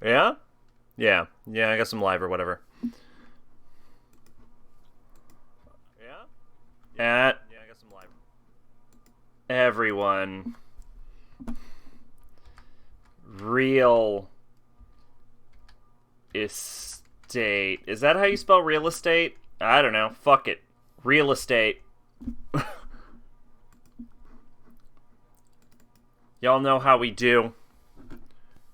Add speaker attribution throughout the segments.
Speaker 1: Yeah? Yeah. Yeah, I got some live or whatever. Yeah? At yeah, I got some live. Everyone. Real estate. Is that how you spell real estate? I don't know. Fuck it. Real estate. Y'all know how we do.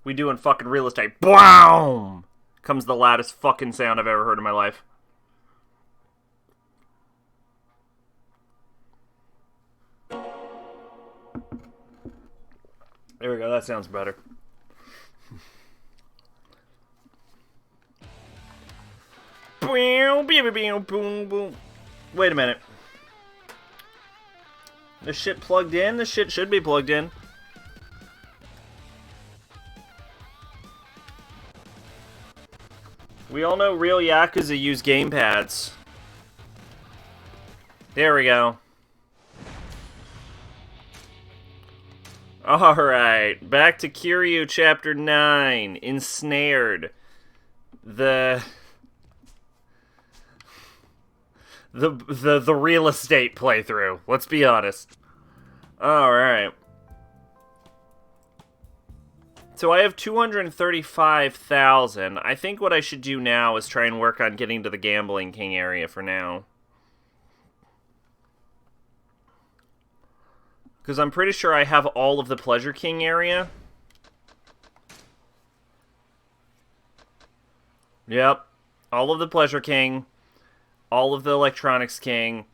Speaker 1: We do in fucking real estate. BOOM! Comes the loudest fucking sound I've ever heard in my life. There we go. That sounds better. Wait a minute. This shit plugged in? This shit should be plugged in. We all know real Yakuza use gamepads. There we go. Alright, back to Kiryu Chapter 9. Ensnared. The real estate playthrough. Let's be honest. Alright. So I have 235,000. I think what I should do now is try and work on getting to the Gambling King area for now. Because I'm pretty sure I have all of the Pleasure King area. Yep. All of the Pleasure King, all of the Electronics King,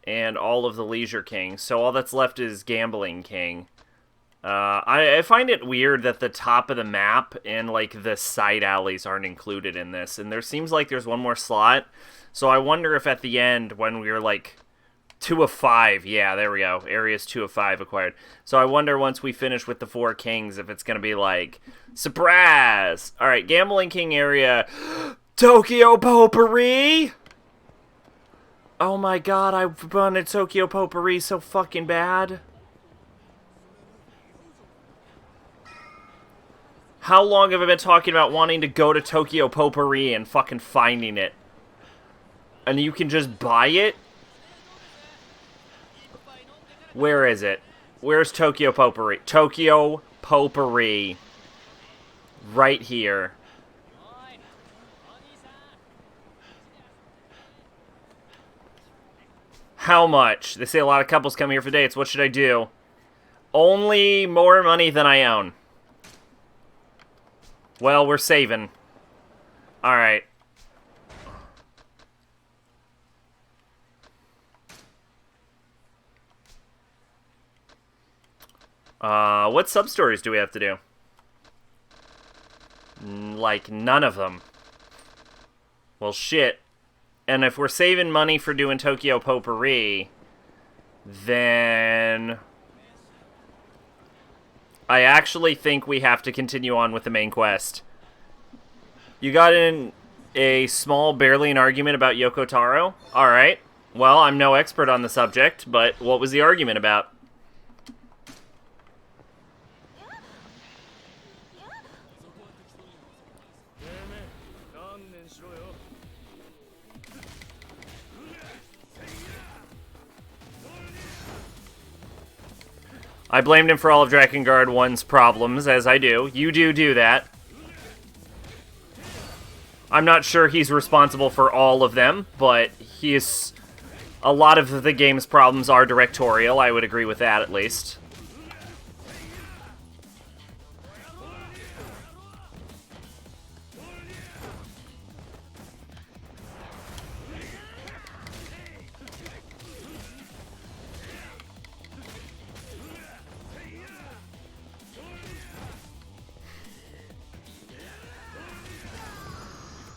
Speaker 1: and all of the Leisure King. So all that's left is Gambling King. I find it weird that the top of the map and, like, the side alleys aren't included in this. And there seems like there's one more slot. So I wonder if at the end, when we're, like, 2 of 5. Yeah, there we go. Areas 2 of 5 acquired. So I wonder once we finish with the 4 kings if it's going to be like, surprise! Alright, Gambling King area. Tokyo Potpourri! Oh my god, I wanted Tokyo Potpourri so fucking bad. How long have I been talking about wanting to go to Tokyo Potpourri and fucking finding it? And you can just buy it? Where is it? Where's Tokyo Potpourri? Tokyo Potpourri. Right here. How much? They say a lot of couples come here for dates. What should I do? Only more money than I own. Well, we're saving. Alright. What sub-stories do we have to do? Like, none of them. Well, shit. And if we're saving money for doing Tokyo Potpourri, then I actually think we have to continue on with the main quest. You got in a small, barely an argument about Yoko Taro? Alright. Well, I'm no expert on the subject, but what was the argument about? I blamed him for all of Drakengard 1's problems, as I do. You do that. I'm not sure he's responsible for all of them, but he is... A lot of the game's problems are directorial. I would agree with that, at least.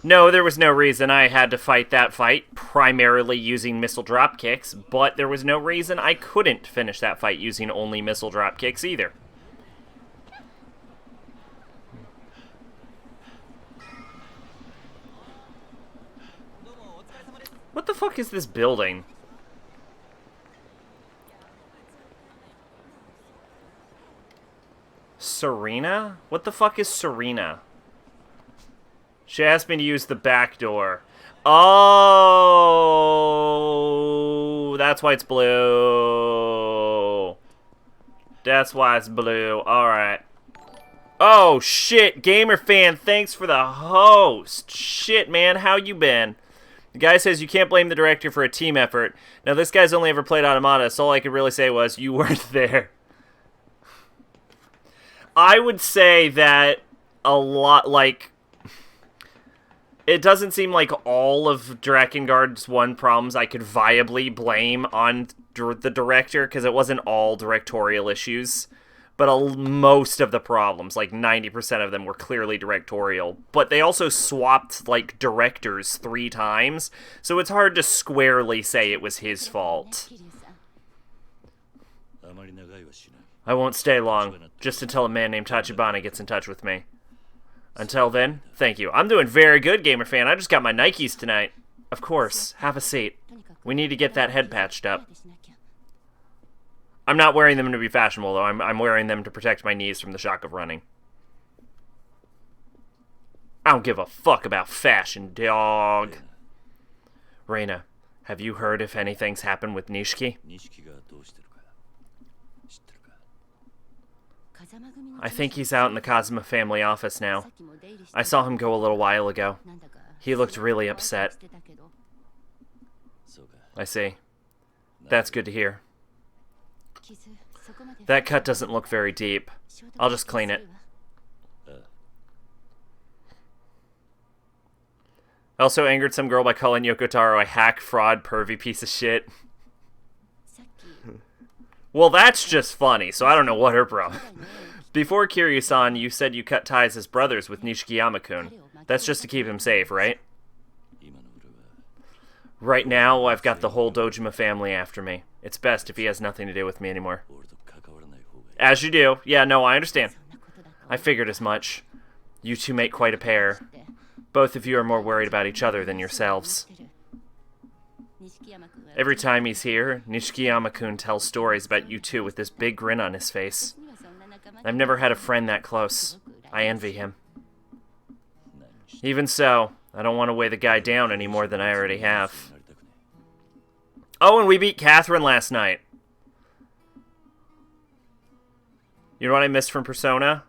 Speaker 1: No, there was no reason I had to fight that fight, primarily using missile drop kicks, but there was no reason I couldn't finish that fight using only missile drop kicks either. What the fuck is this building? Serena? What the fuck is Serena? She asked me to use the back door. Oh, that's why it's blue. That's why it's blue. Alright. Oh, shit. Gamer fan, thanks for the host. Shit, man. How you been? The guy says you can't blame the director for a team effort. Now, this guy's only ever played Automata, so all I could really say was, you weren't there. I would say that a lot, like... It doesn't seem like all of Drakengard's one problems I could viably blame on the director, because it wasn't all directorial issues. But most of the problems, like 90% of them, were clearly directorial. But they also swapped, like, directors 3 times, so it's hard to squarely say it was his fault. I won't stay long, just until a man named Tachibana gets in touch with me. Until then, thank you. I'm doing very good, gamer fan. I just got my Nikes tonight. Of course, have a seat. We need to get that head patched up. I'm not wearing them to be fashionable, though. I'm wearing them to protect my knees from the shock of running. I don't give a fuck about fashion, dog. Reina, have you heard if anything's happened with Nishiki? I think he's out in the Kazuma family office now. I saw him go a little while ago. He looked really upset. I see. That's good to hear. That cut doesn't look very deep. I'll just clean it. I also angered some girl by calling Yoko Taro a hack, fraud, pervy piece of shit. Well, that's just funny, so I don't know what her problem. Before Kiryu-san, you said you cut ties as brothers with Nishikiyama-kun. That's just to keep him safe, right? Right now, I've got the whole Dojima family after me. It's best if he has nothing to do with me anymore. As you do. Yeah, no, I understand. I figured as much. You two make quite a pair. Both of you are more worried about each other than yourselves. Every time he's here, Nishikiyama-kun tells stories about you two with this big grin on his face. I've never had a friend that close. I envy him. Even so, I don't want to weigh the guy down any more than I already have. Oh, and we beat Catherine last night. You know what I missed from Persona?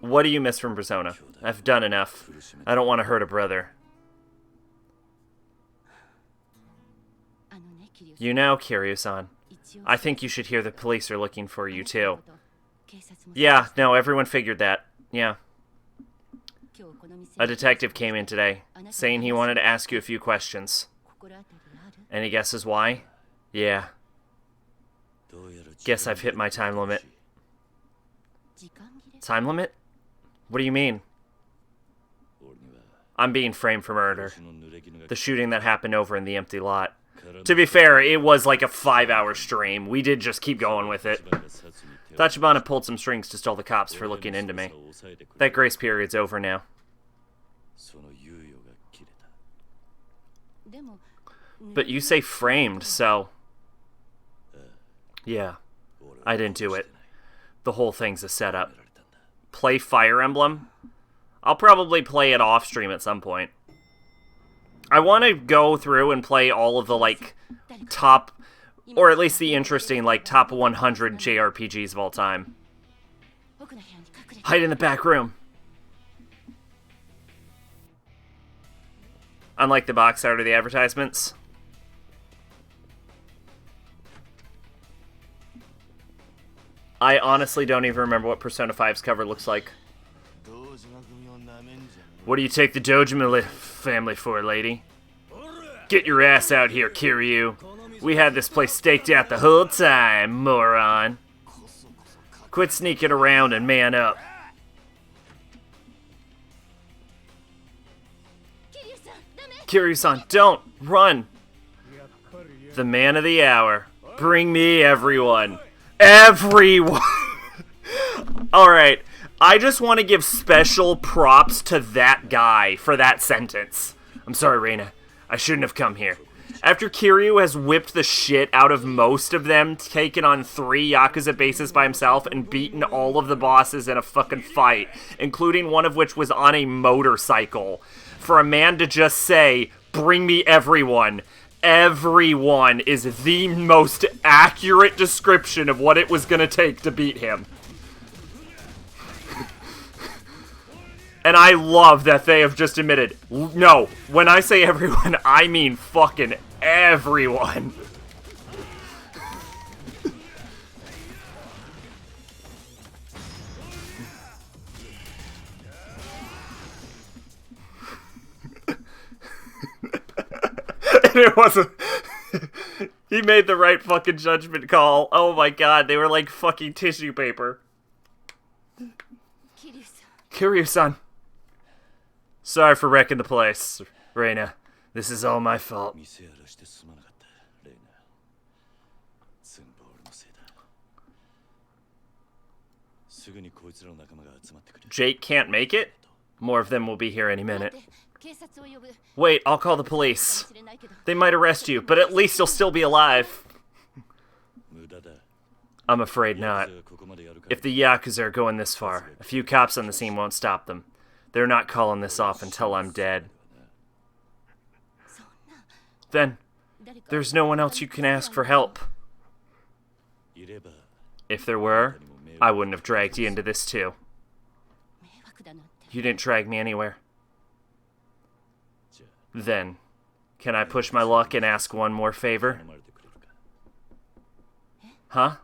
Speaker 1: What do you miss from Persona? I've done enough. I don't want to hurt a brother. You know, Kiryu-san, I think you should hear the police are looking for you too. Yeah, no, everyone figured that. Yeah. A detective came in today, saying he wanted to ask you a few questions. Any guesses why? Yeah. Guess I've hit my time limit. Time limit? What do you mean? I'm being framed for murder. The shooting that happened over in the empty lot. To be fair, it was like a 5-hour stream. We did just keep going with it. Tachibana pulled some strings to stall the cops for looking into me. That grace period's over now. But you say framed, so... Yeah, I didn't do it. The whole thing's a setup. Play Fire Emblem? I'll probably play it off stream at some point. I want to go through and play all of the, like, top, or at least the interesting, like, top 100 JRPGs of all time. Hide in the back room. Unlike the box art or the advertisements. I honestly don't even remember what Persona 5's cover looks like. What do you take the Dojima family for, lady? Get your ass out here, Kiryu. We had this place staked out the whole time, moron. Quit sneaking around and man up. Kiryu-san, don't! Run! The man of the hour. Bring me everyone. Everyone! Alright, I just want to give special props to that guy for that sentence. I'm sorry, Reina. I shouldn't have come here. After Kiryu has whipped the shit out of most of them, taken on 3 Yakuza bases by himself, and beaten all of the bosses in a fucking fight, including one of which was on a motorcycle, for a man to just say, "Bring me everyone," everyone is the most accurate description of what it was gonna take to beat him. And I love that they have just admitted, no, when I say everyone, I mean fucking everyone. And it wasn't... He made the right fucking judgment call. Oh my god, they were like fucking tissue paper. Kiryu-san. Sorry for wrecking the place, Reina. This is all my fault. Jake can't make it? More of them will be here any minute. Wait, I'll call the police. They might arrest you, but at least you'll still be alive. I'm afraid not. If the Yakuza are going this far, a few cops on the scene won't stop them. They're not calling this off until I'm dead. Then, there's no one else you can ask for help. If there were, I wouldn't have dragged you into this too. You didn't drag me anywhere. Then, can I push my luck and ask one more favor? Huh?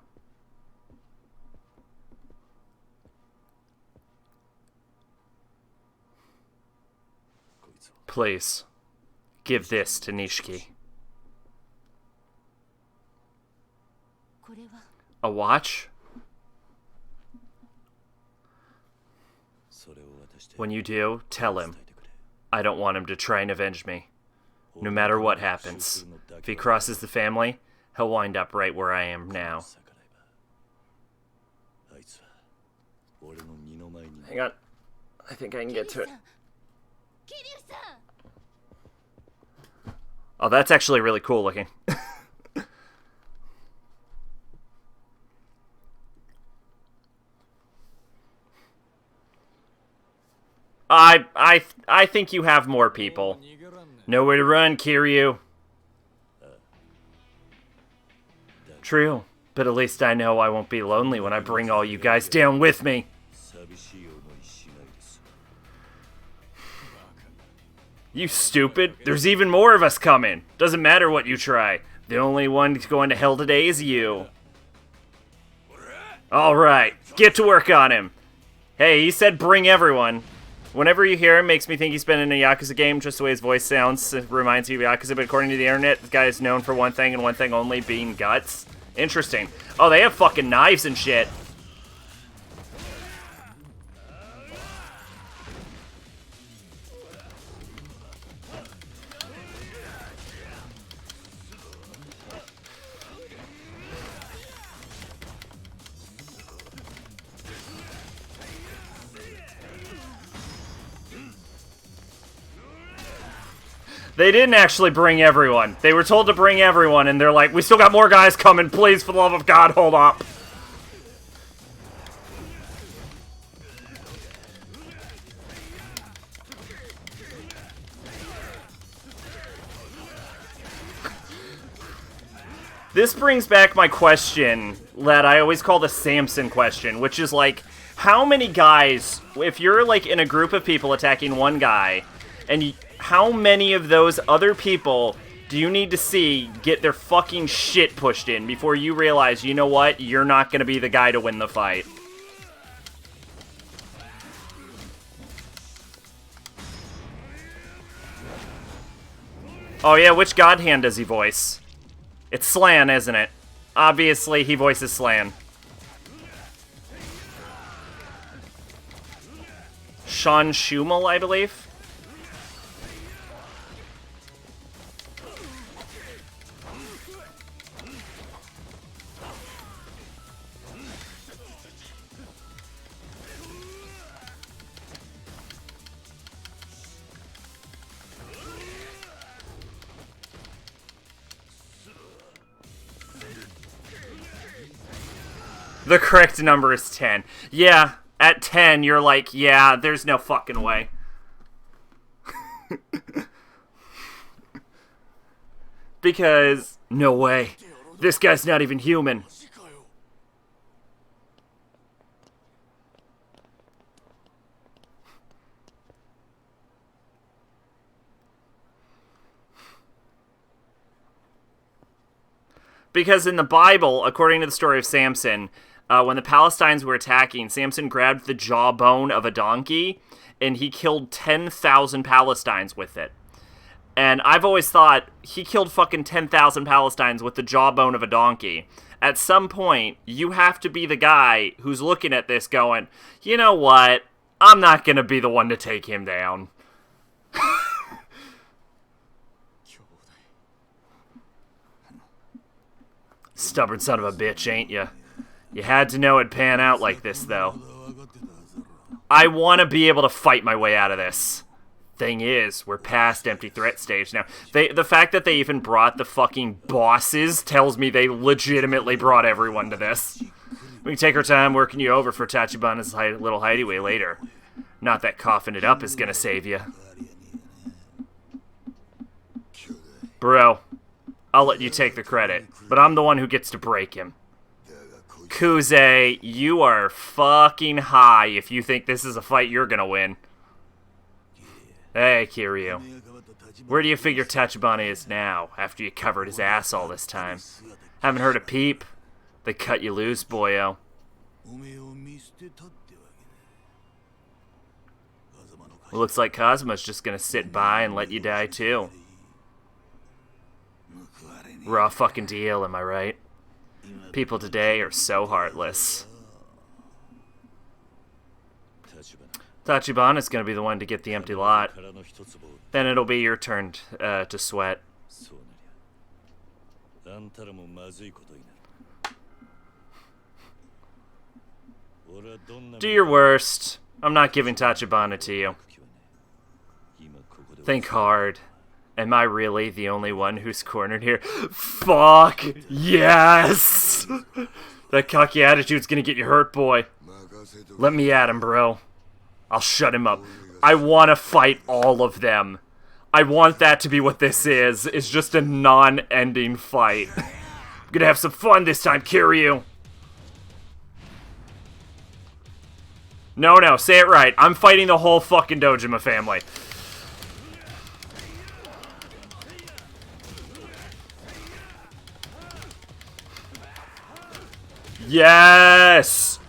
Speaker 1: Please, give this to Nishiki. A watch? When you do, tell him. I don't want him to try and avenge me. No matter what happens. If he crosses the family, he'll wind up right where I am now. Hang on. I think I can get to it. Oh, that's actually really cool looking. I think you have more people. Nowhere to run, Kiryu. True, but at least I know I won't be lonely when I bring all you guys down with me. You stupid. There's even more of us coming. Doesn't matter what you try. The only one going to hell today is you. Alright, get to work on him. Hey, he said bring everyone. Whenever you hear him, makes me think he's been in a Yakuza game, just the way his voice sounds. It reminds me of Yakuza, but according to the internet, this guy is known for one thing and one thing only, being guts. Interesting. Oh, they have fucking knives and shit. They didn't actually bring everyone. They were told to bring everyone, and they're like, we still got more guys coming. Please, for the love of God, hold up. This brings back my question that I always call the Samson question, which is like, how many guys, if you're like in a group of people attacking one guy, and how many of those other people do you need to see get their fucking shit pushed in before you realize, you know what, you're not going to be the guy to win the fight? Oh yeah, which god hand does he voice? It's Slan, isn't it? Obviously, he voices Slan. Sean Schumel, I believe? The correct number is 10. Yeah, at 10, you're like, yeah, there's no fucking way. Because, no way. This guy's not even human. Because in the Bible, according to the story of Samson, when the Palestinians were attacking, Samson grabbed the jawbone of a donkey, and he killed 10,000 Palestinians with it. And I've always thought, he killed fucking 10,000 Palestinians with the jawbone of a donkey. At some point, you have to be the guy who's looking at this going, you know what? I'm not going to be the one to take him down. Stubborn son of a bitch, ain't ya? You had to know it'd pan out like this, though. I want to be able to fight my way out of this. Thing is, we're past empty threat stage now. The fact that they even brought the fucking bosses tells me they legitimately brought everyone to this. We can take our time working you over for Tachibana's little hideaway later. Not that coughing it up is gonna save you. Bro, I'll let you take the credit, but I'm the one who gets to break him. Kuze, you are fucking high if you think this is a fight you're gonna win. Hey, Kiryu. Where do you figure Tachibana is now, after you covered his ass all this time? Haven't heard a peep? They cut you loose, boyo. Well, looks like Kazuma's just gonna sit by and let you die, too. Raw fucking deal, am I right? People today are so heartless. Tachibana's gonna be the one to get the empty lot. Then it'll be your turn to sweat. Do your worst. I'm not giving Tachibana to you. Think hard. Am I really the only one who's cornered here? Fuck! Yes! That cocky attitude's gonna get you hurt, boy. Let me at him, bro. I'll shut him up. I want to fight all of them. I want that to be what this is. It's just a non-ending fight. I'm gonna have some fun this time, Kiryu. No, say it right. I'm fighting the whole fucking Dojima family. Yes!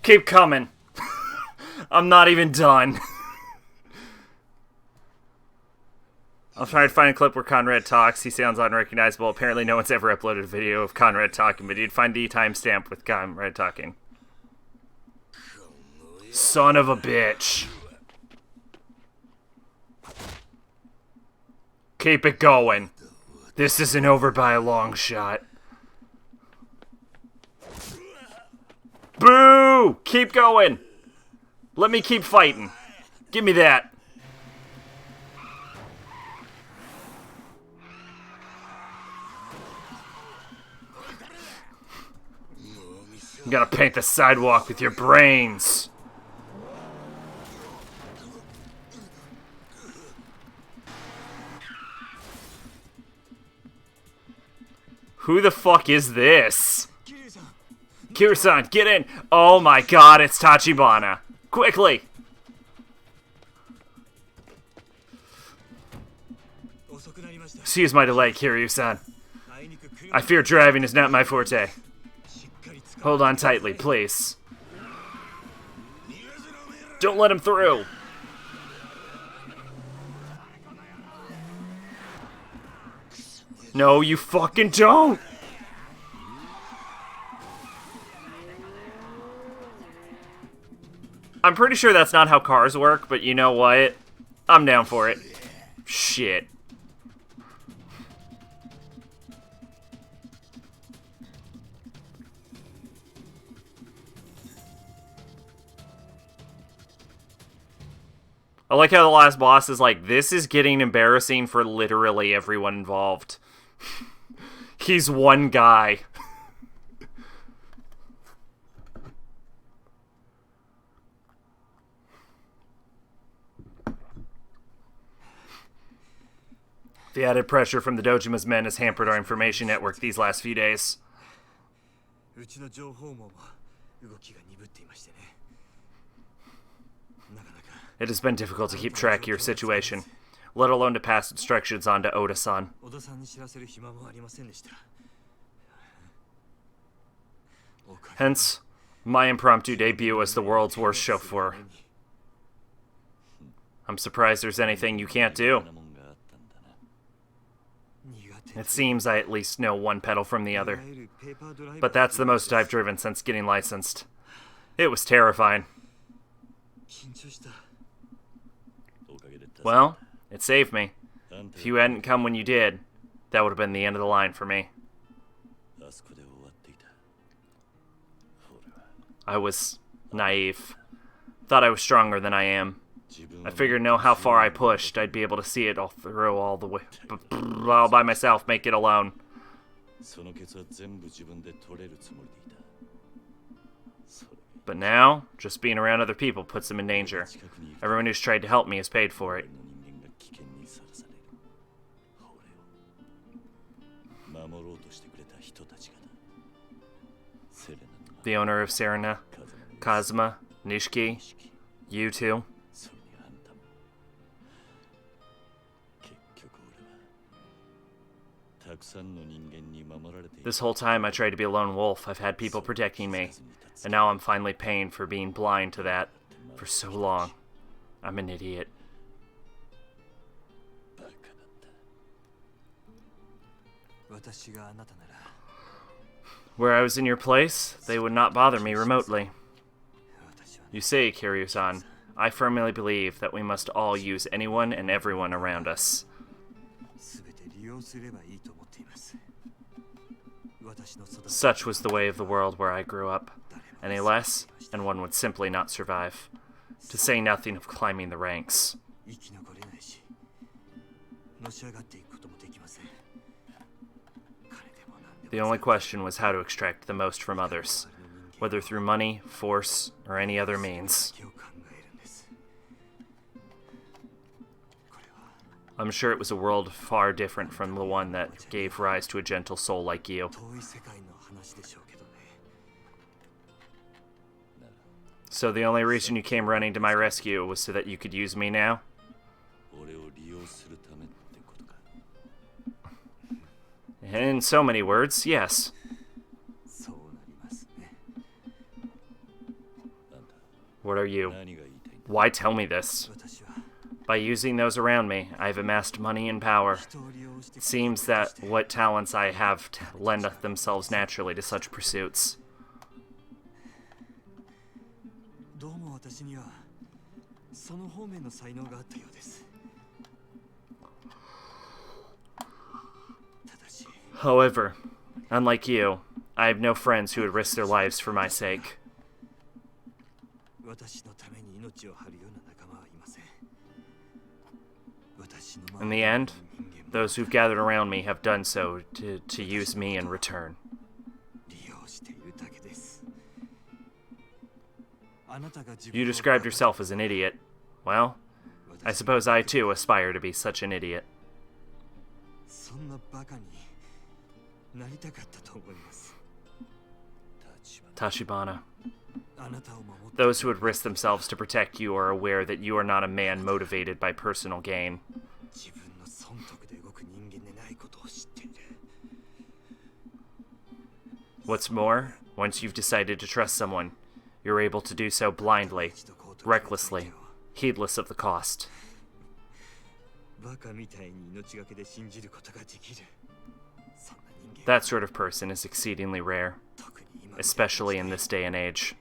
Speaker 1: Keep coming. I'm not even done. I'll try to find a clip where Conrad talks. He sounds unrecognizable. Apparently no one's ever uploaded a video of Conrad talking, but you'd find the timestamp with Conrad talking. Son of a bitch. Keep it going. This isn't over by a long shot. Boo! Woo! Keep going! Let me keep fighting. Give me that. You gotta paint the sidewalk with your brains. Who the fuck is this? Kiryu-san, get in! Oh my god, it's Tachibana. Quickly! Excuse my delay, Kiryu-san. I fear driving is not my forte. Hold on tightly, please. Don't let him through! No, you fucking don't! I'm pretty sure that's not how cars work, but you know what? I'm down for it. Shit. I like how the last boss is like, this is getting embarrassing for literally everyone involved. He's one guy. The added pressure from the Dojima's men has hampered our information network these last few days. It has been difficult to keep track of your situation, let alone to pass instructions on to Oda-san. Hence, my impromptu debut as the world's worst chauffeur. I'm surprised there's anything you can't do. It seems I at least know one pedal from the other. But that's the most I've driven since getting licensed. It was terrifying. Well, it saved me. If you hadn't come when you did, that would have been the end of the line for me. I was naive. Thought I was stronger than I am. I figured know how far I pushed, I'd be able to see it all through all the way. All by myself, make it alone. But now, just being around other people puts them in danger. Everyone who's tried to help me has paid for it. The owner of Serena, Kazuma, Nishiki, you two. This whole time I tried to be a lone wolf. I've had people protecting me. And now I'm finally paying for being blind to that for so long. I'm an idiot. Where I was in your place, they would not bother me remotely. You see, Kiryu-san, I firmly believe that we must all use anyone and everyone around us. Such was the way of the world where I grew up. Any less, and one would simply not survive. To say nothing of climbing the ranks. The only question was how to extract the most from others, whether through money, force, or any other means. I'm sure it was a world far different from the one that gave rise to a gentle soul like you. So the only reason you came running to my rescue was so that you could use me now? In so many words, yes. What are you? Why tell me this? By using those around me, I've amassed money and power. It seems that what talents I have lend themselves naturally to such pursuits. However, unlike you, I have no friends who would risk their lives for my sake. In the end, those who've gathered around me have done so to use me in return. You described yourself as an idiot. Well, I suppose I too aspire to be such an idiot. Tachibana. Those who would risk themselves to protect you are aware that you are not a man motivated by personal gain. What's more, once you've decided to trust someone, you're able to do so blindly, recklessly, heedless of the cost. That sort of person is exceedingly rare, especially in this day and age.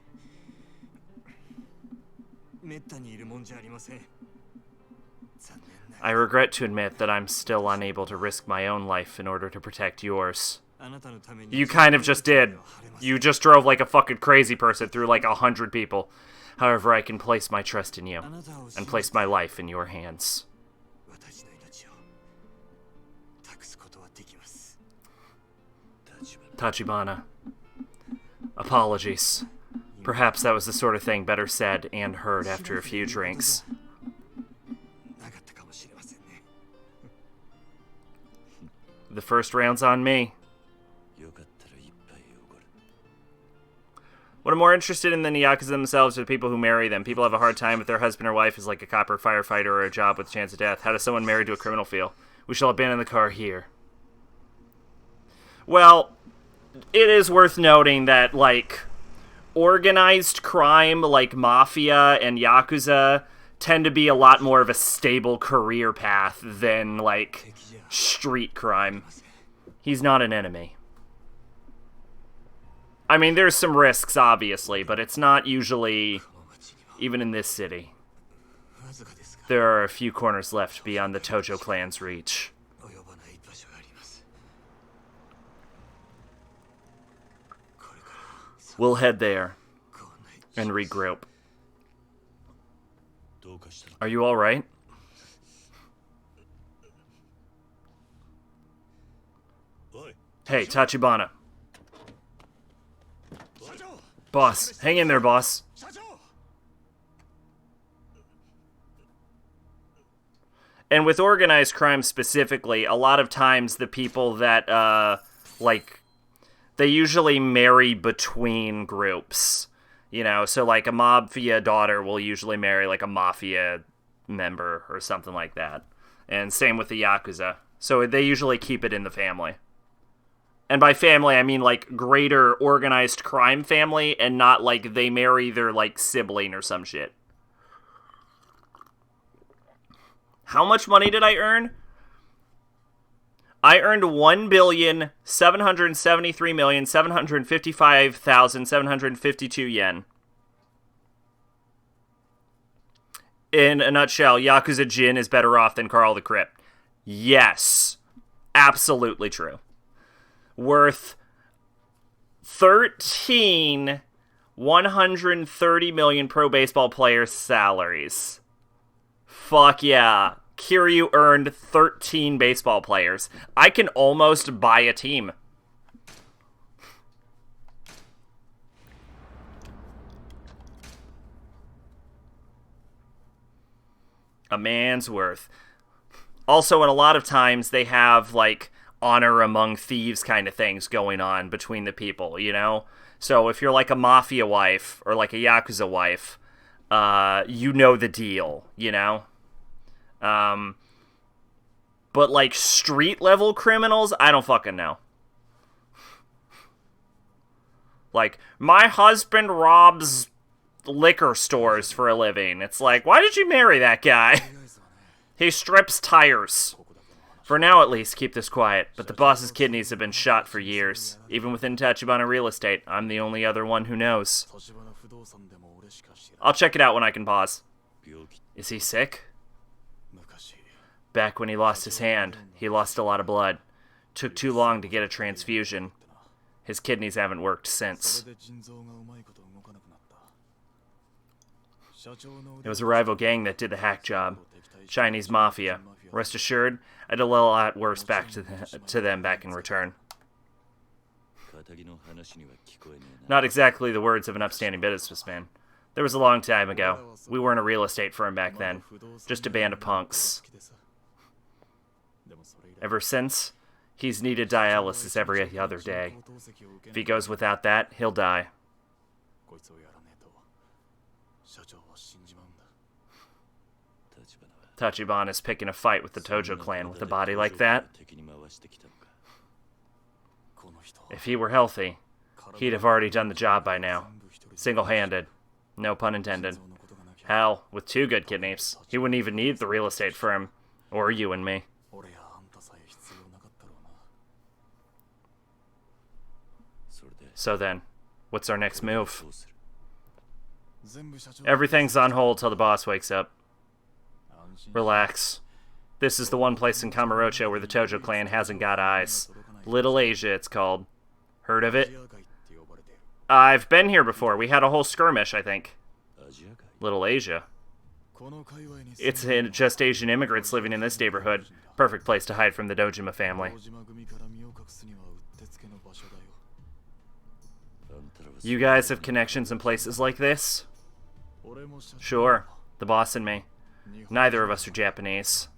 Speaker 1: I regret to admit that I'm still unable to risk my own life in order to protect yours. You kind of just did. You just drove like a fucking crazy person through like 100 people. However, I can place my trust in you, and place my life in your hands. Tachibana. Apologies. Perhaps that was the sort of thing better said and heard after a few drinks. The first round's on me. What I'm more interested in than the Yakuza themselves are the people who marry them. People have a hard time if their husband or wife is like a cop or firefighter or a job with a chance of death. How does someone married to a criminal feel? We shall abandon the car here. Well, it is worth noting that, like, organized crime like Mafia and Yakuza tend to be a lot more of a stable career path than, like, street crime. He's not an enemy. I mean, there's some risks, obviously, but it's not usually, even in this city. There are a few corners left beyond the Tojo clan's reach. We'll head there and regroup. Are you alright? Hey, Tachibana. Boss, hang in there, boss. And with organized crime specifically, a lot of times the people that, like, they usually marry between groups. You know, so like a mafia daughter will usually marry like a mafia member or something like that. And same with the Yakuza. So they usually keep it in the family. And by family, I mean, like, greater organized crime family, and not, like, they marry their, like, sibling or some shit. How much money did I earn? I earned 1,773,755,752 yen. In a nutshell, Yakuza Jin is better off than Carl the Crypt. Yes. Absolutely true. Worth 130 million pro baseball players' salaries. Fuck yeah. Kiryu earned 13 baseball players. I can almost buy a team. A man's worth. Also, in a lot of times, they have, like, honor among thieves kind of things going on between the people, you know? So if you're like a mafia wife or like a Yakuza wife, you know the deal, you know? But like street level criminals, I don't fucking know. Like, my husband robs liquor stores for a living. It's like, why did you marry that guy? He strips tires. For now, at least, keep this quiet, but the boss's kidneys have been shot for years. Even within Tachibana Real Estate, I'm the only other one who knows. I'll check it out when I can pause. Is he sick? Back when he lost his hand, he lost a lot of blood. Took too long to get a transfusion. His kidneys haven't worked since. It was a rival gang that did the hack job. Chinese mafia. Rest assured, I did a lot worse back to them back in return. Not exactly the words of an upstanding businessman. There was a long time ago. We weren't a real estate firm back then. Just a band of punks. Ever since, he's needed dialysis every other day. If he goes without that, he'll die. Tachibana's picking a fight with the Tojo clan with a body like that. If he were healthy, he'd have already done the job by now. Single-handed. No pun intended. Hell, with 2 good kidneys, he wouldn't even need the real estate firm. Or you and me. So then, what's our next move? Everything's on hold till the boss wakes up. Relax. This is the one place in Kamurocho where the Tojo clan hasn't got eyes. Little Asia, it's called. Heard of it? I've been here before. We had a whole skirmish, I think. Little Asia. It's just Asian immigrants living in this neighborhood. Perfect place to hide from the Dojima family. You guys have connections in places like this? Sure. The boss and me. Neither of us are Japanese.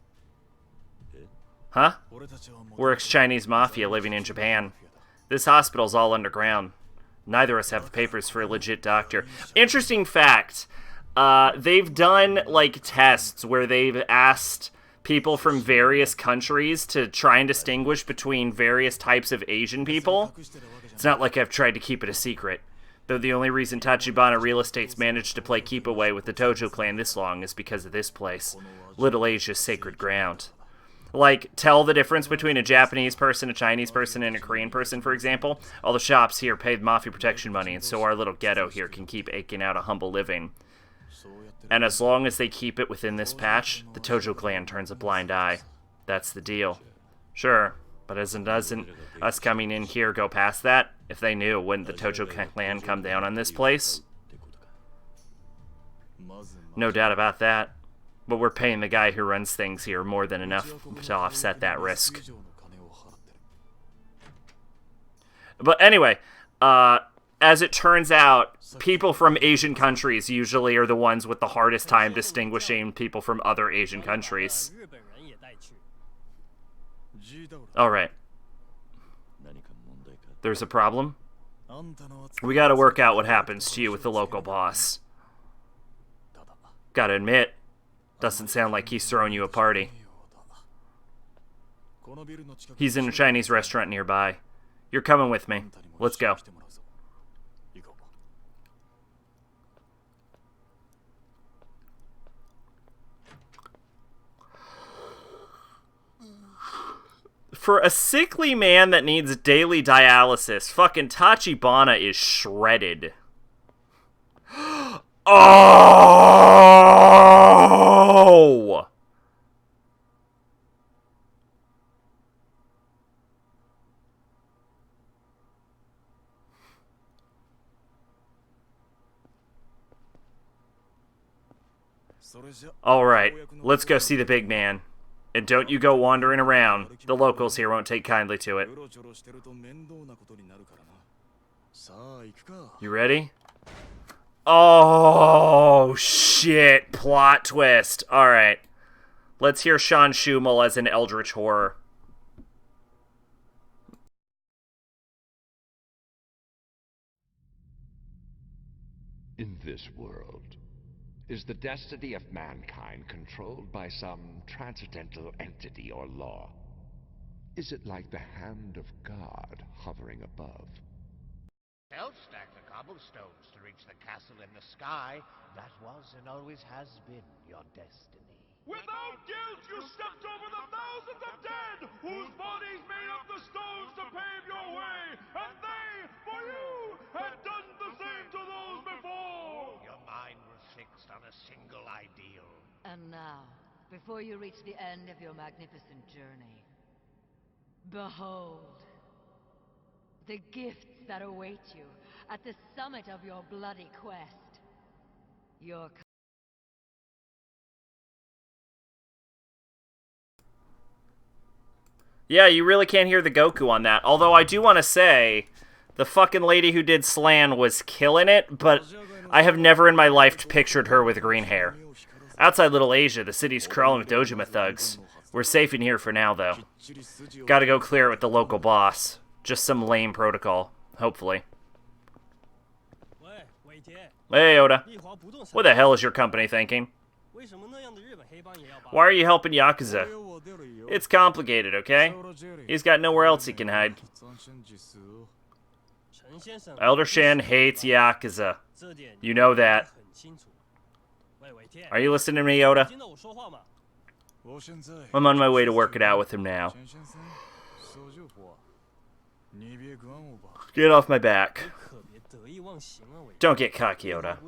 Speaker 1: Huh? We're ex-Chinese mafia living in Japan. This hospital's all underground. Neither of us have the papers for a legit doctor. Interesting fact. They've done, like, tests where they've asked people from various countries to try and distinguish between various types of Asian people. It's not like I've tried to keep it a secret. Though the only reason Tachibana Real Estate's managed to play keep away with the Tojo clan this long is because of this place. Little Asia's sacred ground. Like, tell the difference between a Japanese person, a Chinese person, and a Korean person, for example. All the shops here pay mafia protection money, and so our little ghetto here can keep aching out a humble living. And as long as they keep it within this patch, the Tojo clan turns a blind eye. That's the deal. Sure, but doesn't us coming in here go past that? If they knew, wouldn't the Tojo clan come down on this place? No doubt about that. But we're paying the guy who runs things here more than enough to offset that risk. But anyway, as it turns out, people from Asian countries usually are the ones with the hardest time distinguishing people from other Asian countries. Alright. There's a problem? We gotta work out what happens to you with the local boss. Gotta admit, doesn't sound like he's throwing you a party. He's in a Chinese restaurant nearby. You're coming with me. Let's go. For a sickly man that needs daily dialysis, fucking Tachibana is shredded. Oh! Alright, let's go see the big man. And don't you go wandering around. The locals here won't take kindly to it. You ready? Oh, shit. Plot twist. Alright. Let's hear Sean Schumel as an eldritch horror.
Speaker 2: In this world, is the destiny of mankind controlled by some transcendental entity or law? Is it like the hand of God hovering above?
Speaker 3: They'll stack the cobblestones to reach the castle in the sky. That was and always has been your destiny.
Speaker 4: Without guilt, you stepped over the thousands of dead, whose bodies made up the stones to pave your way, and they, for you, had done the same to those before.
Speaker 3: Your mind was fixed on a single ideal.
Speaker 5: And now, before you reach the end of your magnificent journey, behold the gifts that await you at the summit of your bloody quest. Your
Speaker 1: Yeah, you really can't hear the Goku on that. Although I do want to say, the fucking lady who did Slan was killing it, but I have never in my life pictured her with green hair. Outside Little Asia, the city's crawling with Dojima thugs. We're safe in here for now, though. Gotta go clear it with the local boss. Just some lame protocol, hopefully. Hey, Oda. What the hell is your company thinking? Why are you helping Yakuza? It's complicated, okay? He's got nowhere else he can hide. Elder Shen hates Yakuza. You know that. Are you listening to me, Oda? I'm on my way to work it out with him now. Get off my back. Don't get cocky, Oda.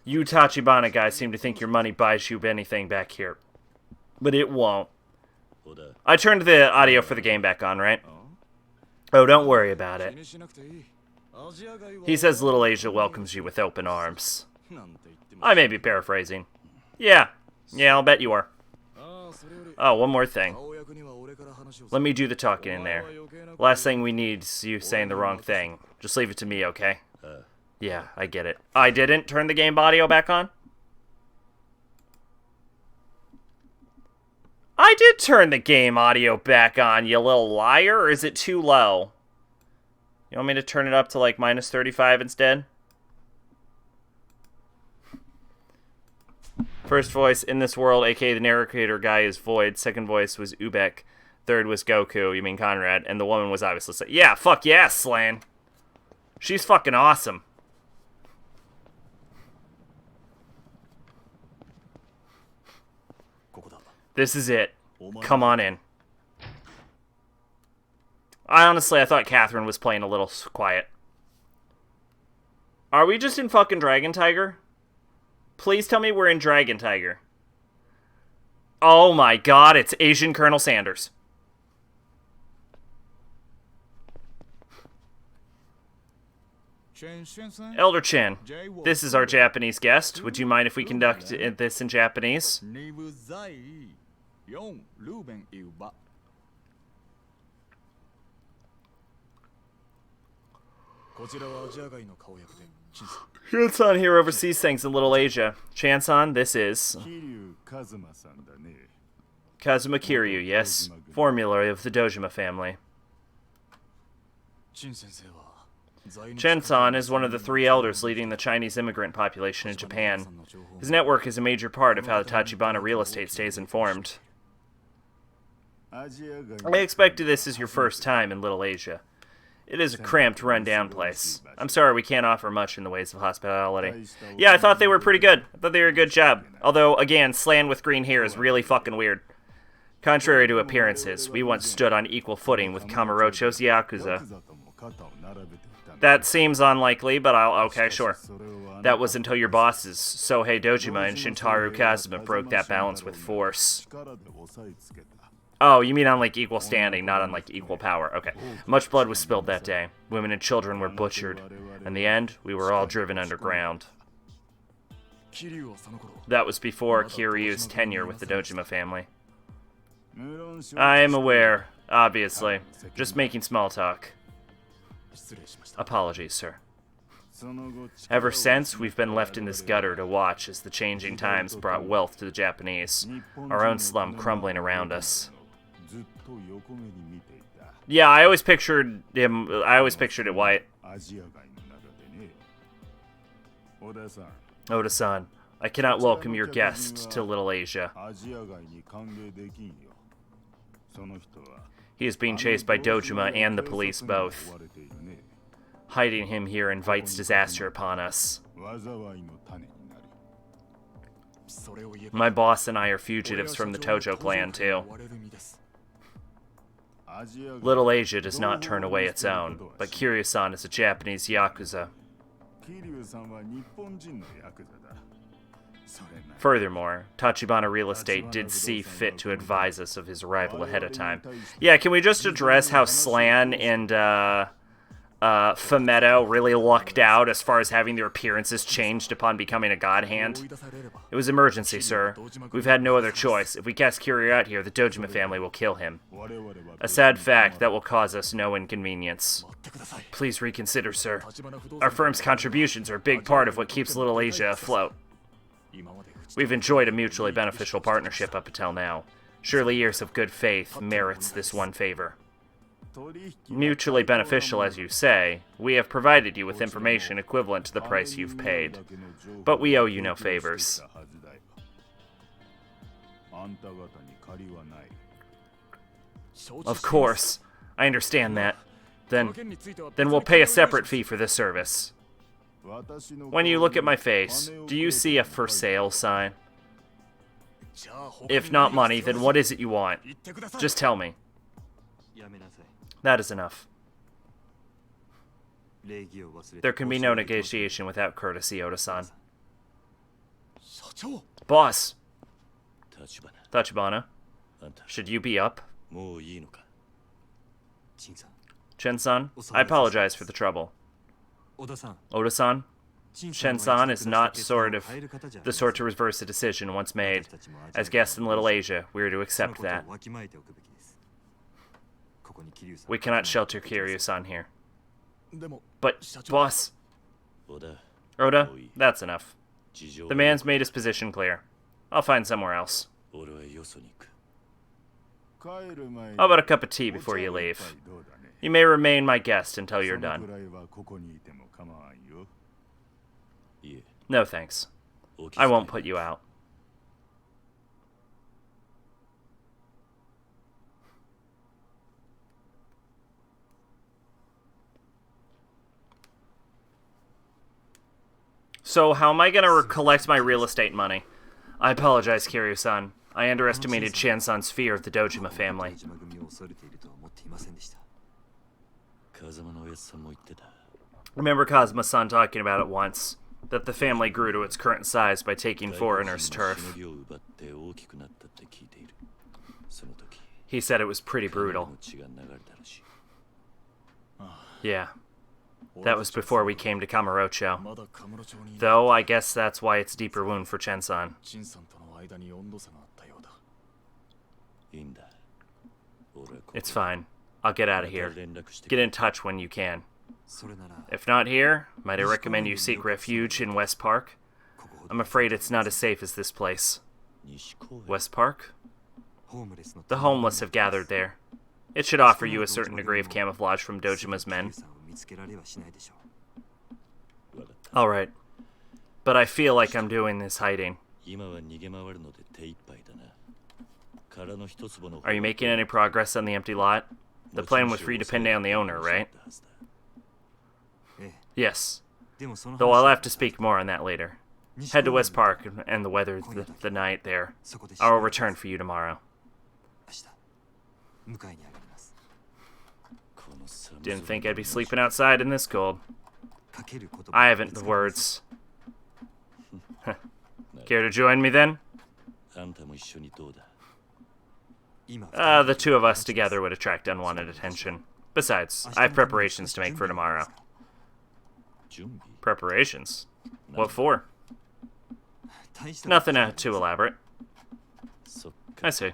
Speaker 1: You Tachibana guys seem to think your money buys you anything back here. But it won't. I turned the audio for the game back on, right? Oh, don't worry about it. He says Little Asia welcomes you with open arms. I may be paraphrasing. Yeah, I'll bet you are. Oh, one more thing. Let me do the talking in there. Last thing we need is you saying the wrong thing. Just leave it to me, okay? Yeah, I get it. I didn't turn the game audio back on? I did turn the game audio back on, you little liar, or is it too low? You want me to turn it up to like minus 35 instead? First voice in this world, aka the narrator guy, is Void. Second voice was Ubek. Third was Goku, you mean Conrad. And the woman was obviously... Yeah, fuck yeah, Slan. She's fucking awesome. This is it. Come on in. I thought Catherine was playing a little quiet. Are we just in fucking Dragon Tiger? Please tell me we're in Dragon Tiger. Oh my god, it's Asian Colonel Sanders. Elder Chen, this is our Japanese guest. Would you mind if we conduct this in Japanese? Chansan here oversees things in Little Asia. Chansan, this is... Kazuma Kiryu, yes. Formula of the Dojima family. Chen-san is one of the 3 elders leading the Chinese immigrant population in Japan. His network is a major part of how the Tachibana real estate stays informed. I expect this is your first time in Little Asia. It is a cramped, run-down place. I'm sorry we can't offer much in the ways of hospitality. Yeah, I thought they were pretty good. I thought they were a good job. Although, again, Slan with green hair is really fucking weird. Contrary to appearances, we once stood on equal footing with Kamurocho's Yakuza. That seems unlikely, but okay, sure. That was until your bosses, Sohei Dojima and Shintaro Kazuma, broke that balance with force. Oh, you mean on, like, equal standing, not on, like, equal power. Okay. Much blood was spilled that day. Women and children were butchered. In the end, we were all driven underground. That was before Kiryu's tenure with the Dojima family. I am aware, obviously. Just making small talk. Apologies, sir. Ever since, we've been left in this gutter to watch as the changing times brought wealth to the Japanese, our own slum crumbling around us. Yeah, I always pictured it white. Oda-san, I cannot welcome your guest to Little Asia. He is being chased by Dojima and the police both. Hiding him here invites disaster upon us. My boss and I are fugitives from the Tojo clan, too. Little Asia does not turn away its own, but Kiryu-san is a Japanese Yakuza. Furthermore, Tachibana Real Estate did see fit to advise us of his arrival ahead of time. Yeah, can we just address how Slan and Fumetto really lucked out as far as having their appearances changed upon becoming a god hand. It was emergency, sir. We've had no other choice. If we cast Kiryu out here, the Dojima family will kill him. A sad fact that will cause us no inconvenience. Please reconsider, sir. Our firm's contributions are a big part of what keeps Little Asia afloat. We've enjoyed a mutually beneficial partnership up until now. Surely years of good faith merits this one favor. Mutually beneficial, as you say, we have provided you with information equivalent to the price you've paid. But we owe you no favors. Of course. I understand that. Then we'll pay a separate fee for this service. When you look at my face, do you see a for sale sign? If not money, then what is it you want? Just tell me. That is enough. There can be no negotiation without courtesy, Oda-san. Boss! Tachibana, should you be up? Chen-san, I apologize for the trouble. Oda-san, Chen-san is not the sort to reverse a decision once made. As guests in Little Asia, we are to accept that. We cannot shelter Kiryu-san here. But, boss... Oda, that's enough. The man's made his position clear. I'll find somewhere else. How about a cup of tea before you leave? You may remain my guest until you're done. No thanks. I won't put you out. So, how am I gonna collect my real estate money? I apologize, Kiryu-san. I underestimated Chen-san's fear of the Dojima family. Remember Kazuma-san talking about it once, that the family grew to its current size by taking foreigners' turf. He said it was pretty brutal. Yeah. That was before we came to Kamurocho. Though, I guess that's why it's deeper wound for Chen-san. It's fine. I'll get out of here. Get in touch when you can. If not here, might I recommend you seek refuge in West Park? I'm afraid it's not as safe as this place. West Park? The homeless have gathered there. It should offer you a certain degree of camouflage from Dojima's men. Alright. But I feel like I'm doing this hiding. Are you making any progress on the empty lot? The plan was for you to pin down the owner, right? Yes. Though I'll have to speak more on that later. Head to West Park and the weather the night there. I will return for you tomorrow. Didn't think I'd be sleeping outside in this cold. I haven't the words. Care to join me then? The two of us together would attract unwanted attention. Besides, I have preparations to make for tomorrow. Preparations? What for? Nothing too elaborate. I see.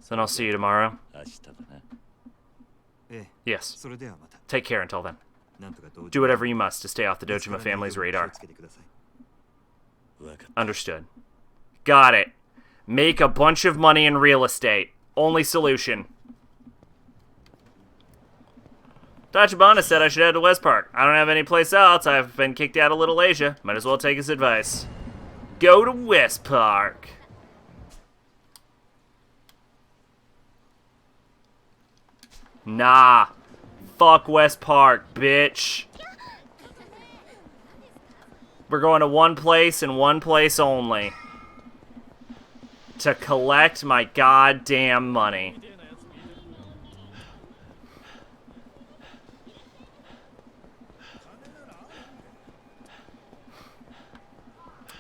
Speaker 1: Then I'll see you tomorrow. Yes. Take care until then. Do whatever you must to stay off the Dojima family's radar. Understood. Got it. Make a bunch of money in real estate. Only solution. Tachibana said I should head to West Park. I don't have any place else. I've been kicked out of Little Asia. Might as well take his advice. Go to West Park. Nah. Fuck West Park, bitch. We're going to one place and one place only. To collect my goddamn money.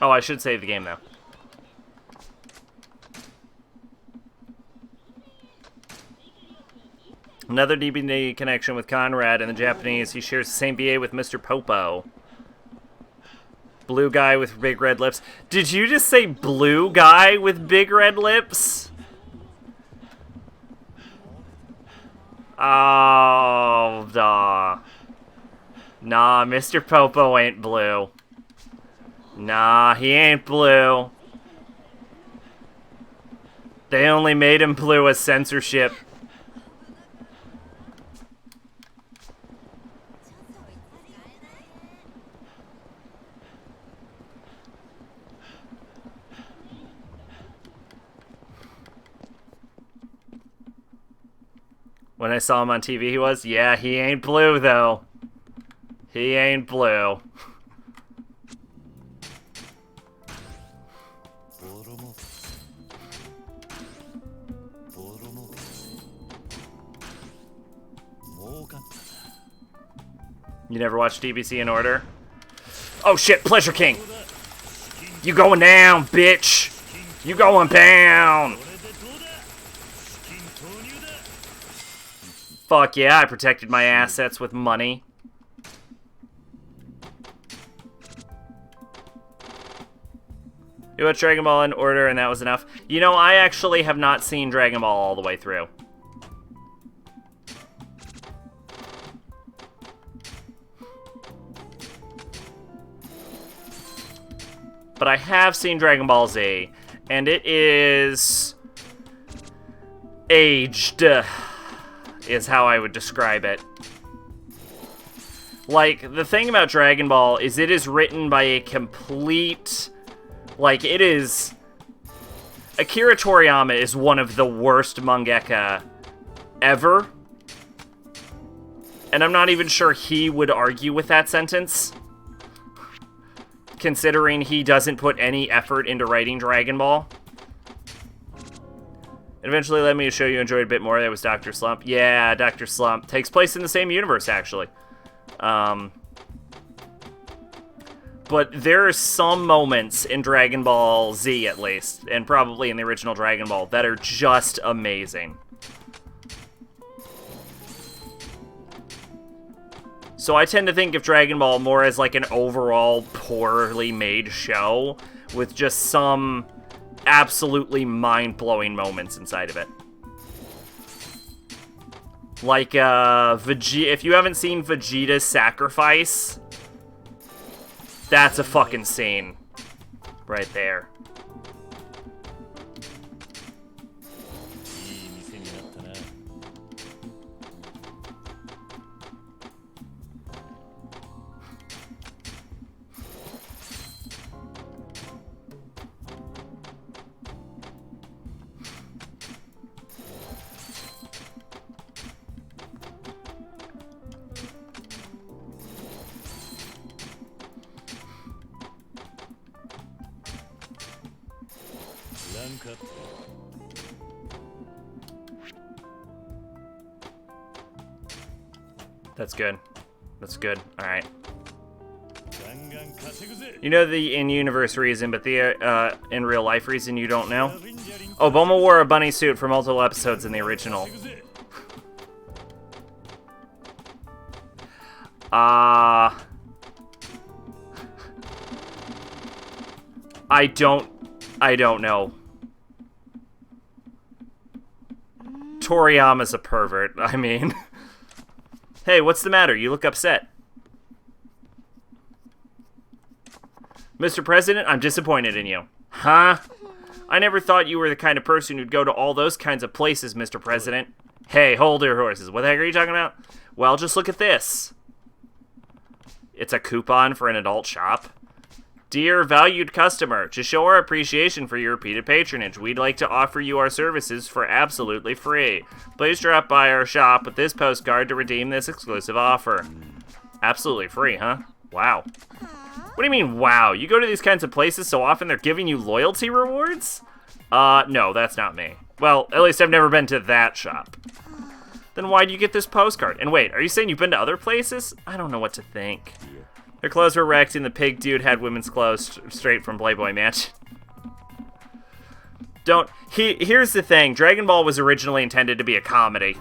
Speaker 1: Oh, I should save the game, though. Another DVD connection with Conrad. In the Japanese, he shares the same BA with Mr. Popo. Blue guy with big red lips. Did you just say blue guy with big red lips? Oh, duh. Nah, Mr. Popo ain't blue. Nah, he ain't blue. They only made him blue as censorship. When I saw him on TV, he was? Yeah, he ain't blue, though. He ain't blue. You never watched DBC in order? Oh shit, Pleasure King! You going down, bitch! You going down! Fuck yeah, I protected my assets with money. You watched Dragon Ball in order and that was enough. You know, I actually have not seen Dragon Ball all the way through. But I have seen Dragon Ball Z, and it is aged, is how I would describe it. Like, the thing about Dragon Ball is it is written by a complete, like, it is, Akira Toriyama is one of the worst mangaka ever, and I'm not even sure he would argue with that sentence, considering he doesn't put any effort into writing Dragon Ball. It eventually led me to show you enjoyed a bit more. That was Dr. Slump. Yeah, Dr. Slump. Takes place in the same universe, actually. But there are some moments in Dragon Ball Z, at least, and probably in the original Dragon Ball, that are just amazing. So I tend to think of Dragon Ball more as like an overall poorly made show with just some absolutely mind-blowing moments inside of it. Like, if you haven't seen Vegeta's sacrifice, that's a fucking scene right there. That's good. That's good. Alright. You know the in-universe reason, but the in real life reason you don't know? Obama wore a bunny suit for multiple episodes in the original. I don't know. Toriyama's a pervert, I mean. Hey, what's the matter? You look upset. Mr. President, I'm disappointed in you. Huh? I never thought you were the kind of person who'd go to all those kinds of places, Mr. President. Hey, hold your horses. What the heck are you talking about? Well, just look at this. It's a coupon for an adult shop. Dear valued customer, to show our appreciation for your repeated patronage, we'd like to offer you our services for absolutely free. Please drop by our shop with this postcard to redeem this exclusive offer. Absolutely free, huh? Wow. What do you mean, wow? You go to these kinds of places so often they're giving you loyalty rewards? No, that's not me. Well, at least I've never been to that shop. Then why do you get this postcard? And wait, are you saying you've been to other places? I don't know what to think. Their clothes were wrecked, and the pig dude had women's clothes straight from Playboy Mansion. Here's the thing. Dragon Ball was originally intended to be a comedy.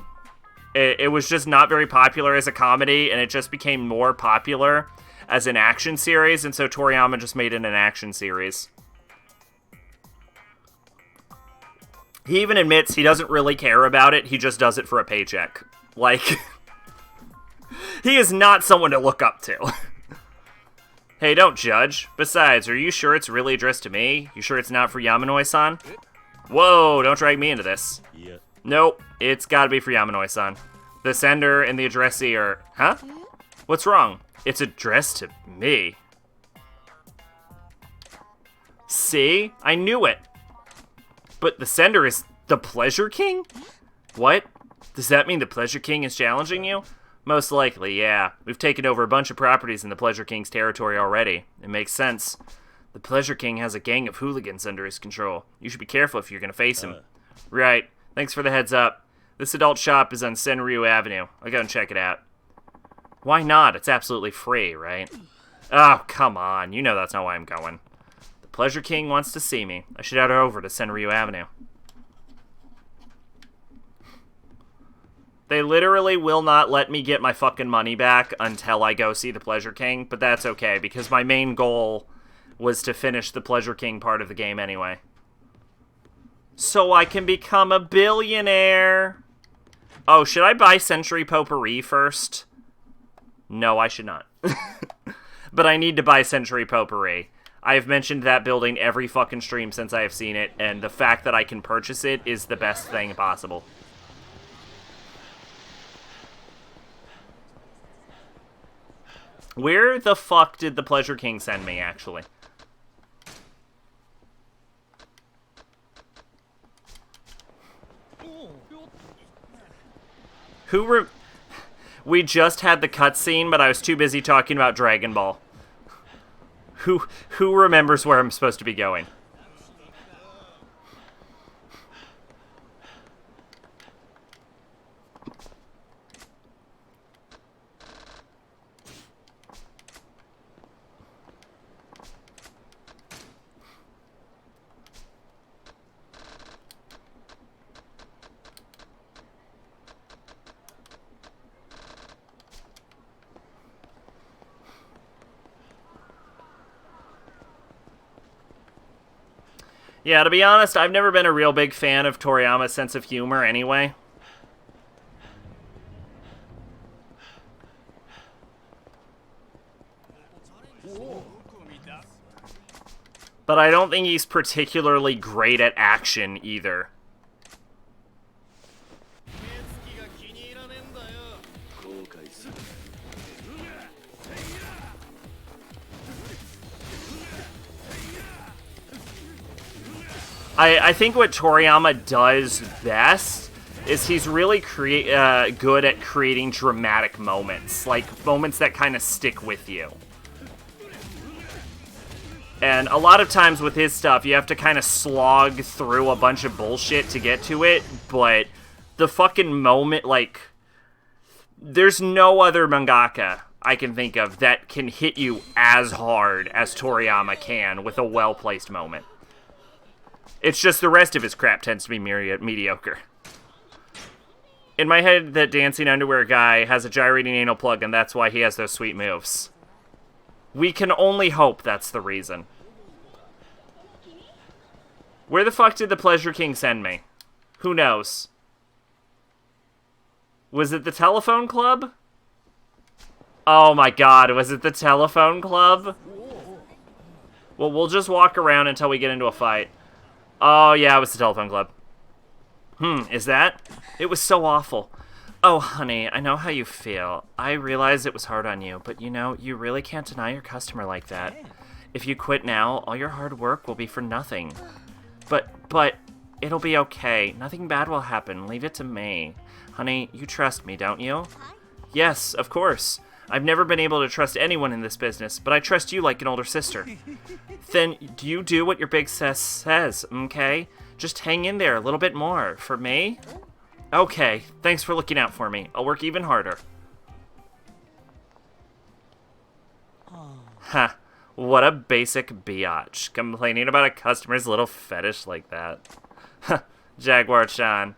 Speaker 1: It was just not very popular as a comedy, and it just became more popular as an action series, and so Toriyama just made it an action series. He even admits he doesn't really care about it, he just does it for a paycheck. Like, he is not someone to look up to. Hey, don't judge. Besides, are you sure it's really addressed to me? You sure it's not for Yamanoi-san? Whoa, don't drag me into this.
Speaker 6: Yeah.
Speaker 1: Nope, it's gotta be for Yamanoi-san. The sender and the addressee are... Huh? What's wrong? It's addressed to me. See? I knew it. But the sender is the Pleasure King? What? Does that mean the Pleasure King is challenging you? Most likely, yeah. We've taken over a bunch of properties in the Pleasure King's territory already. It makes sense. The Pleasure King has a gang of hooligans under his control. You should be careful if you're gonna face him. Right. Thanks for the heads up. This adult shop is on Senryu Avenue. I'll go and check it out. Why not? It's absolutely free, right? Oh, come on. You know that's not why I'm going. The Pleasure King wants to see me. I should head over to Senryu Avenue. They literally will not let me get my fucking money back until I go see the Pleasure King, but that's okay, because my main goal was to finish the Pleasure King part of the game anyway. So I can become a billionaire. Oh, should I buy Century Potpourri first? No, I should not. But I need to buy Century Potpourri. I have mentioned that building every fucking stream since I have seen it, and the fact that I can purchase it is the best thing possible. Where the fuck did the Pleasure King send me, actually? We just had the cutscene, but I was too busy talking about Dragon Ball. Who remembers where I'm supposed to be going? Yeah, to be honest, I've never been a real big fan of Toriyama's sense of humor anyway. But I don't think he's particularly great at action either. I think what Toriyama does best is he's really good at creating dramatic moments, like moments that kind of stick with you. And a lot of times with his stuff, you have to kind of slog through a bunch of bullshit to get to it, but the fucking moment, like, there's no other mangaka I can think of that can hit you as hard as Toriyama can with a well-placed moment. It's just the rest of his crap tends to be mediocre. In my head, that dancing underwear guy has a gyrating anal plug, and that's why he has those sweet moves. We can only hope that's the reason. Where the fuck did the Pleasure King send me? Who knows? Was it the telephone club? Oh my god, was it the telephone club? Well, we'll just walk around until we get into a fight. Oh, yeah, it was the telephone club. Is that? It was so awful. Oh, honey, I know how you feel. I realize it was hard on you, but you know, you really can't deny your customer like that. If you quit now, all your hard work will be for nothing. But, it'll be okay. Nothing bad will happen. Leave it to me. Honey, you trust me, don't you? Yes, of course. I've never been able to trust anyone in this business, but I trust you like an older sister. Then, do you do what your big sis says, okay? Just hang in there a little bit more. For me? Okay, thanks for looking out for me. I'll work even harder. Ha, what a basic biatch. Complaining about a customer's little fetish like that. Jaguar-chan.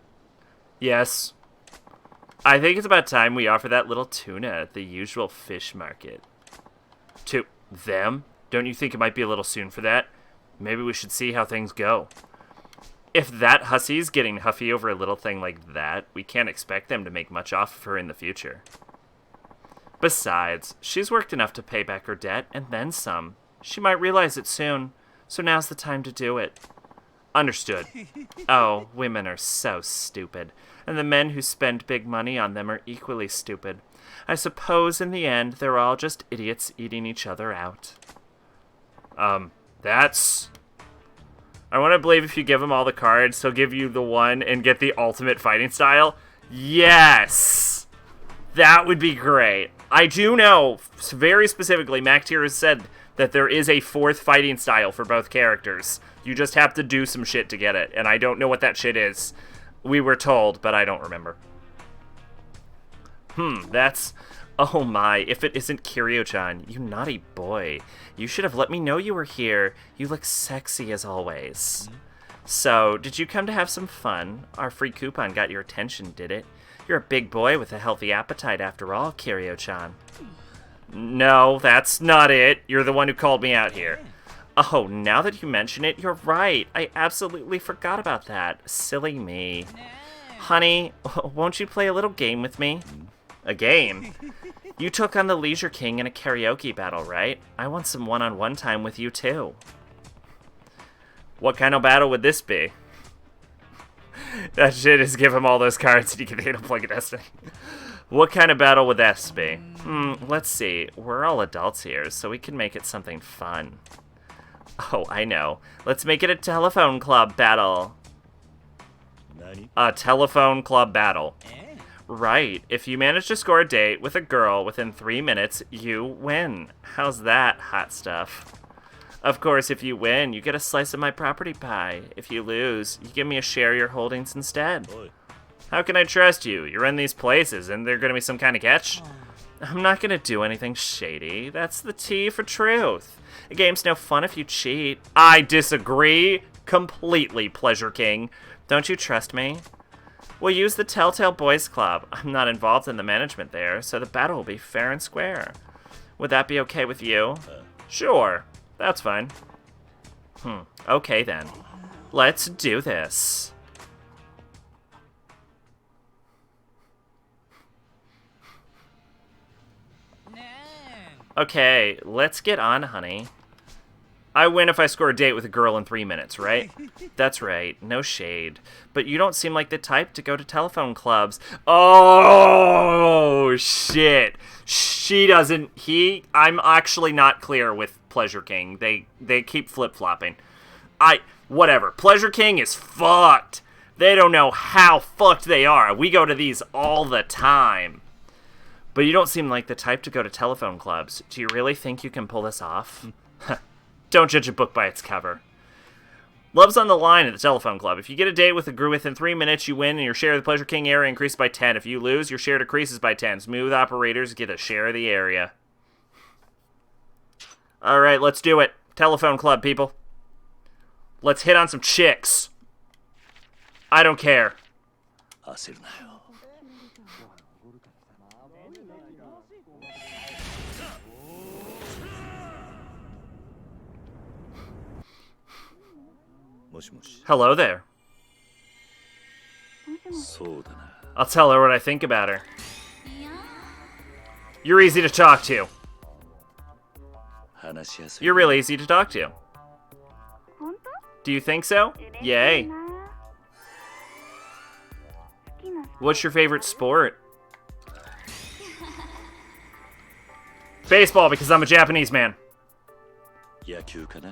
Speaker 1: Yes. I think it's about time we offer that little tuna at the usual fish market. To them? Don't you think it might be a little soon for that? Maybe we should see how things go. If that hussy's getting huffy over a little thing like that, we can't expect them to make much off of her in the future. Besides, she's worked enough to pay back her debt, and then some. She might realize it soon, so now's the time to do it. Understood. Oh, women are so stupid, and the men who spend big money on them are equally stupid. I suppose in the end, they're all just idiots eating each other out. That's... I want to believe if you give him all the cards, he'll give you the one and get the ultimate fighting style. Yes! That would be great. I do know, very specifically, MacTier has said that there is a 4th fighting style for both characters. You just have to do some shit to get it, and I don't know what that shit is. We were told, but I don't remember. That's... Oh my, if it isn't Kiryu-chan, you naughty boy. You should have let me know you were here. You look sexy as always. So, did you come to have some fun? Our free coupon got your attention, did it? You're a big boy with a healthy appetite after all, Kiryu-chan. No, that's not it. You're the one who called me out here. Oh, now that you mention it, you're right. I absolutely forgot about that. Silly me. Honey, won't you play a little game with me? A game? You took on the Leisure King in a karaoke battle, right? I want some one-on-one time with you, too. What kind of battle would this be? That shit is give him all those cards and you can get him play Destiny. What kind of battle would this be? Let's see. We're all adults here, so we can make it something fun. Oh, I know. Let's make it a telephone club battle. A telephone club battle. Right. If you manage to score a date with a girl within 3 minutes, you win. How's that, hot stuff? Of course, if you win, you get a slice of my property pie. If you lose, you give me a share of your holdings instead. How can I trust you? You're in these places, and they're gonna be some kind of catch? I'm not gonna do anything shady. That's the T for truth. A game's no fun if you cheat. I disagree completely, Pleasure King. Don't you trust me? We'll use the Telltale Boys Club. I'm not involved in the management there, so the battle will be fair and square. Would that be okay with you? Sure. That's fine. Okay then. Let's do this. Okay, let's get on, honey. I win if I score a date with a girl in 3 minutes, right? That's right, no shade. But you don't seem like the type to go to telephone clubs. Oh, shit. She doesn't, I'm actually not clear with Pleasure King. They keep flip-flopping. Whatever. Pleasure King is fucked. They don't know how fucked they are. We go to these all the time. But you don't seem like the type to go to telephone clubs. Do you really think you can pull this off? Don't judge a book by its cover. Love's on the line at the telephone club. If you get a date with a girl within 3 minutes, you win, and your share of the Pleasure King area increases by 10. If you lose, your share decreases by 10. Smooth operators get a share of the area. Alright, let's do it. Telephone club, people. Let's hit on some chicks. I don't care. Hello there. I'll tell her what I think about her. You're easy to talk to. You're really easy to talk to. Do you think so? Yay. What's your favorite sport? Baseball, because I'm a Japanese man.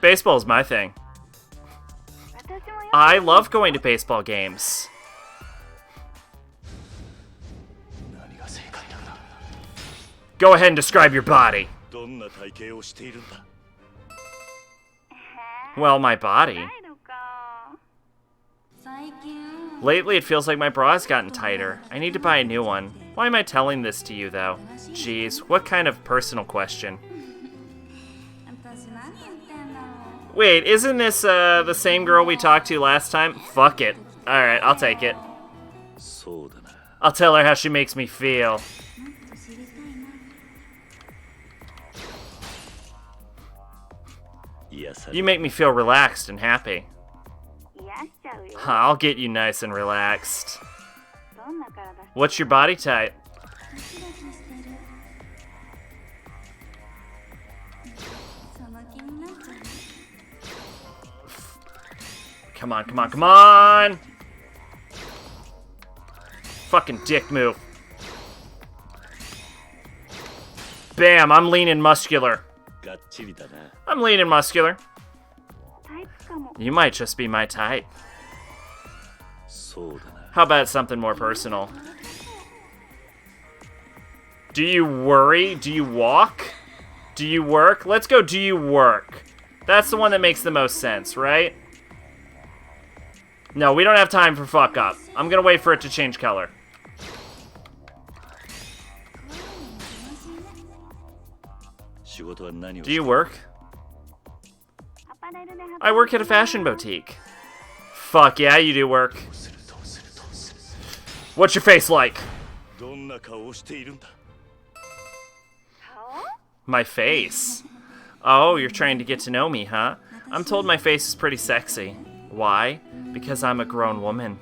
Speaker 1: Baseball's my thing. I love going to baseball games. Go ahead and describe your body. Well, my body. Lately, it feels like my bra's gotten tighter. I need to buy a new one. Why am I telling this to you, though? Jeez, what kind of personal question? Wait, isn't this the same girl we talked to last time? Fuck it. Alright, I'll take it. I'll tell her how she makes me feel. You make me feel relaxed and happy. I'll get you nice and relaxed. What's your body type? Come on, come on, come on! Fucking dick move. Bam, I'm leaning muscular. I'm leaning muscular. You might just be my type. How about something more personal? Do you worry? Do you walk? Do you work? Let's go, do you work? That's the one that makes the most sense, right? No, we don't have time for fuck up. I'm gonna wait for it to change color. Do you work? I work at a fashion boutique. Fuck yeah, you do work. What's your face like? My face? Oh, you're trying to get to know me, huh? I'm told my face is pretty sexy. Why? Because I'm a grown woman.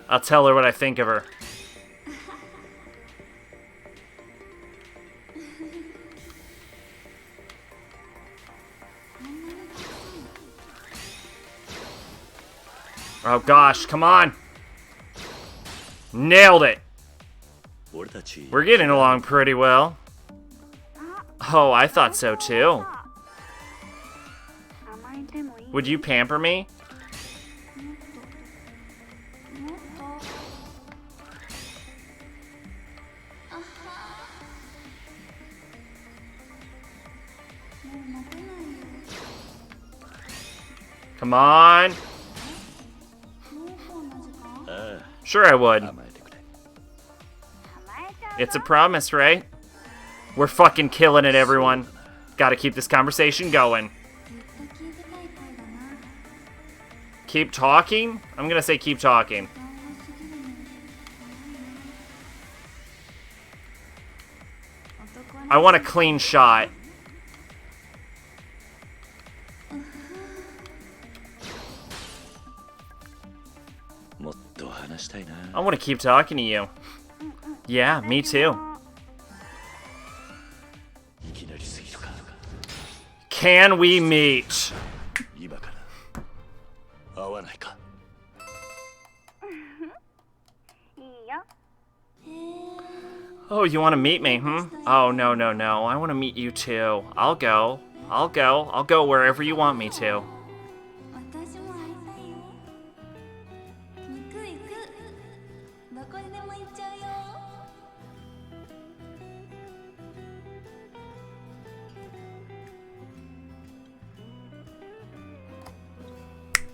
Speaker 1: I'll tell her what I think of her. Oh gosh, come on! Nailed it! We're getting along pretty well. Oh, I thought so too. Would you pamper me? Come on. Sure I would. It's a promise, right? We're fucking killing it, everyone. Gotta keep this conversation going. Keep talking? I'm gonna say keep talking. I want a clean shot. I want to keep talking to you. Yeah, me too. Can we meet? Oh, you want to meet me, Oh, no, no, no. I want to meet you too. I'll go. I'll go wherever you want me to.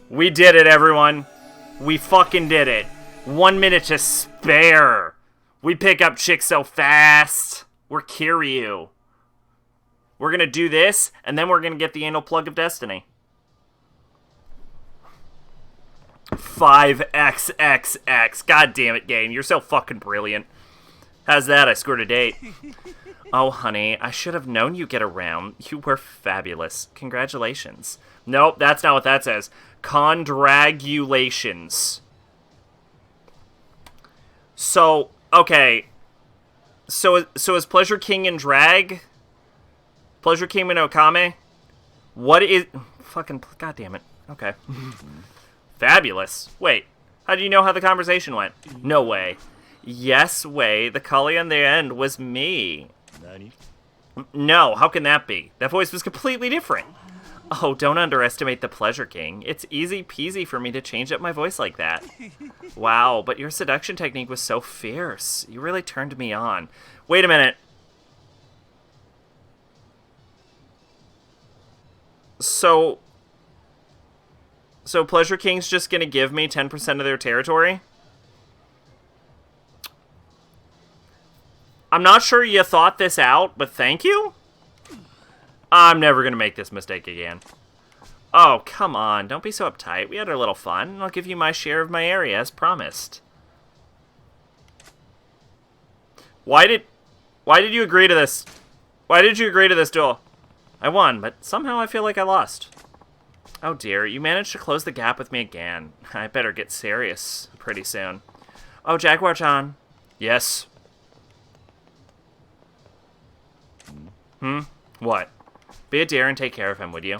Speaker 1: We did it, everyone. We fucking did it. 1 minute to spare. We pick up chicks so fast. We're Kiryu. We're gonna do this, and then we're gonna get the anal plug of destiny. 5XXX. God damn it, game. You're so fucking brilliant. How's that? I scored a date. Oh, honey, I should have known you'd get around. You were fabulous. Congratulations. Nope, that's not what that says. Condragulations. So, okay. So is Pleasure King in drag? Pleasure King in Okame? What is... Fucking... God damn it. Okay. Fabulous. Wait. How do you know how the conversation went? No way. Yes way. The collie on the end was me. No, how can that be? That voice was completely different. Oh, don't underestimate the Pleasure King. It's easy peasy for me to change up my voice like that. Wow, but your seduction technique was so fierce. You really turned me on. Wait a minute. So Pleasure King's just gonna give me 10% of their territory? I'm not sure you thought this out, but thank you? I'm never gonna make this mistake again. Oh, come on. Don't be so uptight. We had our little fun, and I'll give you my share of my area as promised. Why did you agree to this? Why did you agree to this duel? I won, but somehow I feel like I lost. Oh dear, you managed to close the gap with me again. I better get serious pretty soon. Oh, Jaguar-chan. Yes. What? Be a dear and take care of him, would you?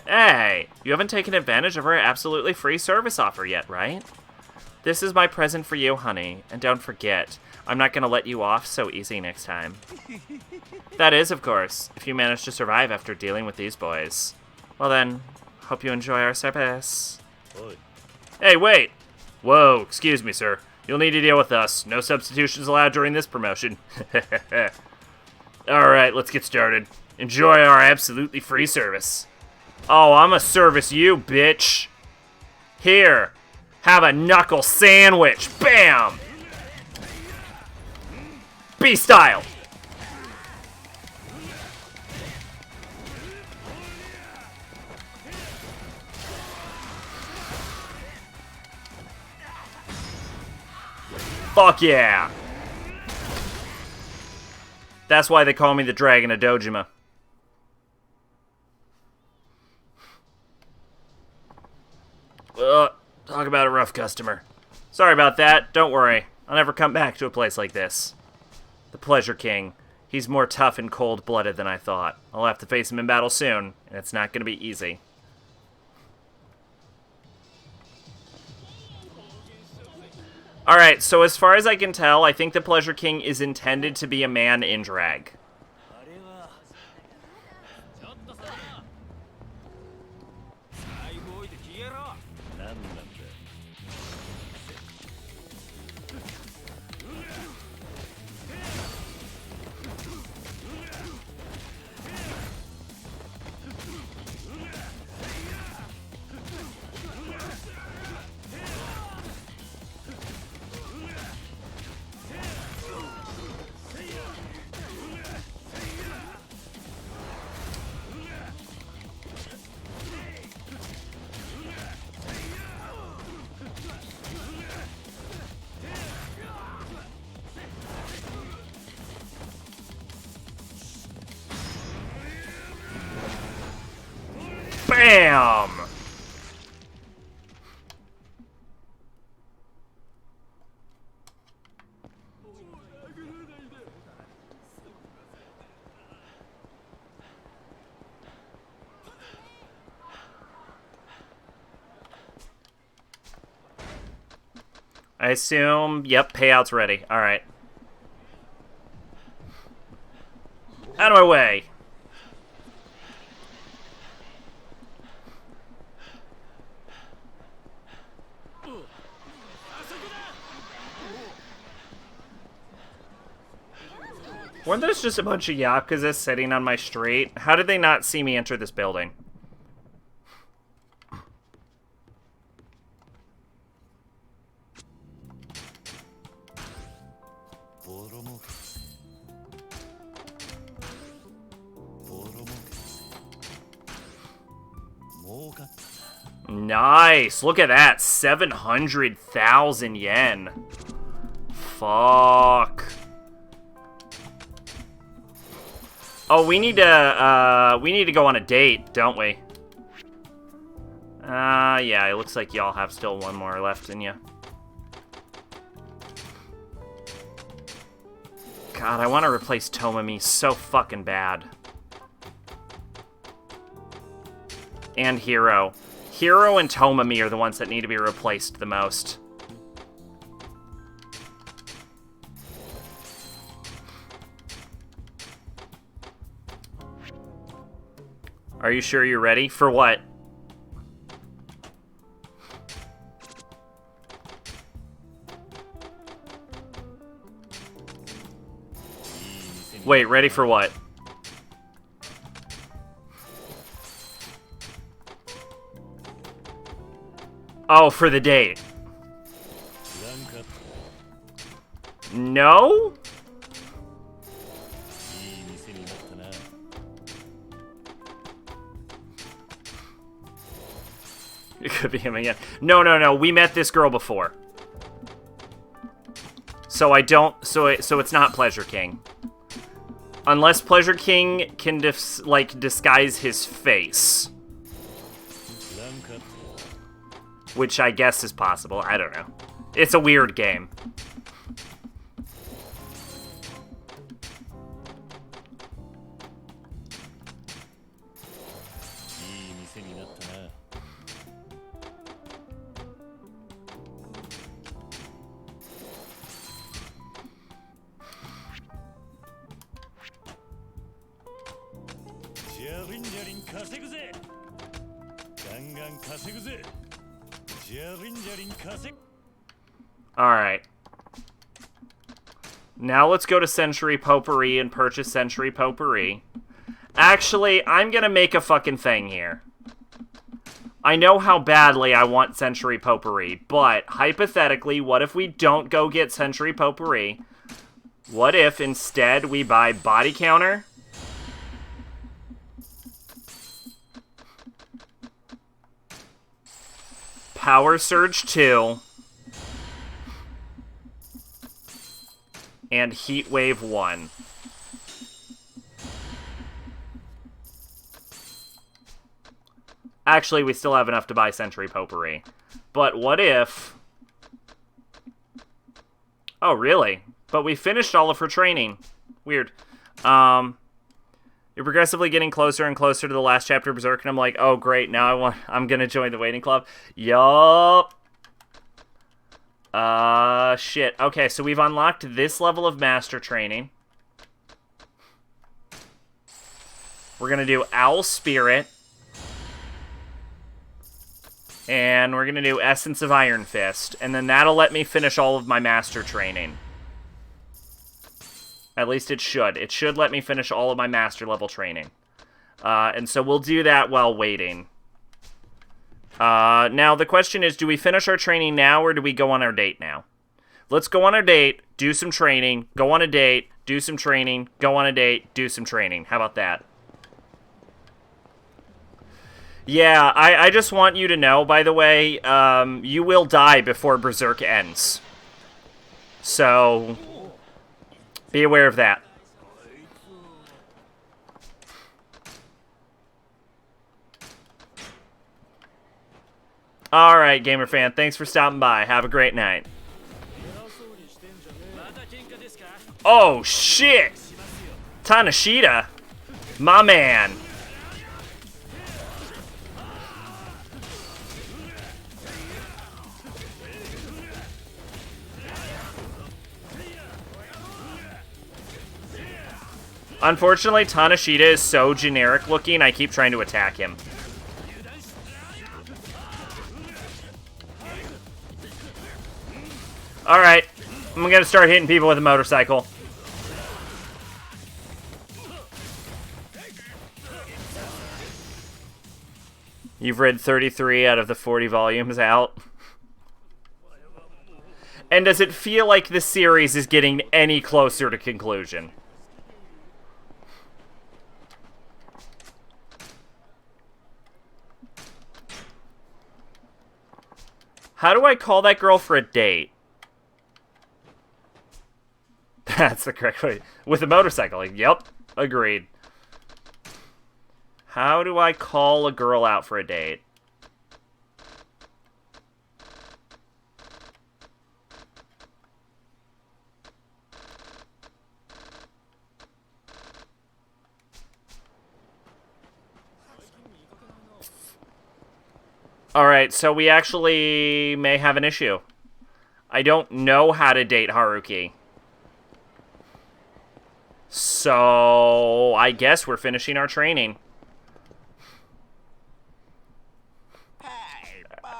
Speaker 1: Hey, you haven't taken advantage of our absolutely free service offer yet, right? This is my present for you, honey, and don't forget, I'm not gonna let you off so easy next time. That is, of course, if you manage to survive after dealing with these boys. Well then, hope you enjoy our service. Hey, wait! Whoa, excuse me, sir. You'll need to deal with us. No substitutions allowed during this promotion. Alright, let's get started. Enjoy our absolutely free service. Oh, I'ma service you, bitch. Here, have a knuckle sandwich. Bam! B-style. Fuck yeah! That's why they call me the Dragon of Dojima. Talk about a rough customer. Sorry about that. Don't worry. I'll never come back to a place like this. The Pleasure King. He's more tough and cold-blooded than I thought. I'll have to face him in battle soon, and it's not going to be easy. Alright, so as far as I can tell, I think the Pleasure King is intended to be a man in drag. Bam! I assume, yep, payout's ready. Alright. Out of my way! Weren't there just a bunch of Yakuza sitting on my street? How did they not see me enter this building? Nice! Look at that! 700,000 yen. Fuck. Oh, we need to go on a date, don't we? Yeah, it looks like y'all have still one more left in you. God, I want to replace Tomomi so fucking bad. And Hiro. Hiro and Tomomi are the ones that need to be replaced the most. Are you sure you're ready? For what? Wait, ready for what? Oh, for the date. No? It could be him again. No. We met this girl before. So I don't... So it's not Pleasure King. Unless Pleasure King can, disguise his face. Which I guess is possible. I don't know. It's a weird game. Alright. Now let's go to Century Potpourri and purchase Century Potpourri. Actually, I'm gonna make a fucking thing here. I know how badly I want Century Potpourri, but hypothetically, what if we don't go get Century Potpourri? What if instead we buy Body Counter? Power Surge 2. And Heat Wave 1. Actually, we still have enough to buy Century Potpourri. But what if... Oh, really? But we finished all of her training. Weird. You're progressively getting closer and closer to the last chapter of Berserk, and I'm like, oh, great, now I'm gonna join the waiting club. Yup. Shit. Okay, so we've unlocked this level of Master Training. We're gonna do Owl Spirit. And we're gonna do Essence of Iron Fist. And then that'll let me finish all of my Master Training. At least it should. It should let me finish all of my Master level training. And so we'll do that while waiting. Now, the question is, do we finish our training now, or do we go on our date now? Let's go on our date, do some training, go on a date, do some training, go on a date, do some training. How about that? Yeah, I just want you to know, by the way, you will die before Berserk ends. So, be aware of that. Alright, gamer fan, thanks for stopping by. Have a great night. Oh, shit! Tanashita! My man! Unfortunately, Tanashita is so generic looking, I keep trying to attack him. Alright, I'm gonna start hitting people with a motorcycle. You've read 33 out of the 40 volumes out. And does it feel like this series is getting any closer to conclusion? How do I call that girl for a date? That's the correct way. With a motorcycle. Like, yep, agreed. How do I call a girl out for a date? Alright, so we actually may have an issue. I don't know how to date Haruki. So, I guess we're finishing our training.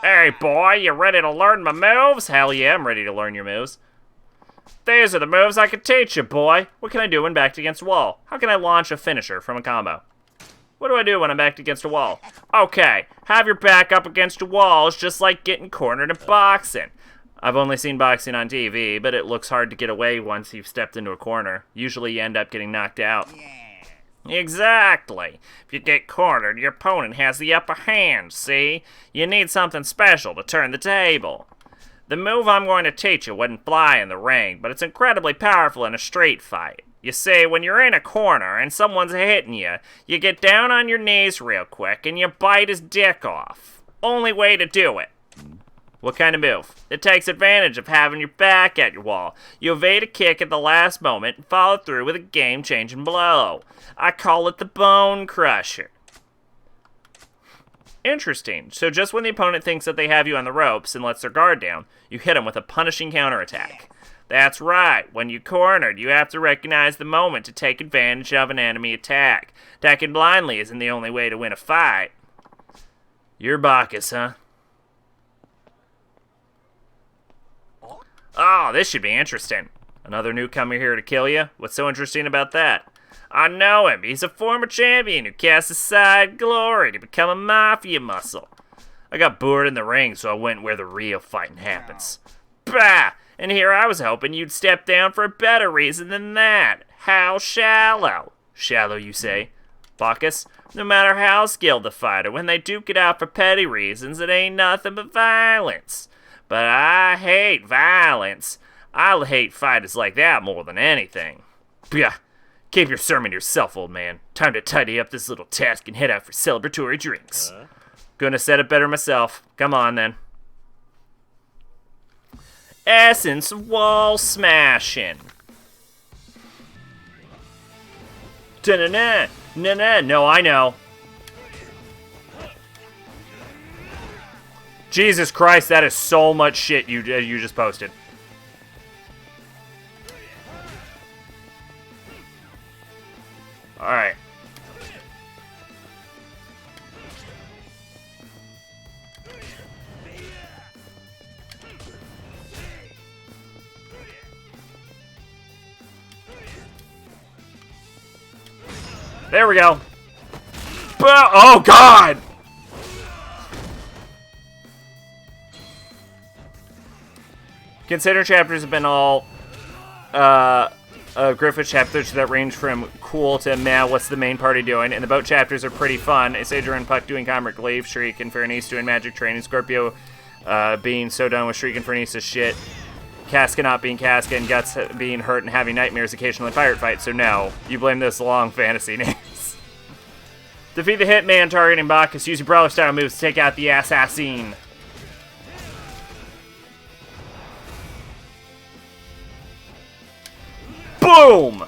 Speaker 1: Hey, boy, you ready to learn my moves? Hell yeah, I'm ready to learn your moves. These are the moves I can teach you, boy. What can I do when backed against a wall? How can I launch a finisher from a combo? What do I do when I'm backed against a wall? Okay, have your back up against a wall. It's just like getting cornered in boxing. I've only seen boxing on TV, but it looks hard to get away once you've stepped into a corner. Usually you end up getting knocked out. Exactly. If you get cornered, your opponent has the upper hand, see? You need something special to turn the table. The move I'm going to teach you wouldn't fly in the ring, but it's incredibly powerful in a street fight. You see, when you're in a corner and someone's hitting you, you get down on your knees real quick and you bite his dick off. Only way to do it. What kind of move? It takes advantage of having your back at your wall. You evade a kick at the last moment and follow through with a game-changing blow. I call it the Bone Crusher. Interesting. So just when the opponent thinks that they have you on the ropes and lets their guard down, you hit them with a punishing counterattack. That's right. When you're cornered, you have to recognize the moment to take advantage of an enemy attack. Attacking blindly isn't the only way to win a fight. You're Bacchus, huh? Oh, this should be interesting. Another newcomer here to kill you? What's so interesting about that? I know him. He's a former champion who cast aside glory to become a mafia muscle. I got bored in the ring, so I went where the real fighting happens. Bah! And here I was hoping you'd step down for a better reason than that. How shallow. Shallow, you say? Bacchus, no matter how skilled the fighter, when they duke it out for petty reasons, it ain't nothing but violence. But I hate violence. I'll hate fighters like that more than anything. Pah! Keep your sermon to yourself, old man. Time to tidy up this little task and head out for celebratory drinks. Gonna set it better myself. Come on, then. Essence wall smashing. Da-na-na. Na-na. No, I know. Jesus Christ, that is so much shit you just posted. Alright. There we go. Oh, God! Consider chapters have been all Griffith chapters that range from cool to meh, what's the main party doing? And the boat chapters are pretty fun. It's Adrian and Puck doing comic relief, Shriek and Fernice doing magic training, Scorpio being so done with Shriek and Fernice's shit, Casca not being Casca, and Guts being hurt and having nightmares occasionally pirate fight, so no. You blame this long fantasy names. Defeat the Hitman targeting Bacchus. Use your brawler style moves to take out the assassin. Boom!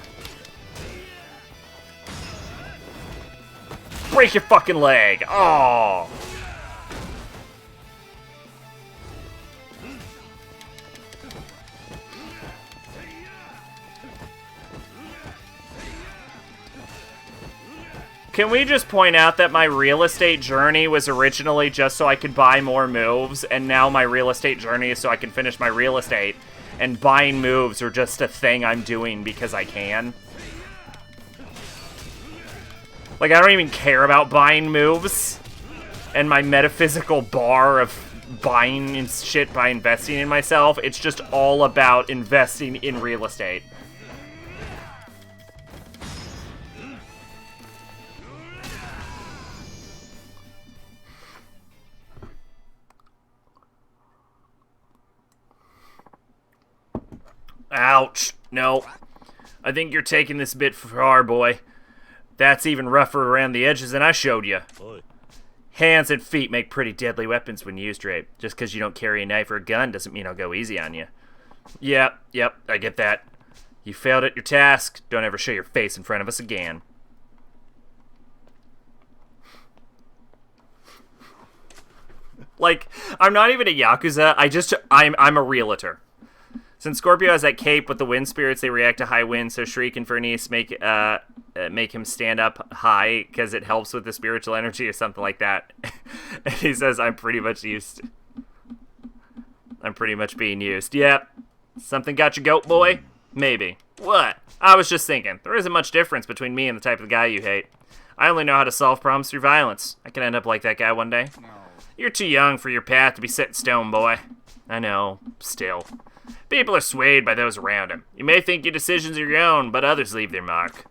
Speaker 1: Break your fucking leg. Oh. Can we just point out that my real estate journey was originally just so I could buy more moves, and now my real estate journey is so I can finish my real estate, and buying moves are just a thing I'm doing because I can? Like, I don't even care about buying moves, and my metaphysical bar of buying and shit by investing in myself, it's just all about investing in real estate. Ouch. No. I think you're taking this a bit far, boy. That's even rougher around the edges than I showed you.
Speaker 4: Oi.
Speaker 1: Hands and feet make pretty deadly weapons when used right. Just because you don't carry a knife or a gun doesn't mean I'll go easy on you. Yep, I get that. You failed at your task. Don't ever show your face in front of us again. Like, I'm not even a Yakuza. I'm a realtor. Since Scorpio has that cape with the wind spirits, they react to high winds, so Shriek and Fernice make him stand up high because it helps with the spiritual energy or something like that. And he says, I'm pretty much being used. Yep. Something got you, goat boy? Maybe. What? I was just thinking. There isn't much difference between me and the type of guy you hate. I only know how to solve problems through violence. I can end up like that guy one day. No. You're too young for your path to be set in stone, boy. I know. Still. People are swayed by those around him. You may think your decisions are your own, but others leave their mark.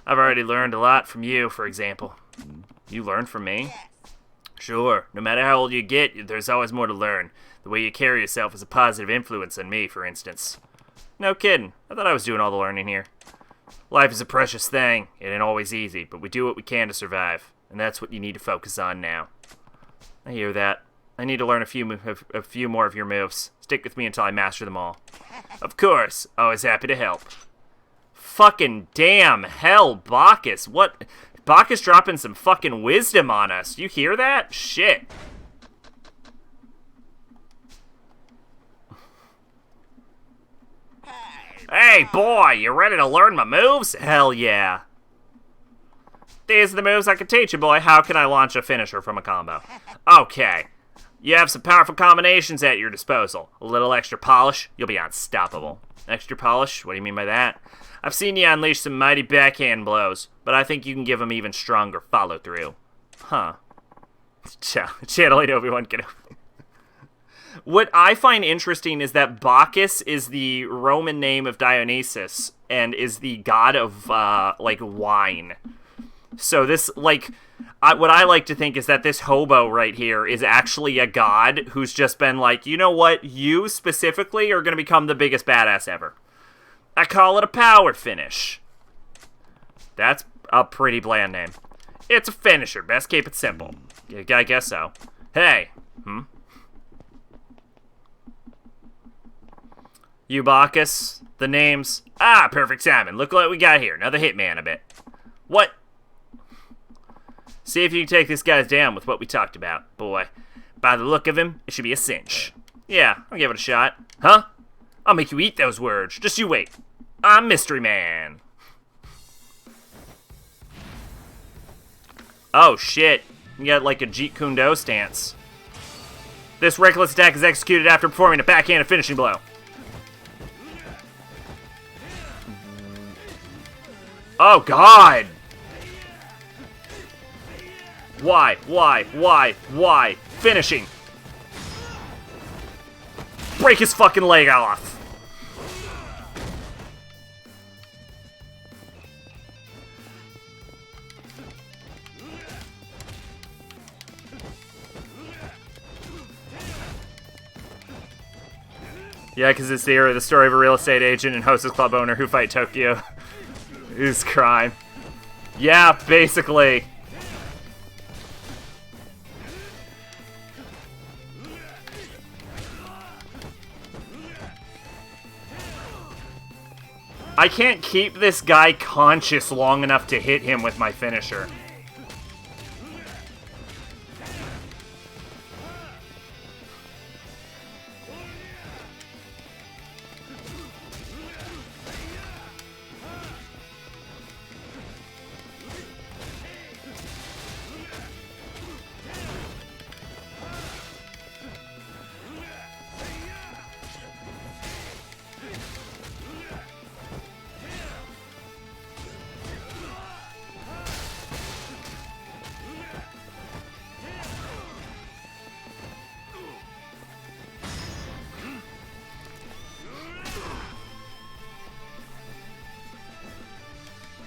Speaker 1: I've already learned a lot from you, for example. You learned from me? Sure. No matter how old you get, there's always more to learn. The way you carry yourself is a positive influence on me, for instance. No kidding. I thought I was doing all the learning here. Life is a precious thing. It ain't always easy, but we do what we can to survive. And that's what you need to focus on now. I hear that. I need to learn a few more of your moves. Stick with me until I master them all. Of course. Always happy to help. Fucking damn hell, Bacchus. What? Bacchus dropping some fucking wisdom on us. You hear that? Shit. Hey, boy, you ready to learn my moves? Hell yeah. These are the moves I can teach you, boy. How can I launch a finisher from a combo? Okay. You have some powerful combinations at your disposal. A little extra polish, you'll be unstoppable. Extra polish? What do you mean by that? I've seen you unleash some mighty backhand blows, but I think you can give them even stronger follow-through. Huh. Channeling Obi-Wan Kenobi. What I find interesting is that Bacchus is the Roman name of Dionysus and is the god of, wine. So this, what I like to think is that this hobo right here is actually a god who's just been like, you know what, you specifically are going to become the biggest badass ever. I call it a power finish. That's a pretty bland name. It's a finisher. Best keep it simple. I guess so. Hey. You Bacchus. The names. Ah, perfect timing. Look what we got here. Another hitman a bit. What? See if you can take this guy down with what we talked about. Boy, by the look of him, it should be a cinch. Yeah, I'll give it a shot. Huh? I'll make you eat those words. Just you wait. I'm Mystery Man. Oh, shit. You got like a Jeet Kune Do stance. This reckless attack is executed after performing a backhanded finishing blow. Oh, God! Why? Finishing. Break his fucking leg off. Yeah, because it's the story of a real estate agent and hostess club owner who fight Tokyo. Is crime. Yeah, basically. I can't keep this guy conscious long enough to hit him with my finisher.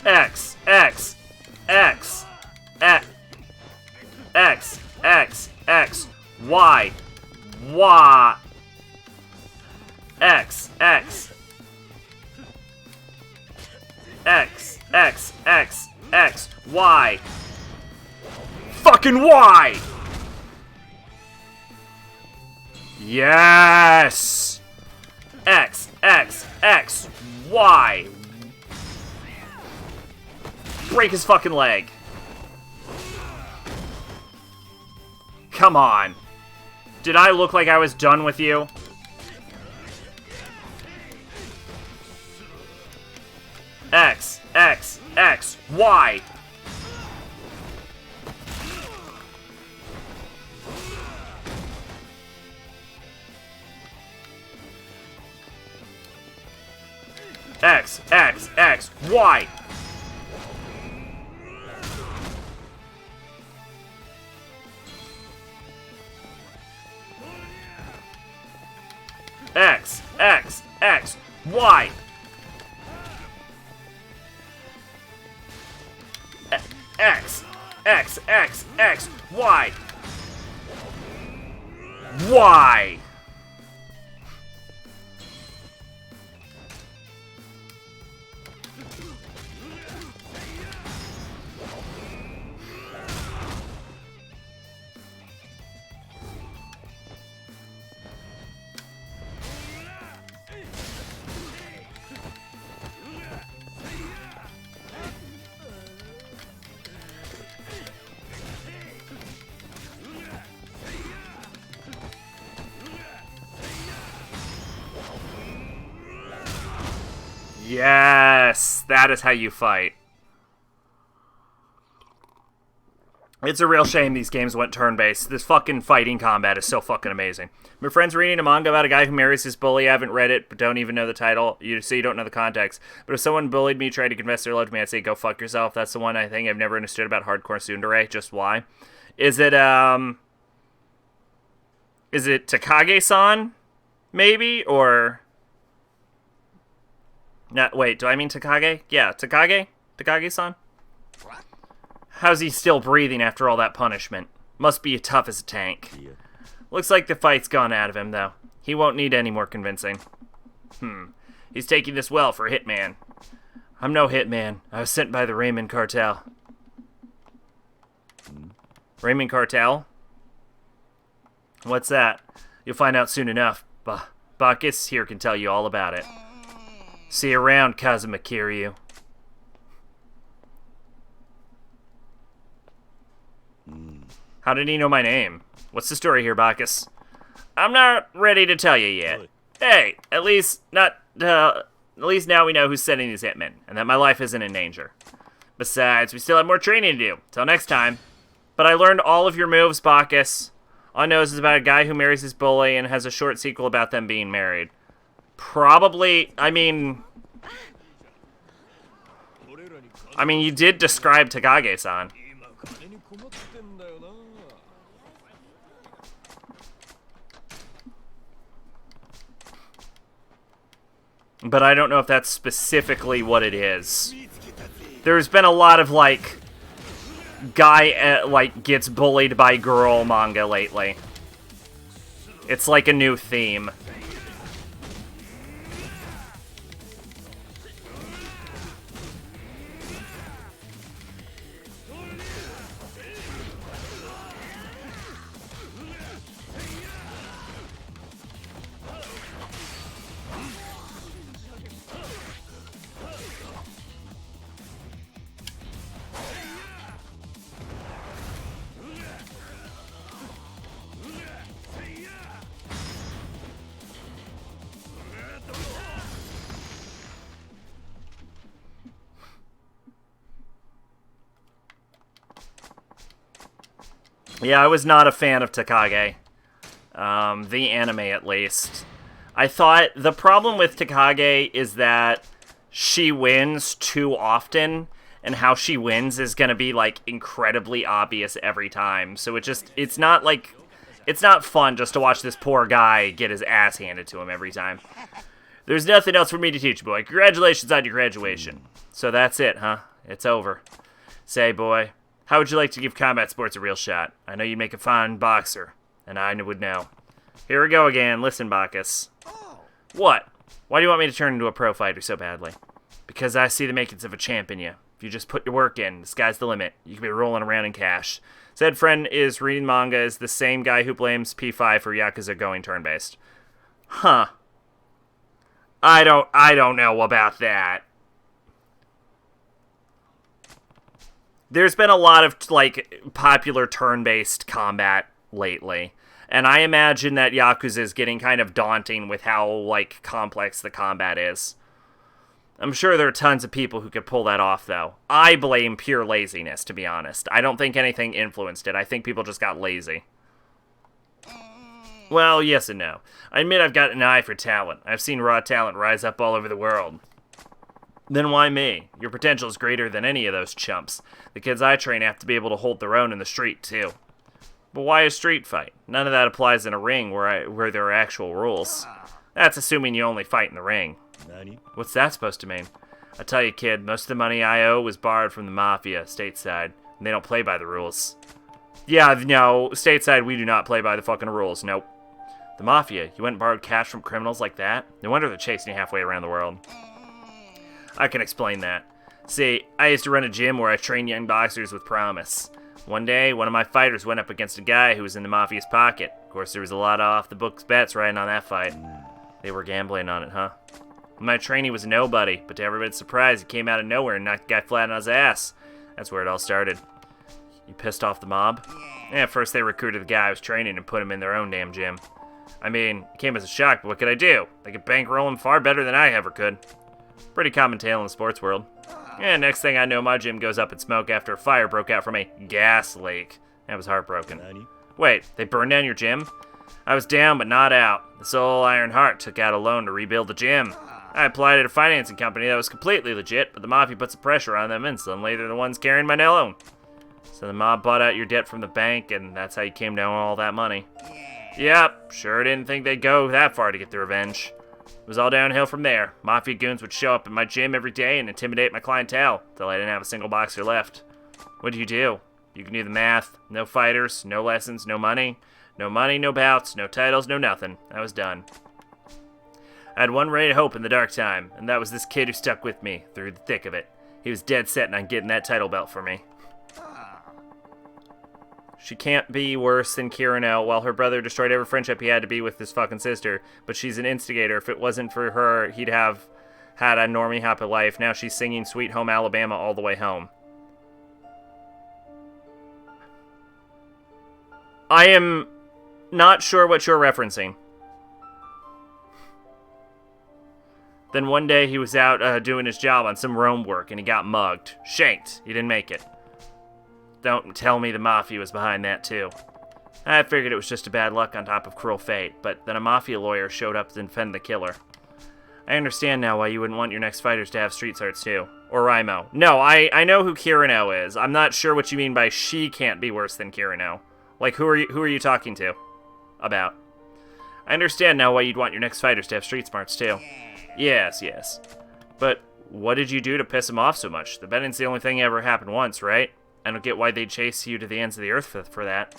Speaker 1: X, X, X, X, X, X, X, Y, Y, X, X, X, X, X, X, Y, fucking Y! Yes! X, X, X, Y. Break his fucking leg. Come on. Did I look like I was done with you? X, X, X, Y. X, X, X, Y. X, X, X, Y. X, X, X, Y. Y. Yes, that is how you fight. It's a real shame these games went turn-based. This fucking fighting combat is so fucking amazing. My friend's reading a manga about a guy who marries his bully. I haven't read it, but don't even know the title. You don't know the context. But if someone bullied me, tried to confess their love to me, I'd say, go fuck yourself. That's the one I think I've never understood about hardcore tsundere. Just why? Is it Takage-san? Maybe? Or... No, wait, do I mean Takage? Yeah, Takage? Takage-san? How's he still breathing after all that punishment? Must be tough as a tank. Looks like the fight's gone out of him, though. He won't need any more convincing. He's taking this well for a hitman. I'm no hitman. I was sent by the Raymond Cartel. Raymond Cartel? What's that? You'll find out soon enough. Bacchus here can tell you all about it. See you around, Kazuma Kiryu. How did he know my name? What's the story here, Bacchus? I'm not ready to tell you yet. Hey, at least now we know who's sending these hitmen, and that my life isn't in danger. Besides, we still have more training to do. Till next time. But I learned all of your moves, Bacchus. All I know is about a guy who marries his bully and has a short sequel about them being married. Probably, I mean, you did describe Takage-san. But I don't know if that's specifically what it is. There's been a lot of, like, guy, gets bullied by girl manga lately. It's like a new theme. Yeah, I was not a fan of Takage. The anime, at least. I thought the problem with Takage is that she wins too often, and how she wins is gonna be, like, incredibly obvious every time. So it's not fun just to watch this poor guy get his ass handed to him every time. There's nothing else for me to teach, boy. Congratulations on your graduation. So that's it, huh? It's over. Say, boy, how would you like to give combat sports a real shot? I know you'd make a fine boxer, and I would know. Here we go again. Listen, Bacchus. What? Why do you want me to turn into a pro fighter so badly? Because I see the makings of a champ in you. If you just put your work in, the sky's the limit. You can be rolling around in cash. Said friend is reading manga is the same guy who blames P5 for Yakuza going turn-based. Huh. I don't know about that. There's been a lot of, like, popular turn-based combat lately. And I imagine that Yakuza is getting kind of daunting with how, like, complex the combat is. I'm sure there are tons of people who could pull that off, though. I blame pure laziness, to be honest. I don't think anything influenced it. I think people just got lazy. Well, yes and no. I admit I've got an eye for talent. I've seen raw talent rise up all over the world. Then why me? Your potential is greater than any of those chumps. The kids I train have to be able to hold their own in the street, too. But why a street fight? None of that applies in a ring where there are actual rules. That's assuming you only fight in the ring. What's that supposed to mean? I tell you, kid, most of the money I owe was borrowed from the mafia, stateside. and they don't play by the rules. Yeah, no, stateside, we do not play by the fucking rules, nope. The Mafia, you went and borrowed cash from criminals like that? No wonder they're chasing you halfway around the world. I can explain that. See, I used to run a gym where I trained young boxers with promise. One day, one of my fighters went up against a guy who was in the Mafia's pocket. Of course, there was a lot of off-the-books bets riding on that fight. They were gambling on it, huh? My trainee was nobody, but to everybody's surprise, he came out of nowhere and knocked the guy flat on his ass. That's where it all started. You pissed off the mob? Yeah, first they recruited the guy I was training and put him in their own damn gym. I mean, it came as a shock, but what could I do? They could bankroll him far better than I ever could. Pretty common tale in the sports world. And next thing I know, my gym goes up in smoke after a fire broke out from a gas leak. I was heartbroken. Wait, they burned down your gym? I was down, but not out. The Soul Iron Heart took out a loan to rebuild the gym. I applied at a financing company that was completely legit, but the Mafia put some pressure on them, and suddenly they're the ones carrying my loan. So the mob bought out your debt from the bank, and that's how you came down with all that money. Yep, sure didn't think they'd go that far to get their revenge. It was all downhill from there. Mafia goons would show up at my gym every day and intimidate my clientele, till I didn't have a single boxer left. What do? You can do the math. No fighters, no lessons, no money. No money, no bouts, no titles, no nothing. I was done. I had one ray of hope in the dark time, and that was this kid who stuck with me through the thick of it. He was dead set on getting that title belt for me. She can't be worse than Kirino. While her brother destroyed every friendship he had to be with his fucking sister, but she's an instigator. If it wasn't for her, he'd have had a normie happy life. Now she's singing Sweet Home Alabama all the way home. I am not sure what you're referencing. Then one day he was out doing his job on some Rome work and he got mugged. Shanked. He didn't make it. Don't tell me the Mafia was behind that too. I figured it was just a bad luck on top of cruel fate, but then a Mafia lawyer showed up to defend the killer. I understand now why you wouldn't want your next fighters to have street smarts too. Or Raimo. No, I know who Kirino is. I'm not sure what you mean by she can't be worse than Kirino. Like, who are you talking to? About. I understand now why you'd want your next fighters to have street smarts too. Yes. But what did you do to piss him off so much? The betting's the only thing ever happened once, right? I don't get why they'd chase you to the ends of the earth for that.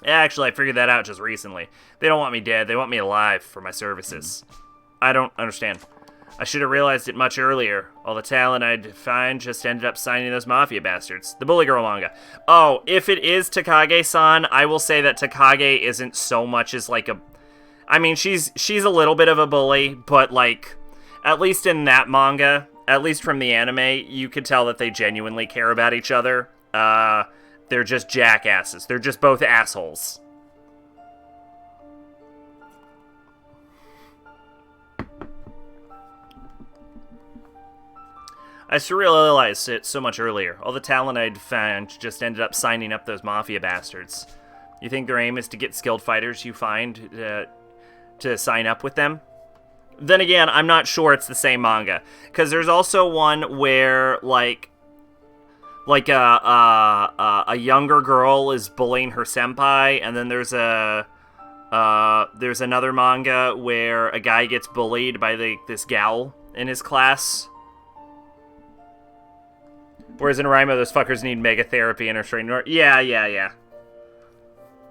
Speaker 1: Actually, I figured that out just recently. They don't want me dead, they want me alive for my services. I don't understand. I should have realized it much earlier. All the talent I'd find just ended up signing those Mafia bastards. The Bully Girl manga. Oh, if it is Takage-san, I will say that Takage isn't so much as like a... I mean, she's a little bit of a bully, but like, at least in that manga, at least from the anime, you could tell that they genuinely care about each other. They're just jackasses. They're just both assholes. I surrealized it so much earlier. All the talent I'd found just ended up signing up those Mafia bastards. You think their aim is to get skilled fighters you find to sign up with them? Then again, I'm not sure it's the same manga. Because there's also one where, like a younger girl is bullying her senpai, and then there's another manga where a guy gets bullied by this gal in his class. Whereas in Raimo, those fuckers need mega therapy and are trained. Yeah.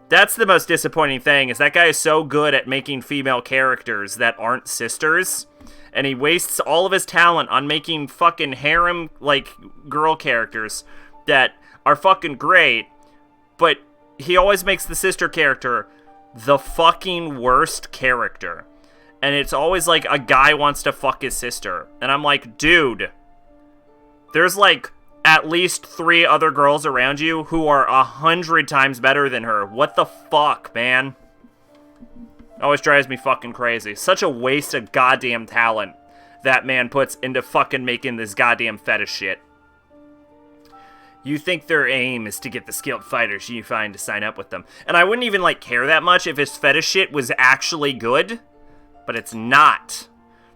Speaker 1: That's the most disappointing thing, is that guy is so good at making female characters that aren't sisters, and he wastes all of his talent on making fucking harem, like, girl characters that are fucking great, but he always makes the sister character the fucking worst character. And it's always like a guy wants to fuck his sister. And I'm like, dude, there's like at least 3 other girls around you who are 100 times better than her. What the fuck, man? Always drives me fucking crazy. Such a waste of goddamn talent that man puts into fucking making this goddamn fetish shit. You think their aim is to get the skilled fighters you find to sign up with them. And I wouldn't even, like, care that much if his fetish shit was actually good. But it's not.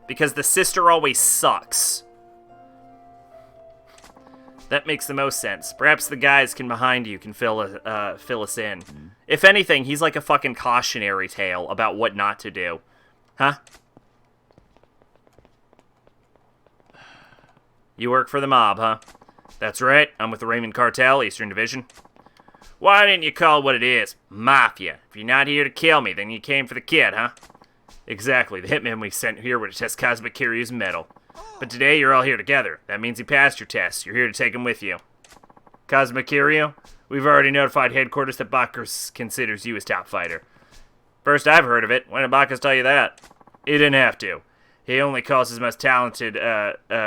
Speaker 1: Because the sister always sucks. That makes the most sense. Perhaps the guys behind you can fill us in. If anything, he's like a fucking cautionary tale about what not to do. Huh? You work for the mob, huh? That's right, I'm with the Raymond Cartel, Eastern Division. Why didn't you call it what it is? Mafia. If you're not here to kill me, then you came for the kid, huh? Exactly, the hitman we sent here were to test Cosmic Kiryu's metal. But today you're all here together. That means he passed your test. You're here to take him with you. Cosmic Kiryu? We've already notified headquarters that Bacchus considers you his top fighter. First I've heard of it. When did Bacchus tell you that? He didn't have to. He only calls his most talented,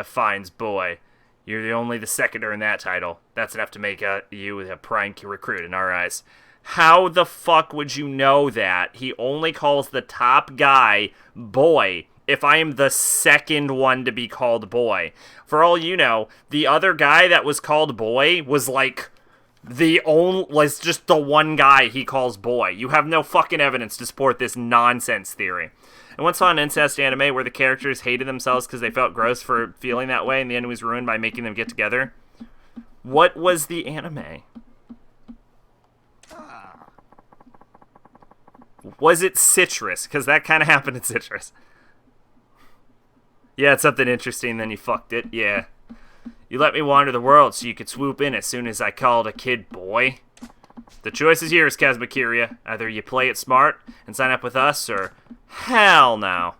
Speaker 1: finds boy. You're only the second to earn that title. That's enough to make you a prime recruit in our eyes. How the fuck would you know that? He only calls the top guy boy if I am the second one to be called boy. For all you know, the other guy that was called boy was like was just the one guy he calls boy. You have no fucking evidence to support this nonsense theory. I once saw an incest anime where the characters hated themselves because they felt gross for feeling that way, and the end was ruined by making them get together. What was the anime? Was it Citrus? Because that kind of happened in Citrus. Yeah, it's something interesting, then you fucked it. Yeah. You let me wander the world so you could swoop in as soon as I called a kid boy. The choice is yours, Cosmic Kiryu. Either you play it smart and sign up with us, or hell no.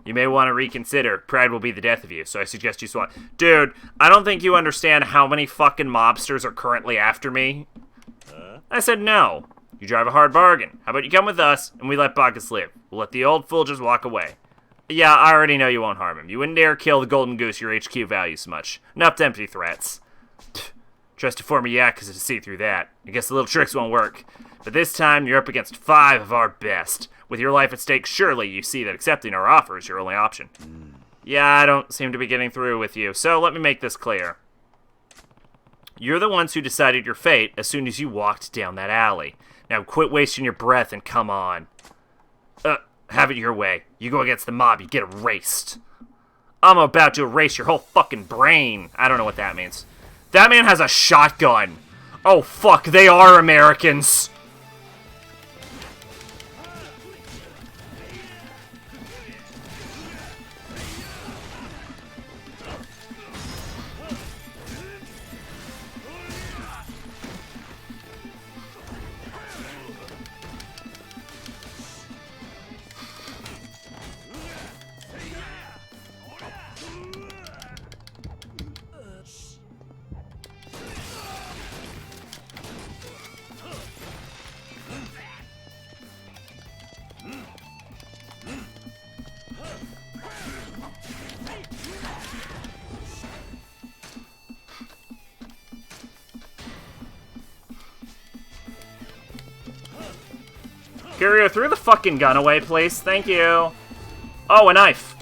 Speaker 1: You may want to reconsider. Pride will be the death of you, so I suggest you swap. Dude, I don't think you understand how many fucking mobsters are currently after me. I said no. You drive a hard bargain. How about you come with us, and we let Bacchus live. We'll let the old fool just walk away. Yeah, I already know you won't harm him. You wouldn't dare kill the golden goose your HQ values so much. Enough empty threats. Trust a former Yakuza to see through that. I guess the little tricks won't work. But this time, you're up against 5 of our best. With your life at stake, surely you see that accepting our offer is your only option. Yeah, I don't seem to be getting through with you, so let me make this clear. You're the ones who decided your fate as soon as you walked down that alley. Now quit wasting your breath and come on. Have it your way. You go against the mob, you get erased. I'm about to erase your whole fucking brain. I don't know what that means. That man has a shotgun. Oh fuck, they are Americans. Kiryu, threw the fucking gun away, please. Thank you. Oh, a knife.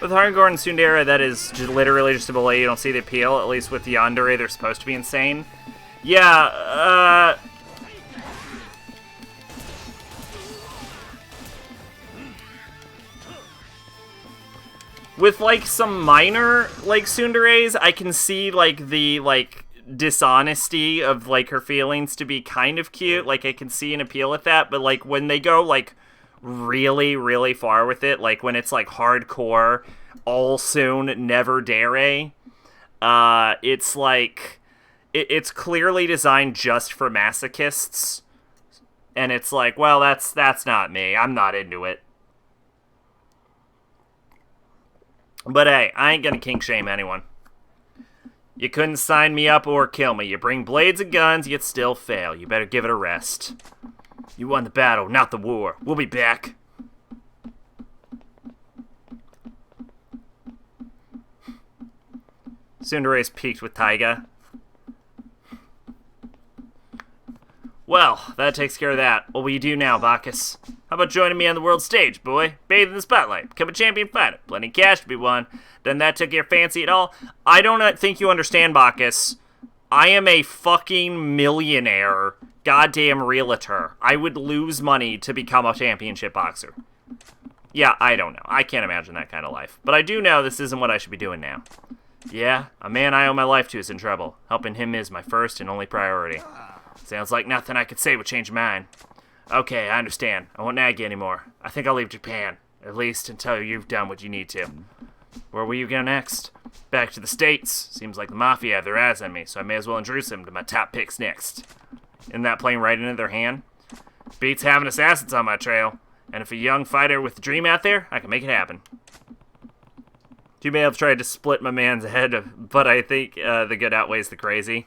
Speaker 1: With Hardcore and Tsundere, that is literally just a belay. You don't see the appeal. At least with Yandere, they're supposed to be insane. Yeah, with, like, some minor, like, Tsunderes, I can see, like, the, like, dishonesty of, like, her feelings to be kind of cute. Like, I can see an appeal at that. But, like, when they go, like, really, really far with it, like when it's like hardcore, all soon, never dare, it's like, it's clearly designed just for masochists, and it's like, well, that's not me, I'm not into it. But hey, I ain't gonna kink shame anyone. You couldn't sign me up or kill me. You bring blades and guns, yet still fail. You better give it a rest. You won the battle, not the war. We'll be back. Tsundere's peaked with Taiga. Well, that takes care of that. What will you do now, Bacchus? How about joining me on the world stage, boy? Bathe in the spotlight. Become a champion fighter. Plenty of cash to be won. Doesn't that took your fancy at all? I don't think you understand, Bacchus. I am a fucking millionaire goddamn realtor. I would lose money to become a championship boxer. Yeah, I don't know. I can't imagine that kind of life. But I do know this isn't what I should be doing now. Yeah, a man I owe my life to is in trouble. Helping him is my first and only priority. Sounds like nothing I could say would change your mind. Okay, I understand. I won't nag you anymore. I think I'll leave Japan. At least until you've done what you need to. Where will you go next? Back to the States. Seems like the Mafia have their eyes on me, so I may as well introduce them to my top picks next. Isn't that playing right into their hand? Beats having assassins on my trail. And if a young fighter with a dream out there, I can make it happen. You may have tried to split my man's head, but I think the good outweighs the crazy.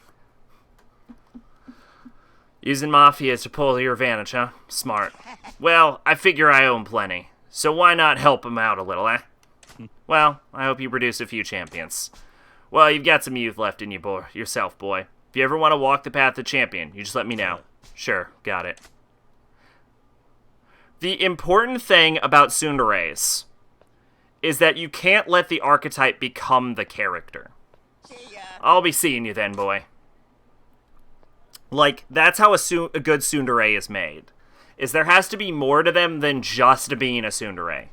Speaker 1: Using Mafia to pull your advantage, huh? Smart. Well, I figure I owe him plenty. So why not help him out a little, eh? Well, I hope you produce a few champions. Well, you've got some youth left in you, yourself, boy. If you ever want to walk the path of champion, you just let me know. Sure, got it. The important thing about tsunderes is that you can't let the archetype become the character. I'll be seeing you then, boy. Like, that's how a good tsundere is made. Is there has to be more to them than just being a tsundere.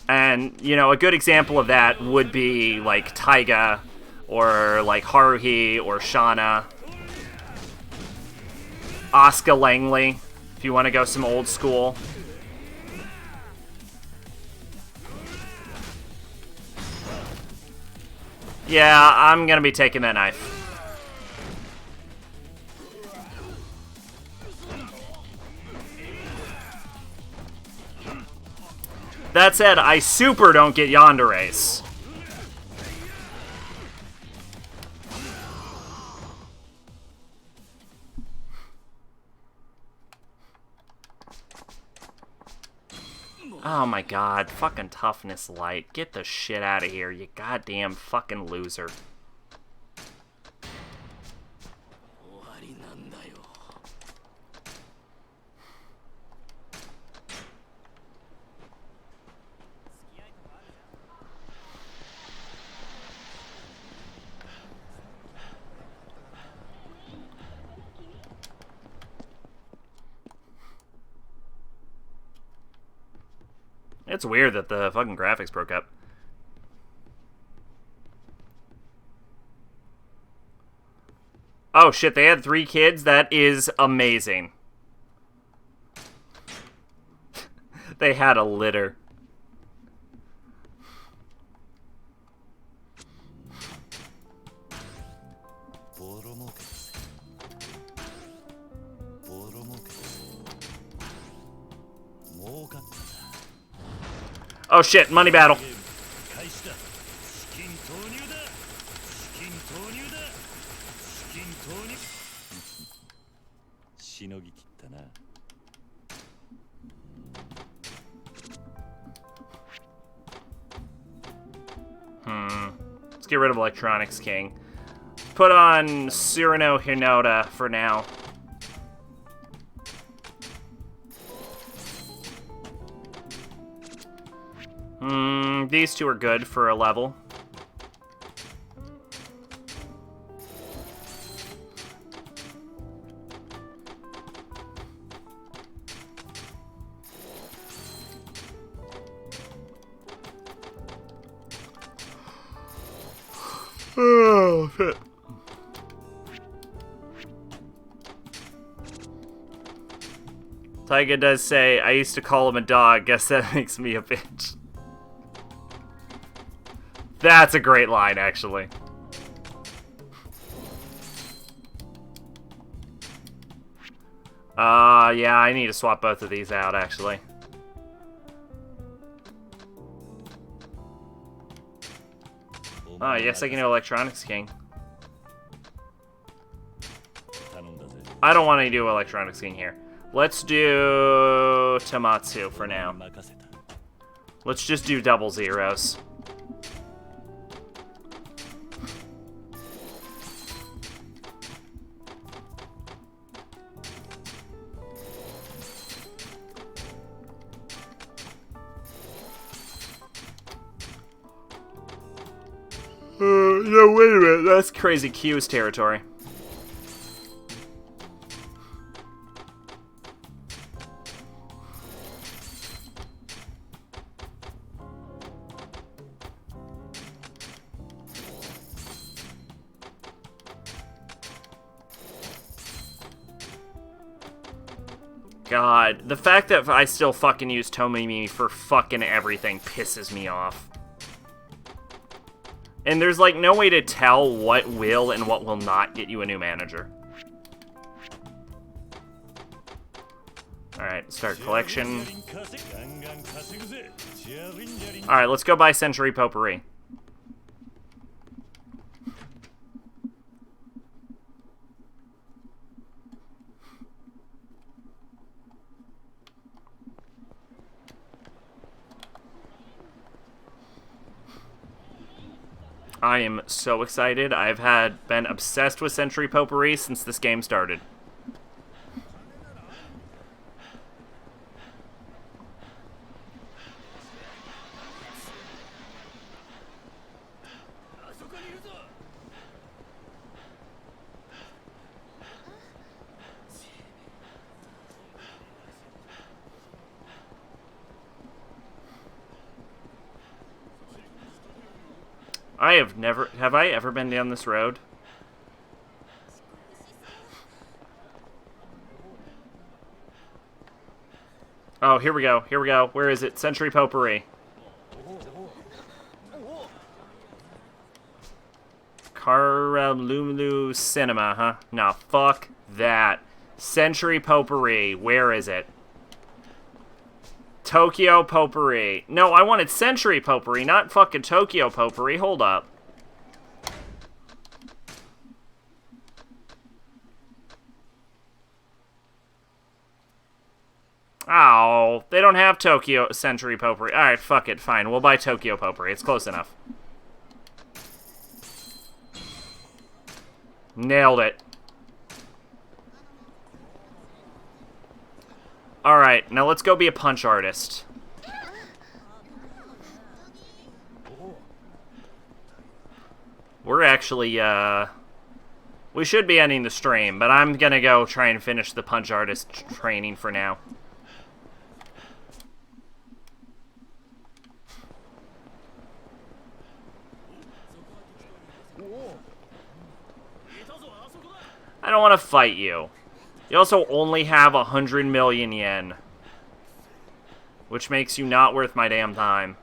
Speaker 1: And, you know, a good example of that would be, like, Taiga, or, like, Haruhi, or Shana. Asuka Langley, if you want to go some old school. Yeah, I'm gonna be taking that knife. That said, I super don't get yanderes. Oh my god, fucking toughness light. Get the shit out of here, you goddamn fucking loser. It's weird that the fucking graphics broke up. Oh shit, they had 3 kids? That is amazing. They had a litter. Oh shit, money battle. Let's get rid of Electronics King. Put on Cyrano Hinota for now. These two are good for a level. Oh, shit. Taiga does say, I used to call him a dog. Guess that makes me a bitch. That's a great line, actually. Yeah, I need to swap both of these out, actually. Oh, yes, I can do Electronics King. I don't want to do Electronics King here. Let's do Tamatsu for now. Let's just do double zeros. No, wait a minute. That's crazy Q's territory. God, the fact that I still fucking use Tomimi for fucking everything pisses me off. And there's like no way to tell what will and what will not get you a new manager. Alright, start collection. Alright, let's go buy Century Potpourri. I am so excited. I've been obsessed with Century Potpourri since this game started. Have I ever been down this road? Oh, here we go, Where is it? Century Potpourri. Karalulu Cinema, huh? Nah, fuck that. Century Potpourri, where is it? Tokyo Potpourri. No, I wanted Century Potpourri, not fucking Tokyo Potpourri. Hold up. Oh, they don't have Tokyo Century Potpourri. Alright, fuck it, fine. We'll buy Tokyo Potpourri. It's close enough. Nailed it. Alright, now let's go be a punch artist. We're actually, we should be ending the stream, but I'm gonna go try and finish the punch artist training for now. I don't want to fight you. You also only have 100 million yen. Which makes you not worth my damn time.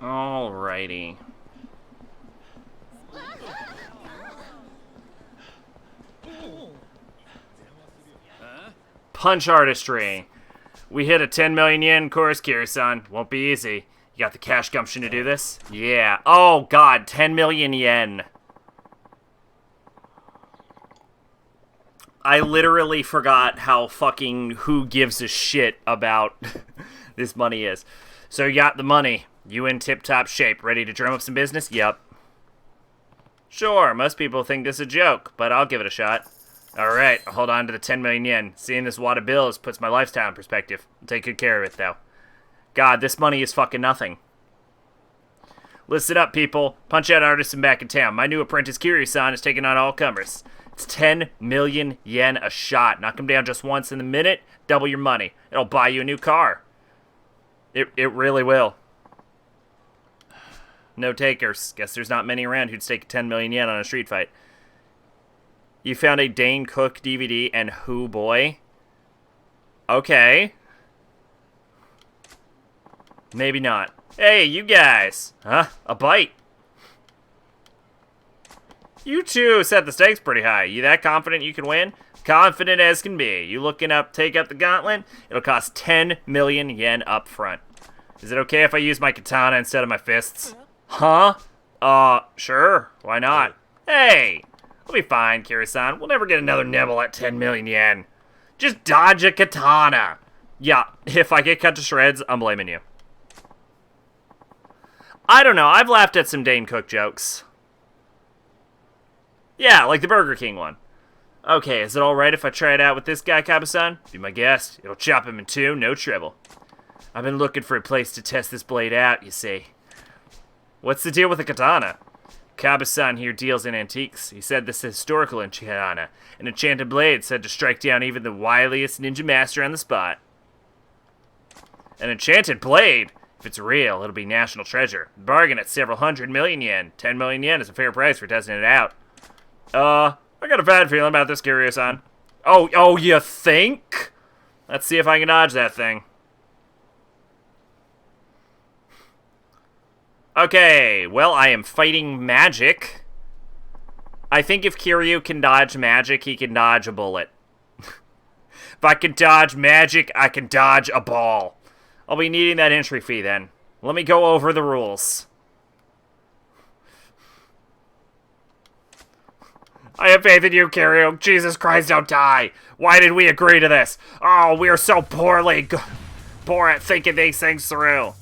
Speaker 1: Alrighty. Punch artistry. We hit a 10 million yen course, Kira-san. Won't be easy. You got the cash gumption to do this? Yeah. Oh, God. 10 million yen. I literally forgot how fucking who gives a shit about this money is. So you got the money. You in tip-top shape. Ready to drum up some business? Yep. Sure, most people think this is a joke, but I'll give it a shot. Alright, I'll hold on to the 10 million yen. Seeing this wad of bills puts my lifestyle in perspective. I'll take good care of it, though. God, this money is fucking nothing. Listen up, people. Punch-out artisan back in town. My new apprentice, Kiryu-san, is taking on all comers. It's 10 million yen a shot. Knock him down just once in the minute, double your money. It'll buy you a new car. It really will. No takers. Guess there's not many around who'd stake 10 million yen on a street fight. You found a Dane Cook DVD and who boy? Okay. Maybe not. Hey, you guys. Huh? A bite. You two set the stakes pretty high. You that confident you can win? Confident as can be. You looking up, take up the gauntlet? It'll cost 10 million yen up front. Is it okay if I use my katana instead of my fists? Huh? Sure. Why not? Hey! We'll be fine, Kiri-san. We'll never get another nibble at 10 million yen. Just dodge a katana. Yeah, if I get cut to shreds, I'm blaming you. I don't know. I've laughed at some Dane Cook jokes. Yeah, like the Burger King one. Okay, is it alright if I try it out with this guy, Kaba-san? Be my guest. It'll chop him in two, no trouble. I've been looking for a place to test this blade out, you see. What's the deal with the katana? Kaba-san here deals in antiques. He said this is historical katana, an enchanted blade said to strike down even the wiliest ninja master on the spot. An enchanted blade? If it's real, it'll be national treasure. Bargain at several 100 million yen. 10 million yen is a fair price for testing it out. I got a bad feeling about this, Kiryu-san. Oh, you think? Let's see if I can dodge that thing. Okay, well, I am fighting magic. I think if Kiryu can dodge magic, he can dodge a bullet. If I can dodge magic, I can dodge a ball. I'll be needing that entry fee then. Let me go over the rules. I have faith in you, Kiryu. Jesus Christ, don't die. Why did we agree to this? Oh, we are so poor at thinking these things through.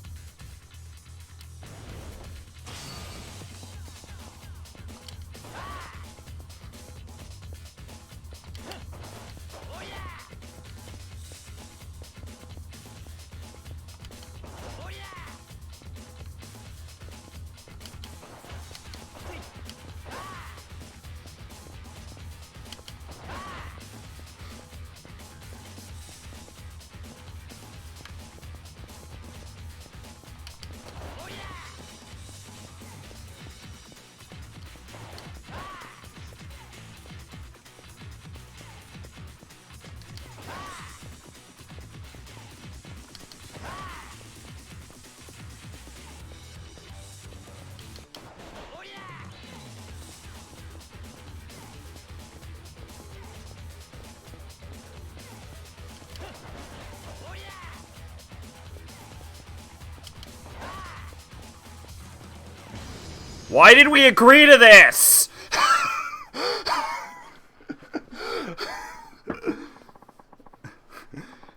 Speaker 1: Why did we agree to this?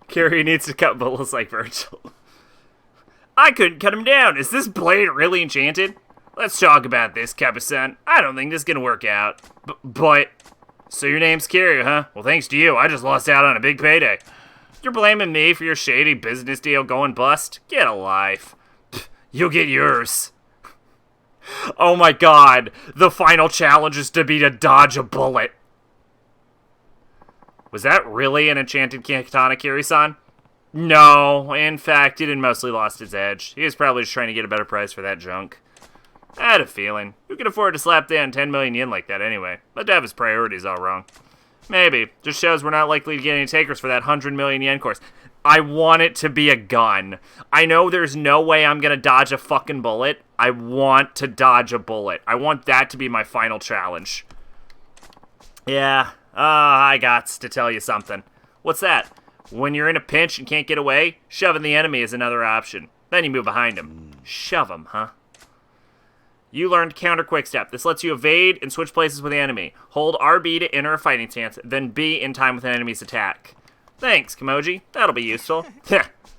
Speaker 1: Kiryu needs to cut bullets like Virgil. I couldn't cut him down. Is this blade really enchanted? Let's talk about this, Kaba-san. I don't think this is gonna work out. But... So your name's Kiryu, huh? Well, thanks to you, I just lost out on a big payday. You're blaming me for your shady business deal going bust? Get a life. Pfft, you'll get yours. Oh my god, the final challenge is to be to dodge a bullet. Was that really an enchanted katana, Kiryu-san? No, in fact, it had mostly lost its edge. He was probably just trying to get a better price for that junk. I had a feeling. Who could afford to slap down 10 million yen like that anyway? But to have his priorities all wrong. Maybe. Just shows we're not likely to get any takers for that 100 million yen course. I want it to be a gun. I know there's no way I'm gonna dodge a fucking bullet. I want to dodge a bullet. I want that to be my final challenge. Yeah, I got to tell you something. What's that? When you're in a pinch and can't get away, shoving the enemy is another option. Then you move behind him. Shove him, huh? You learned counter quick step. This lets you evade and switch places with the enemy. Hold RB to enter a fighting stance, then B in time with an enemy's attack. Thanks, Kimoji. That'll be useful.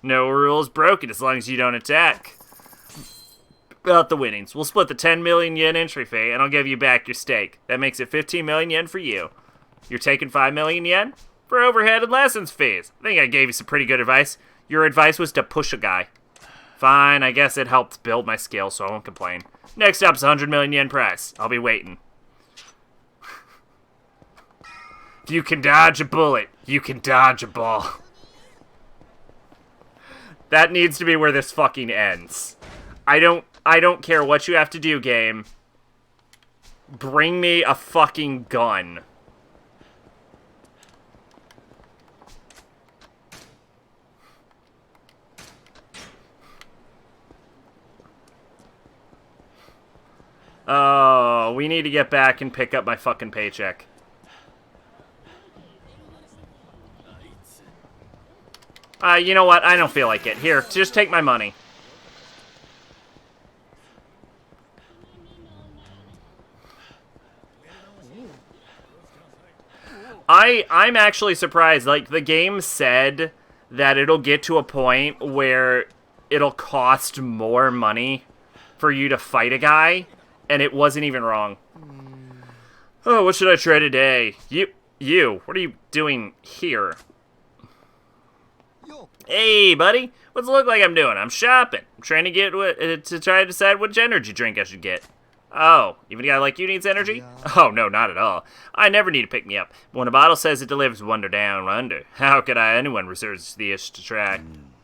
Speaker 1: No rules broken as long as you don't attack. About the winnings. We'll split the 10 million yen entry fee, and I'll give you back your stake. That makes it 15 million yen for you. You're taking 5 million yen? For overhead and lessons fees. I think I gave you some pretty good advice. Your advice was to push a guy. Fine, I guess it helped build my skill, so I won't complain. Next up's 100 million yen price. I'll be waiting. If you can dodge a bullet, you can dodge a ball. That needs to be where this fucking ends. I don't care what you have to do, game. Bring me a fucking gun. Oh, no. We need to get back and pick up my fucking paycheck. You know what? I don't feel like it. Here, just take my money. I'm actually surprised. Like, the game said that it'll get to a point where it'll cost more money for you to fight a guy, and it wasn't even wrong. Oh, what should I try today? You, what are you doing here? Hey, buddy, what's it look like I'm doing? I'm shopping. I'm trying to get to try to decide which energy drink I should get. Oh, even a guy like you needs energy? Oh, no, not at all. I never need to pick me up. But when a bottle says it delivers wonder down wonder, how could anyone research the itch to try?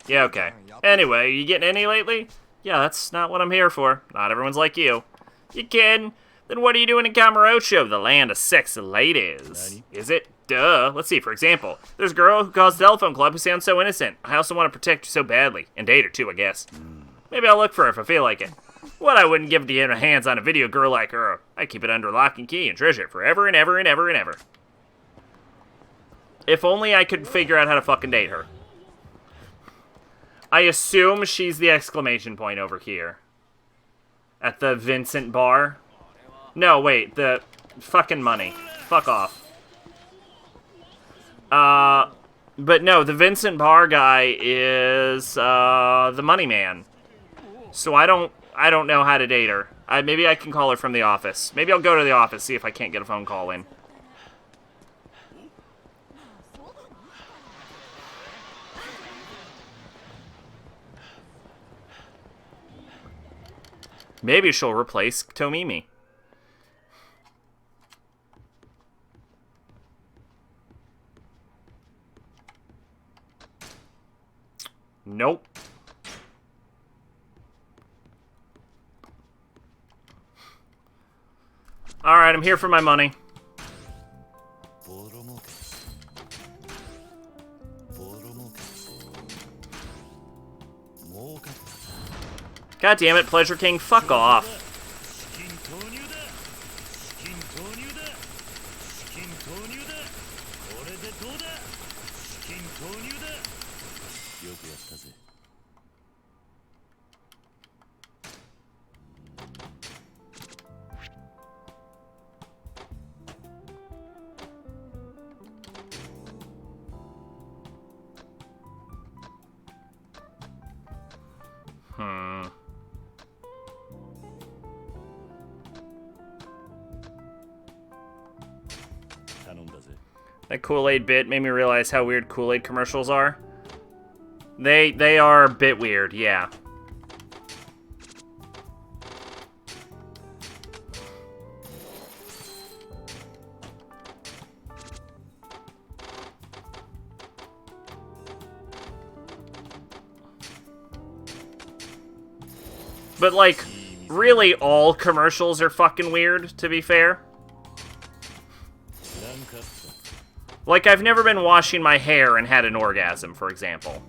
Speaker 1: Yeah, okay. Anyway, you getting any lately? Yeah, that's not what I'm here for. Not everyone's like you. You kidding? Then what are you doing in Camarocho, the land of sexy ladies? Is it? Duh. Let's see, for example, there's a girl who calls the telephone club who sounds so innocent. I also want to protect her so badly. And date her, too, I guess. Maybe I'll look for her if I feel like it. What I wouldn't give to get my hands on a video girl like her. I'd keep it under lock and key and treasure it forever and ever and ever and ever. If only I could figure out how to fucking date her. I assume she's the exclamation point over here. At the Vincent bar. No, wait, the fucking money. Fuck off. But no, the Vincent bar guy is, the money man. So I don't know how to date her. Maybe I can call her from the office. Maybe I'll go to the office, see if I can't get a phone call in. Maybe she'll replace Tomimi. Nope. Alright, I'm here for my money. God damn it, Pleasure King, fuck off. That Kool-Aid bit made me realize how weird Kool-Aid commercials are. They are a bit weird, yeah. But, like, really all commercials are fucking weird, to be fair. Like, I've never been washing my hair and had an orgasm, for example.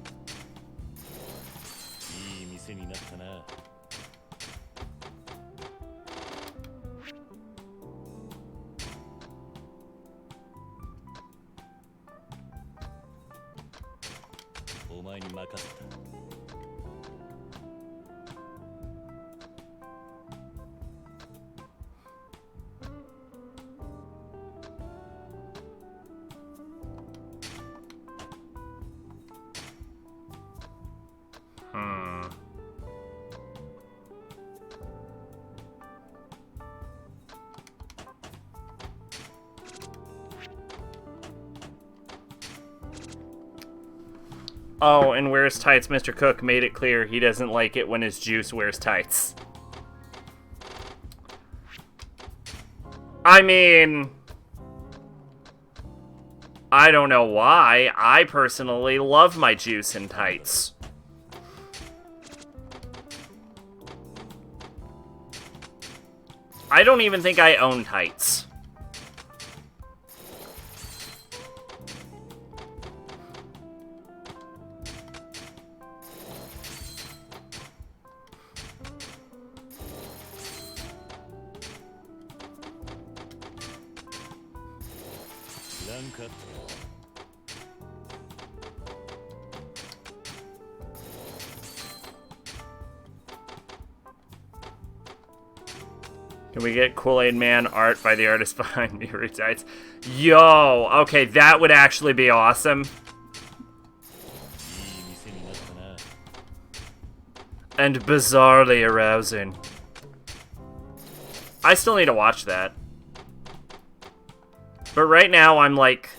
Speaker 1: Oh, and Wears Tights Mr. Cook made it clear he doesn't like it when his juice wears tights. I mean, I don't know why. I personally love my juice in tights. I don't even think I own tights. Can we get Kool-Aid Man art by the artist behind me resides? Yo, okay, that would actually be awesome. And bizarrely arousing. I still need to watch that. But right now, I'm like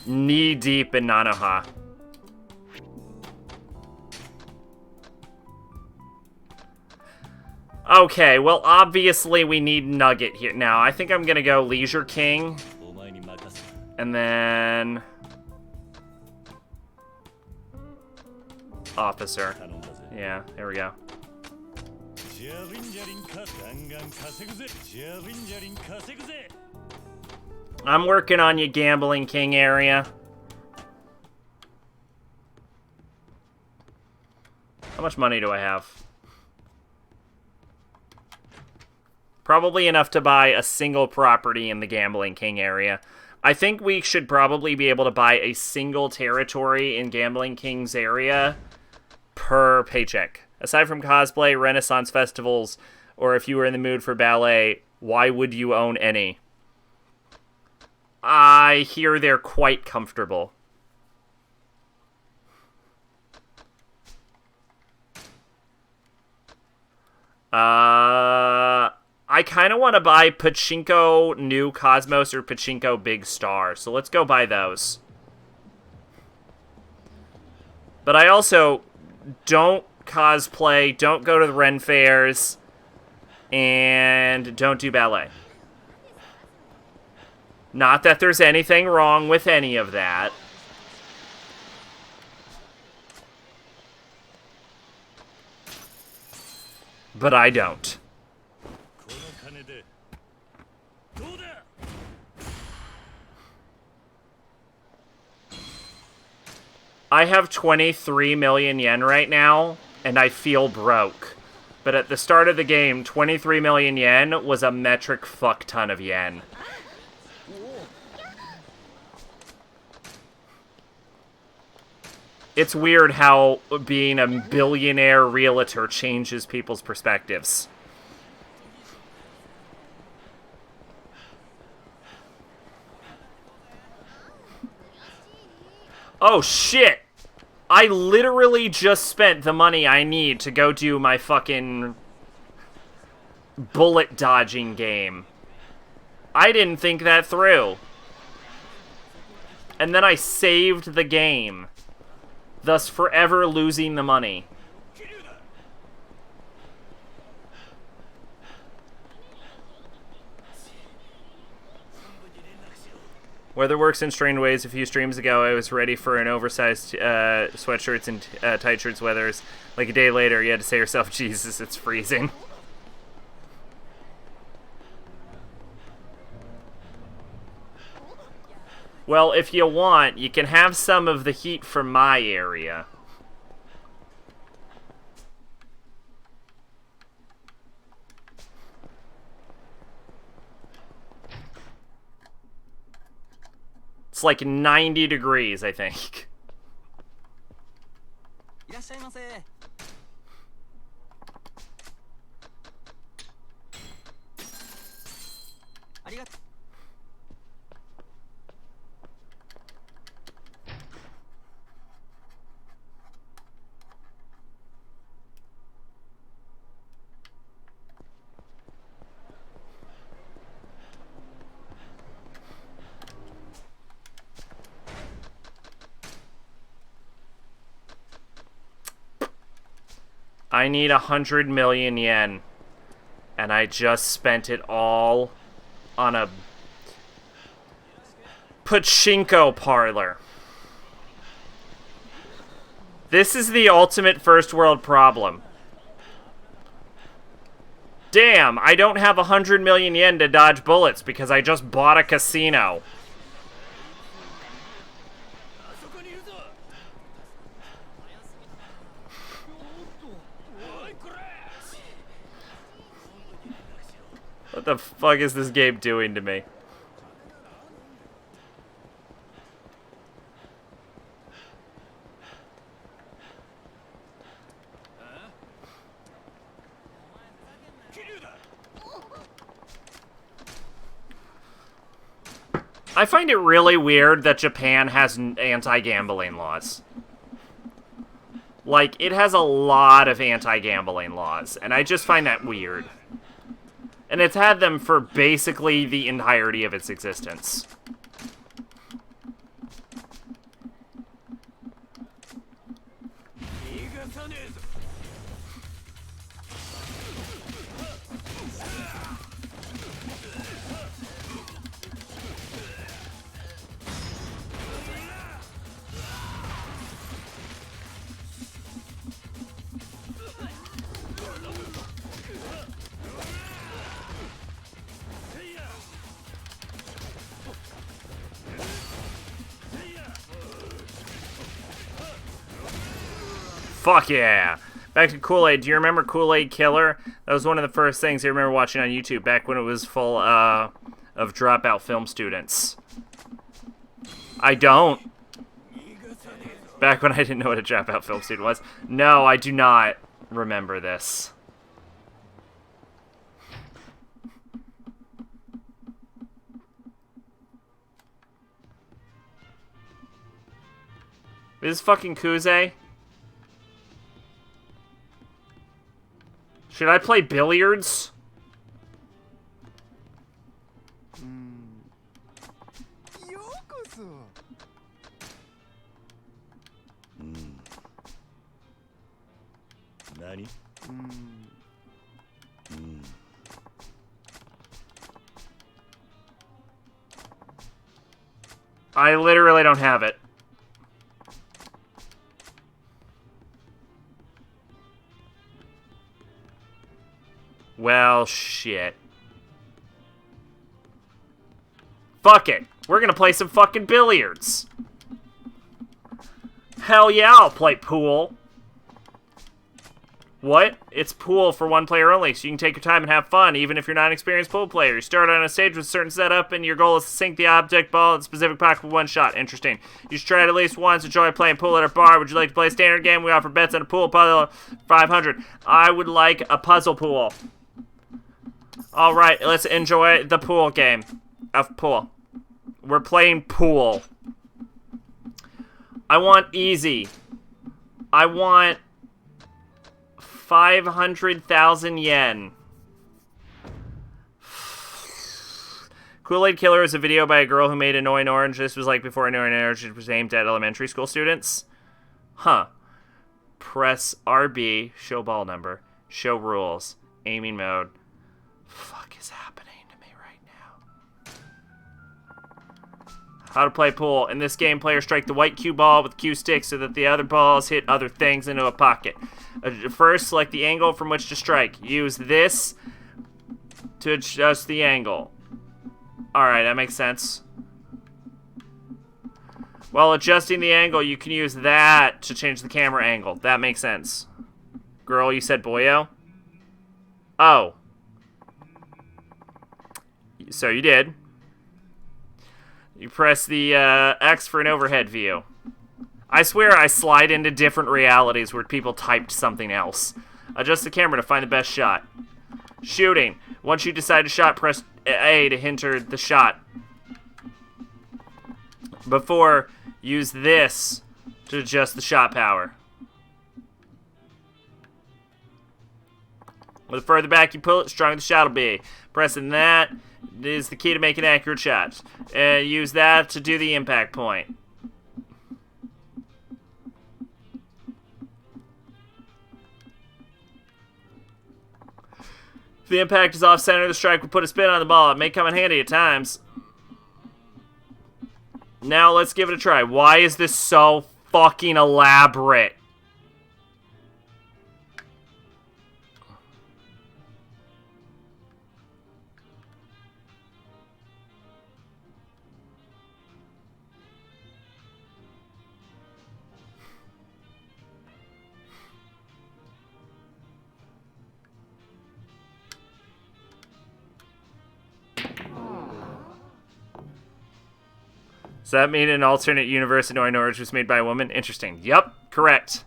Speaker 1: knee-deep in Nanoha. Okay, well, obviously we need Nugget here. Now, I think I'm gonna go Leisure King. And then... Officer. Yeah, there we go. I'm working on you, Gambling King area. How much money do I have? Probably enough to buy a single property in the Gambling King area. I think we should probably be able to buy a single territory in Gambling King's area per paycheck. Aside from cosplay, Renaissance festivals, or if you were in the mood for ballet, why would you own any? I hear they're quite comfortable. I kind of want to buy Pachinko New Cosmos or Pachinko Big Star, so let's go buy those. But I also don't cosplay, don't go to the Ren fairs, and don't do ballet. Not that there's anything wrong with any of that. But I don't. I have 23 million yen right now, and I feel broke. But at the start of the game, 23 million yen was a metric fuck ton of yen. It's weird how being a billionaire realtor changes people's perspectives. Oh shit! I literally just spent the money I need to go do my fucking bullet dodging game. I didn't think that through. And then I saved the game, thus forever losing the money. Weather works in strange ways. A few streams ago, I was ready for an oversized sweatshirts and tight shirts weathers. Like a day later, you had to say to yourself, Jesus, it's freezing. Well, if you want, you can have some of the heat from my area. It's like 90 degrees, I think. I need 100 million yen. And I just spent it all on a pachinko parlor. This is the ultimate first world problem. Damn, I don't have 100 million yen to dodge bullets because I just bought a casino. What the fuck is this game doing to me? I find it really weird that Japan has anti-gambling laws. Like, it has a lot of anti-gambling laws, and I just find that weird. And it's had them for basically the entirety of its existence. Fuck yeah. Back to Kool-Aid. Do you remember Kool-Aid Killer? That was one of the first things I remember watching on YouTube back when it was full of dropout film students. I don't. Back when I didn't know what a dropout film student was. No, I do not remember this. Is this fucking Kuze? Should I play billiards?
Speaker 6: Yakuza. Nani?
Speaker 1: I literally don't have it. Well, shit. Fuck it. We're gonna play some fucking billiards. Hell yeah, I'll play pool. What? It's pool for one player only, so you can take your time and have fun, even if you're not an experienced pool player. You start on a stage with a certain setup, and your goal is to sink the object ball in a specific pocket with one shot. Interesting. You should try it at least once. Enjoy playing pool at our bar. Would you like to play a standard game? We offer bets on a pool puzzle 500. I would like a puzzle pool. Alright, let's enjoy the pool game. Of pool. We're playing pool. I want easy. I want 500,000 yen. Kool-Aid Killer is a video by a girl who made Annoying Orange. This was like before Annoying Orange was aimed at elementary school students. Huh. Press RB, show ball number, show rules, aiming mode. Fuck is happening to me right now? How to play pool. In this game, players strike the white cue ball with cue stick so that the other balls hit other things into a pocket. First, select the angle from which to strike. Use this to adjust the angle. Alright, that makes sense. While adjusting the angle, you can use that to change the camera angle. That makes sense. Girl, you said boyo? Oh. So you did. You press the X for an overhead view. I swear I slide into different realities where people typed something else. Adjust the camera to find the best shot. Shooting. Once you decide to shot, press A to enter the shot. Before, use this to adjust the shot power. The further back you pull it, the stronger the shot will be. Pressing that is the key to making accurate shots. Use that to do the impact point. If the impact is off-center, the strike will put a spin on the ball. It may come in handy at times. Now let's give it a try. Why is this so fucking elaborate? Does that mean an alternate universe Annoying Orange was made by a woman? Interesting. Yup, correct.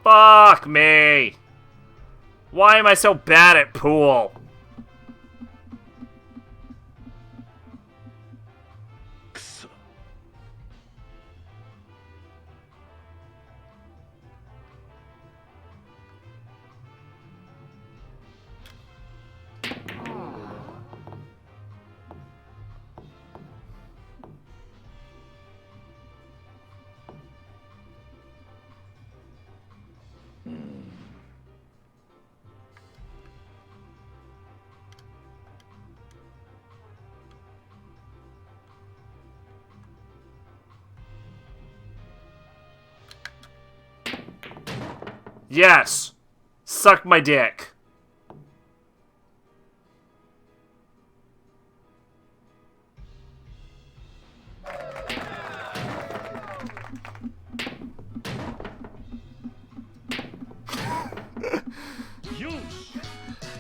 Speaker 1: Fuck me. Why am I so bad at pool? Yes! Suck my dick.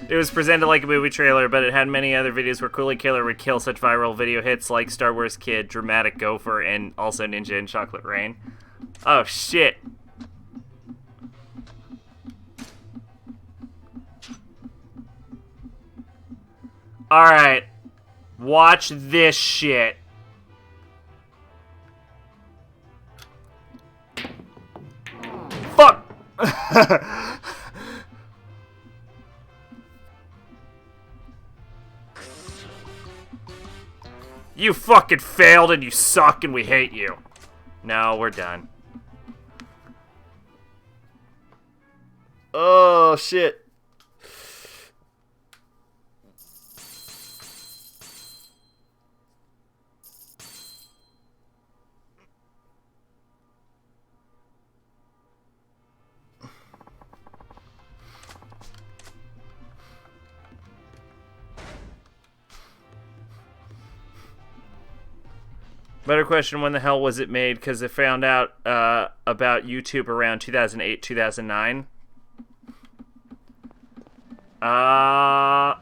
Speaker 1: It was presented like a movie trailer, but it had many other videos where Coolie Killer would kill such viral video hits like Star Wars Kid, Dramatic Gopher, and also Ninja and Chocolate Rain. Oh, shit. Alright. Watch this shit. Fuck! You fucking failed and you suck and we hate you. No, we're done. Oh, shit. Better question, when the hell was it made? Because I found out about YouTube around 2008, 2009. I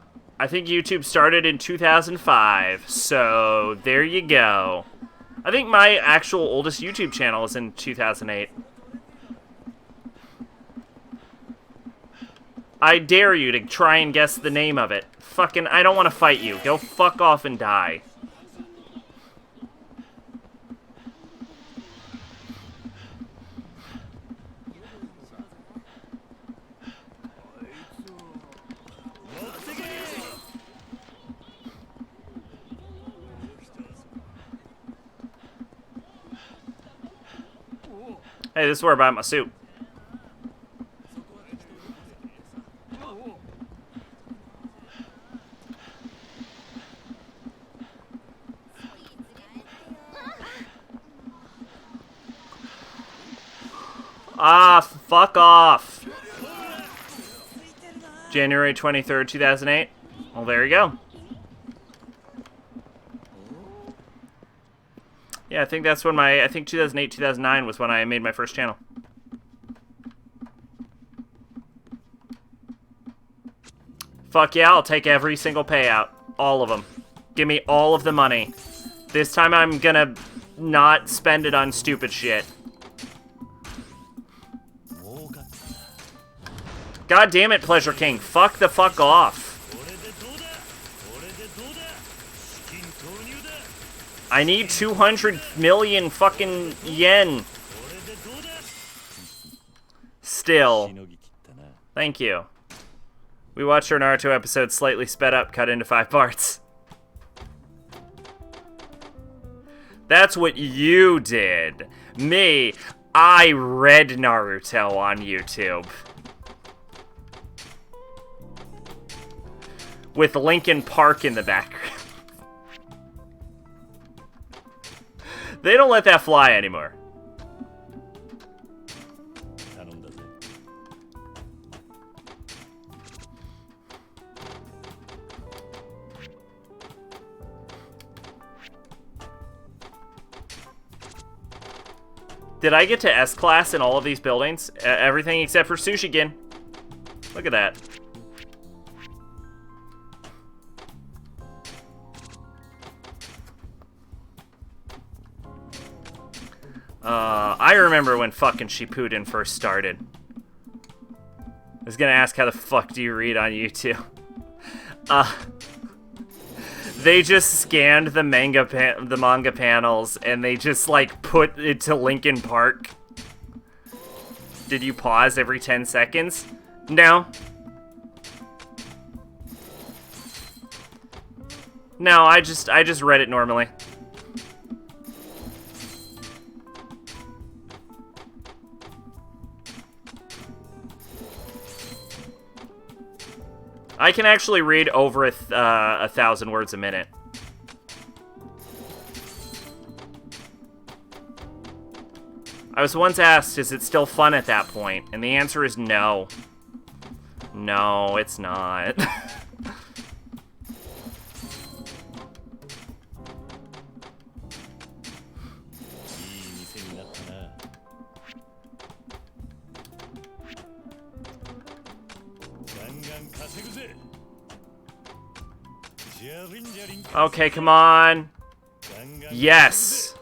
Speaker 1: think YouTube started in 2005, so there you go. I think my actual oldest YouTube channel is in 2008. I dare you to try and guess the name of it. Fucking, I don't want to fight you. Go fuck off and die. Hey, this is where I buy my soup. Ah, fuck off. January 23rd, 2008. Well, there you go. Yeah, I think that's when I think 2008, 2009 was when I made my first channel. Fuck yeah, I'll take every single payout. All of them. Give me all of the money. This time I'm gonna not spend it on stupid shit. God damn it, Pleasure King. Fuck the fuck off. I need 200 million fucking yen. Still. Thank you. We watched our Naruto episode slightly sped up, cut into 5 parts. That's what you did. Me, I read Naruto on YouTube. With Linkin Park in the background. They don't let that fly anymore. Did I get to S-Class in all of these buildings? Everything except for Sushigen. Look at that. I remember when fucking Shippuden first started. was gonna ask how the fuck do you read on YouTube? They just scanned the manga panels and they just like put it to Linkin Park. Did you pause every 10 seconds? No. No, I just read it normally. I can actually read over 1,000 words a minute. I was once asked, is it still fun at that point? And the answer is no. No, it's not. Okay, come on. Yes.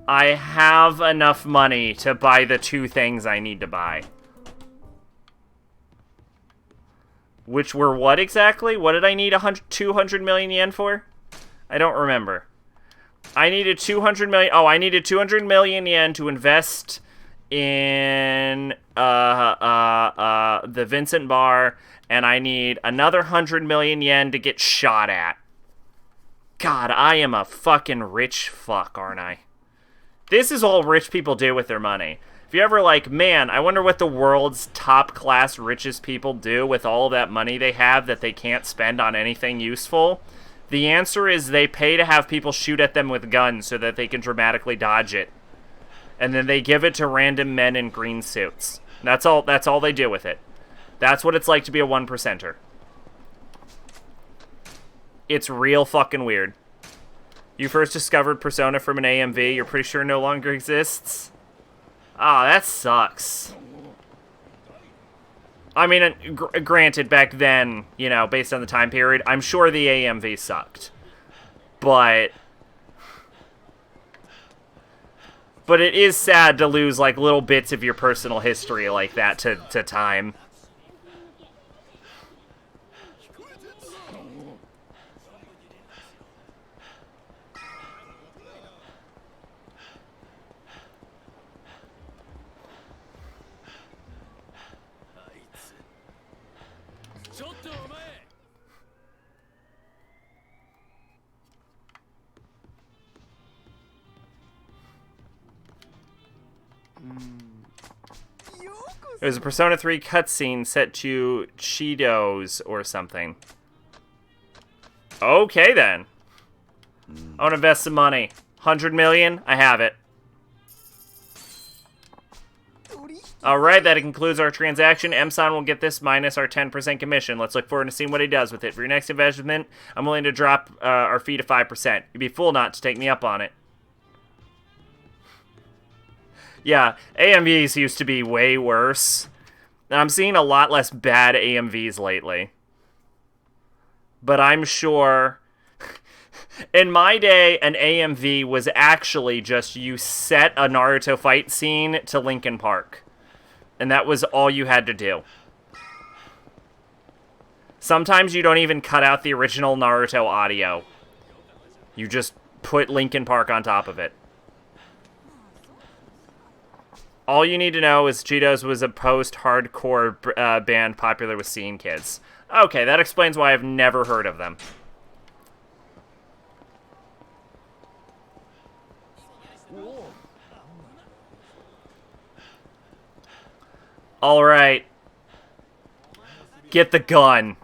Speaker 1: I have enough money to buy the 2 things I need to buy. Which were what exactly? What did I need 200 million yen for? I don't remember. I needed 200 million. Oh, I needed 200 million yen to invest in the Vincent Bar, and I need another 100 million yen to get shot at. God, I am a fucking rich fuck, aren't I? This is all rich people do with their money. If you're ever like, man, I wonder what the world's top-class richest people do with all of that money they have that they can't spend on anything useful, the answer is they pay to have people shoot at them with guns so that they can dramatically dodge it. And then they give it to random men in green suits. That's all they do with it. That's what it's like to be a 1%er. It's real fucking weird. You first discovered Persona from an AMV you're pretty sure no longer exists? Ah, that sucks. I mean, granted, back then, you know, based on the time period, I'm sure the AMV sucked. But it is sad to lose, like, little bits of your personal history like that to time. It was a Persona 3 cutscene set to Cheetos or something. Okay, then. I want to invest some money. 100 million? I have it. Alright, that concludes our transaction. M-san will get this minus our 10% commission. Let's look forward to seeing what he does with it. For your next investment, I'm willing to drop our fee to 5%. You'd be a fool not to take me up on it. Yeah, AMVs used to be way worse. I'm seeing a lot less bad AMVs lately. But I'm sure... In my day, an AMV was actually just you set a Naruto fight scene to Linkin Park. And that was all you had to do. Sometimes you don't even cut out the original Naruto audio. You just put Linkin Park on top of it. All you need to know is Cheetos was a post-hardcore band popular with scene kids. Okay, that explains why I've never heard of them. Alright. Get the gun.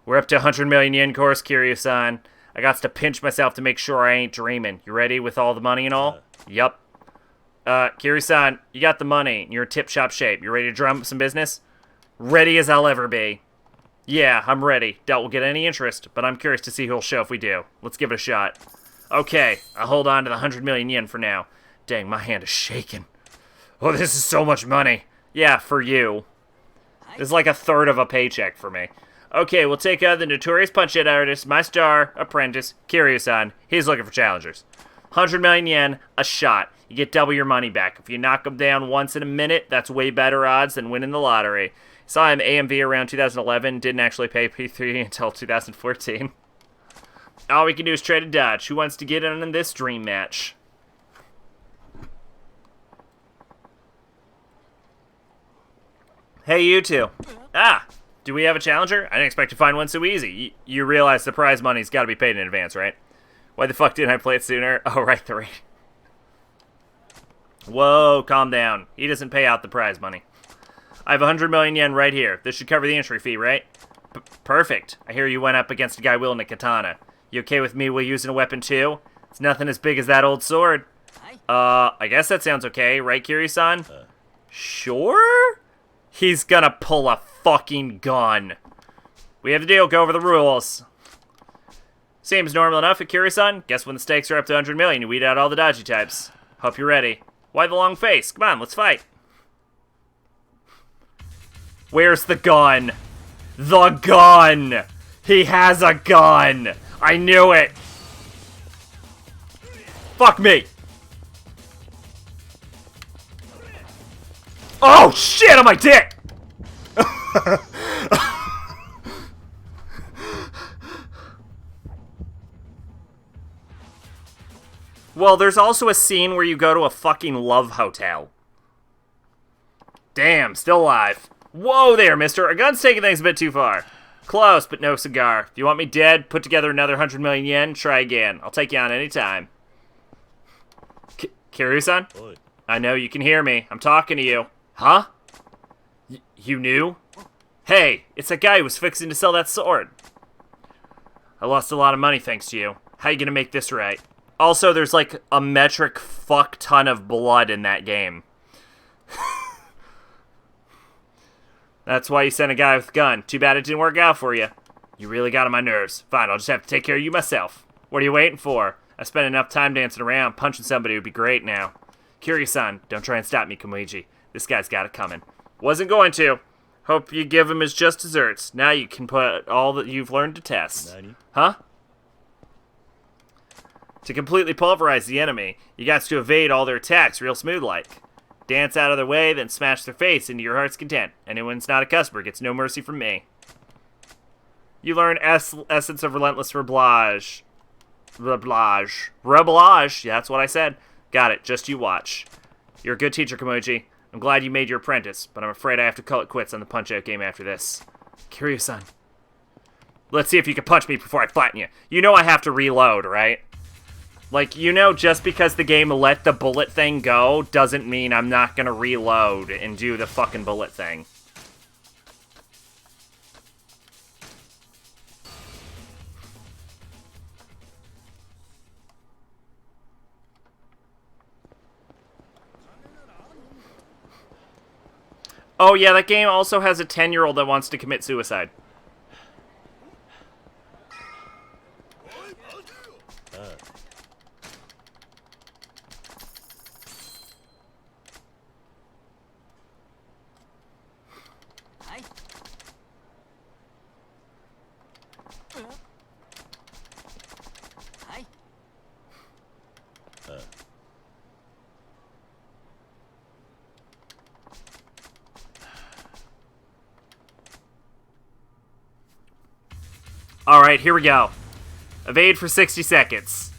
Speaker 1: We're up to 100 million yen course, Kiryu-san. I got to pinch myself to make sure I ain't dreaming. You ready with all the money and all? Yup. Kiryu-san, you got the money. You're in tip-top shape. You ready to drum up some business? Ready as I'll ever be. Yeah, I'm ready. Doubt we'll get any interest, but I'm curious to see who'll show if we do. Let's give it a shot. Okay, I'll hold on to the 100 million yen for now. Dang, my hand is shaking. Oh, this is so much money. Yeah, for you. This is like a third of a paycheck for me. Okay, we'll take the notorious punch-hit artist, my star apprentice, Kiryu-san. He's looking for challengers. 100 million yen, a shot. You get double your money back. If you knock him down once in a minute, that's way better odds than winning the lottery. Saw him AMV around 2011, didn't actually pay P3 until 2014. All we can do is trade a dodge. Who wants to get in this dream match? Hey, you two. Ah, do we have a challenger? I didn't expect to find one so easy. You realize the prize money's got to be paid in advance, right? Why the fuck didn't I play it sooner? Oh, right, the rate. Whoa, calm down. He doesn't pay out the prize money. I have 100 million yen right here. This should cover the entry fee, right? Perfect. I hear you went up against a guy wielding a katana. You okay with me using a weapon too? It's nothing as big as that old sword. I guess that sounds okay, right, Kiryu-san? Sure? He's gonna pull a fucking gun. We have the deal. Go over the rules. Seems normal enough at Kiryu-san. Guess when the stakes are up to 100 million, you weed out all the dodgy types. Hope you're ready. Why the long face? Come on, let's fight. Where's the gun? The gun! He has a gun! I knew it! Fuck me! Oh shit on my dick! Well, there's also a scene where you go to a fucking love hotel. Damn, still alive. Whoa there, mister. A gun's taking things a bit too far. Close, but no cigar. If you want me dead, put together another 100 million yen, try again. I'll take you on any time. Kiryu-san? I know you can hear me. I'm talking to you. Huh? You knew? Hey, it's that guy who was fixing to sell that sword. I lost a lot of money thanks to you. How you gonna make this right? Also, there's like a metric fuck ton of blood in that game. That's why you sent a guy with a gun. Too bad it didn't work out for you. You really got on my nerves. Fine, I'll just have to take care of you myself. What are you waiting for? I spent enough time dancing around. Punching somebody would be great now. Kiryu-san, don't try and stop me, Komichi. This guy's got it coming. Wasn't going to. Hope you give him his just desserts. Now you can put all that you've learned to test. Huh? To completely pulverize the enemy, you got to evade all their attacks real smooth-like. Dance out of their way, then smash their face into your heart's content. Anyone's not a customer gets no mercy from me. You learn essence of relentless reblage. Reblage, yeah, that's what I said. Got it, just you watch. You're a good teacher, Komoji. I'm glad you made your apprentice, but I'm afraid I have to call it quits on the Punch-Out game after this. Kiryu-san. Let's see if you can punch me before I flatten you. You know I have to reload, right? Like, you know, just because the game let the bullet thing go doesn't mean I'm not gonna reload and do the fucking bullet thing. Oh yeah, that game also has a 10-year-old that wants to commit suicide. Alright, here we go. Evade for 60 seconds.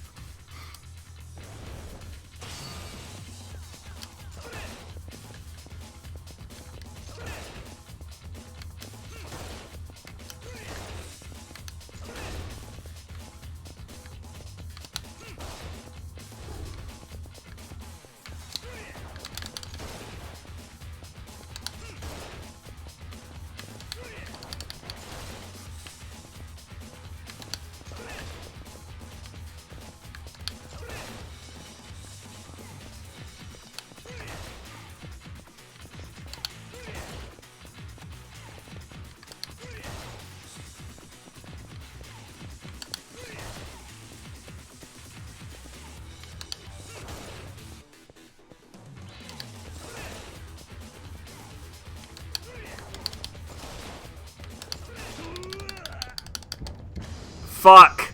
Speaker 1: Fuck.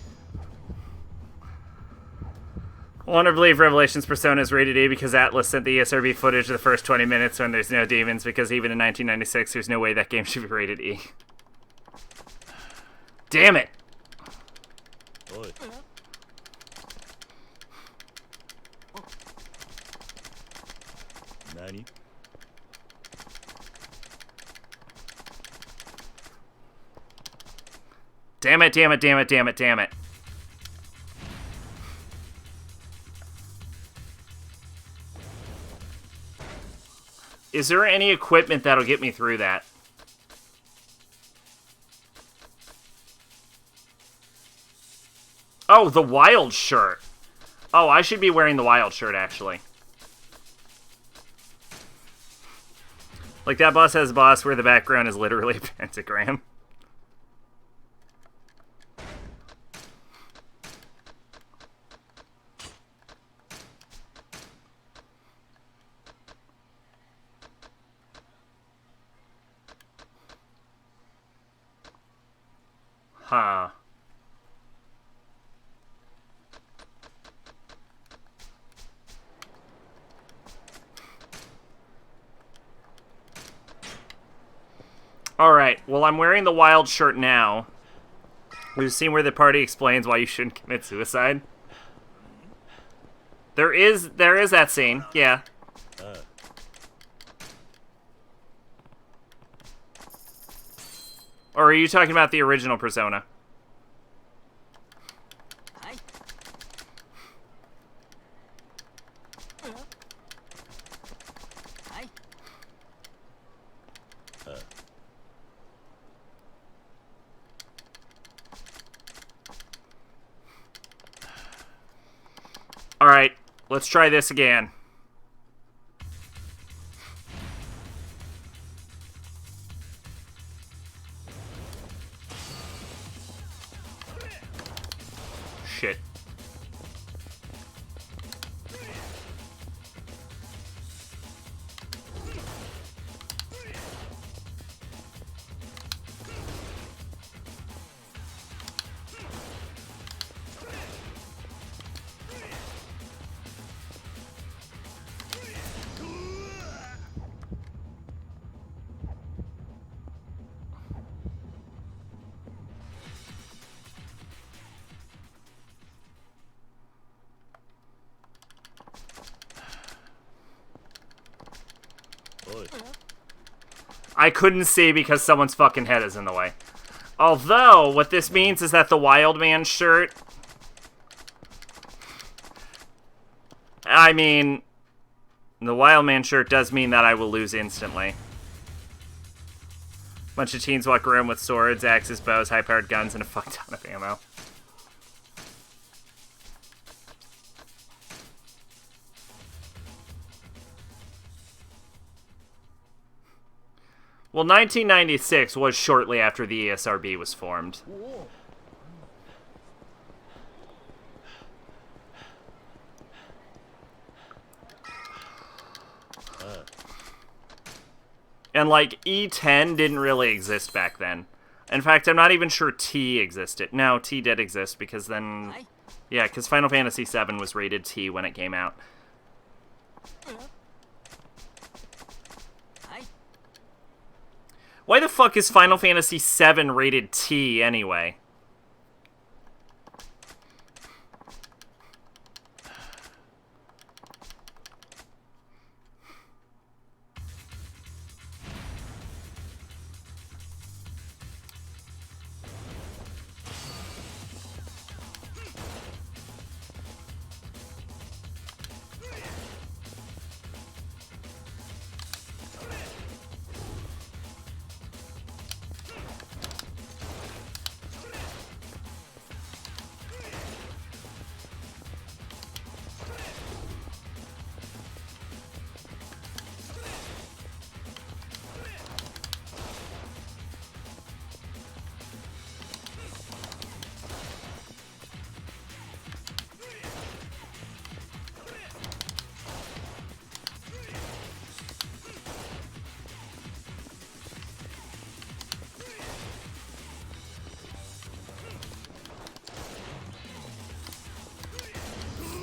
Speaker 1: I want to believe Revelations Persona is rated E because Atlas sent the ESRB footage of the first 20 minutes when there's no demons, because even in 1996, there's no way that game should be rated E. Damn it!
Speaker 4: Oi. Nani?
Speaker 1: Damn it, damn it, damn it, damn it, damn it. Is there any equipment that'll get me through that? Oh, the wild shirt. Oh, I should be wearing the wild shirt, actually. Like, that boss has a boss where the background is literally a pentagram. Huh. Alright, well, I'm wearing the wild shirt now. We've seen where the party explains why you shouldn't commit suicide. There is that scene, yeah. Or are you talking about the original Persona? Alright, let's try this again. Shit. I couldn't see because someone's fucking head is in the way. Although, what this means is that the Wild Man shirt... I mean... The Wild Man shirt does mean that I will lose instantly. Bunch of teens walk around with swords, axes, bows, high-powered guns, and a fuck ton of ammo. Well, 1996 was shortly after the ESRB was formed. And, like, E10 didn't really exist back then. In fact, I'm not even sure T existed. No, T did exist, because then... Yeah, because Final Fantasy VII was rated T when it came out. Why the fuck is Final Fantasy VII rated T anyway?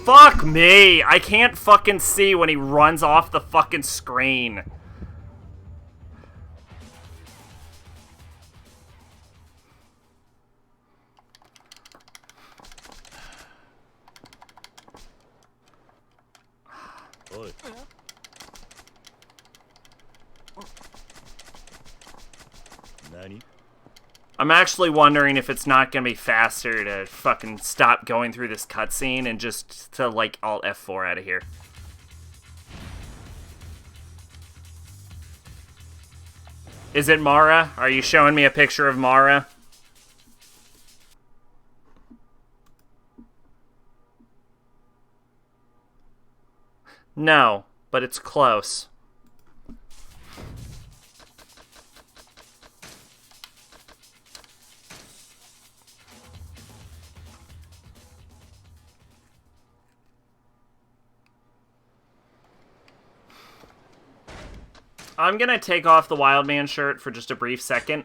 Speaker 1: Fuck me! I can't fucking see when he runs off the fucking screen.
Speaker 4: Oi. Nani?
Speaker 1: I'm actually wondering if it's not gonna be faster to fucking stop going through this cutscene and just to, like, Alt F4 out of here. Is it Mara? Are you showing me a picture of Mara? No, but it's close. I'm gonna take off the Wildman shirt for just a brief second.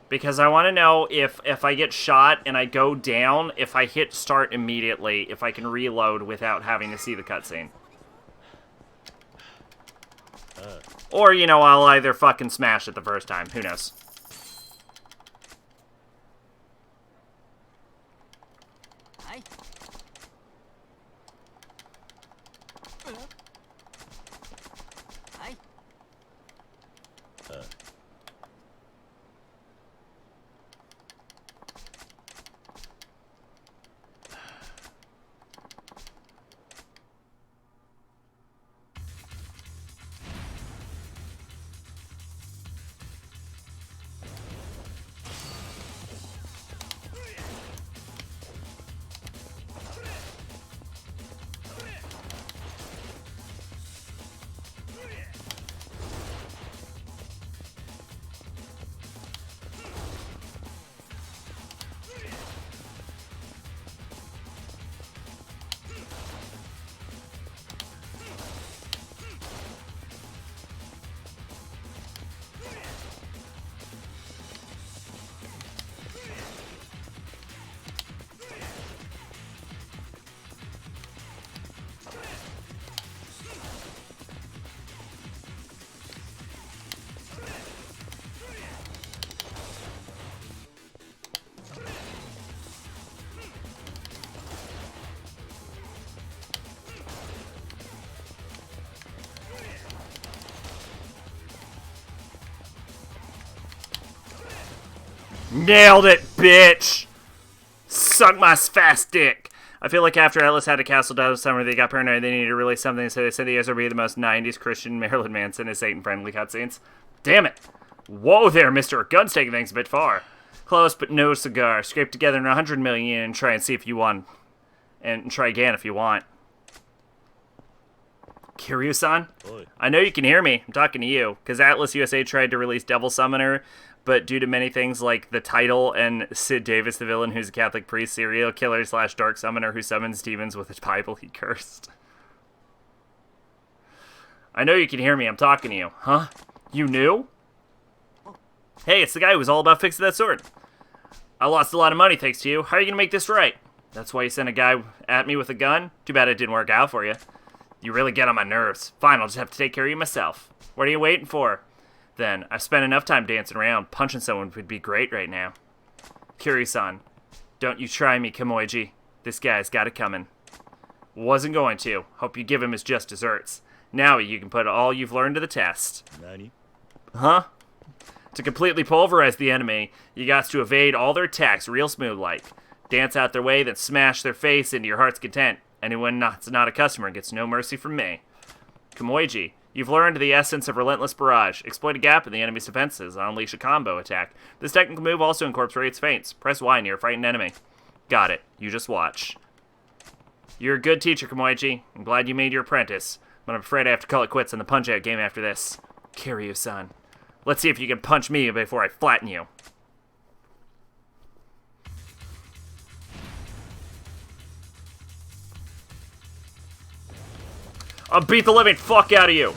Speaker 1: Because I want to know if I get shot and I go down, if I hit start immediately, if I can reload without having to see the cutscene. Or, you know, I'll either fucking smash it the first time. Who knows?
Speaker 6: Hi. Hi.
Speaker 1: Nailed it, bitch! Suck my fast dick! I feel like after Atlas had a castle down this summer, they got paranoid they needed to release something, so they said the SRB the most 90s Christian Marilyn Manson is Satan-friendly cutscenes. Damn it! Whoa there, mister! Gun's taking things a bit far. Close, but no cigar. Scrape together 100 million and try and see if you won. And try again if you want. Kiryu-san? I know you can hear me. I'm talking to you. Because Atlas USA tried to release Devil Summoner, but due to many things like the title and Sid Davis, the villain who's a Catholic priest, serial killer / dark summoner who summons demons with a Bible he cursed. I know you can hear me. I'm talking to you. Huh? You knew? Hey, it's the guy who was all about fixing that sword. I lost a lot of money thanks to you. How are you going to make this right? That's why you sent a guy at me with a gun? Too bad it didn't work out for you. You really get on my nerves. Fine, I'll just have to take care of you myself. What are you waiting for? Then, I've spent enough time dancing around. Punching someone would be great right now. Kiryu-san, don't you try me, Kamoiji. This guy's got it coming. Wasn't going to. Hope you give him his just desserts. Now you can put all you've learned to the test.
Speaker 4: Nani?
Speaker 1: Huh? To completely pulverize the enemy, you got to evade all their attacks real smooth-like. Dance out their way, then smash their face into your heart's content. Anyone that's not a customer gets no mercy from me. Kamoiji, you've learned the essence of Relentless Barrage. Exploit a gap in the enemy's defenses and unleash a combo attack. This technical move also incorporates feints. Press Y near a frightened enemy. Got it. You just watch. You're a good teacher, Kamoiji. I'm glad you made your apprentice, but I'm afraid I have to call it quits on the Punch-Out game after this. Kiryu-san, let's see if you can punch me before I flatten you. I'll beat the living fuck out of you!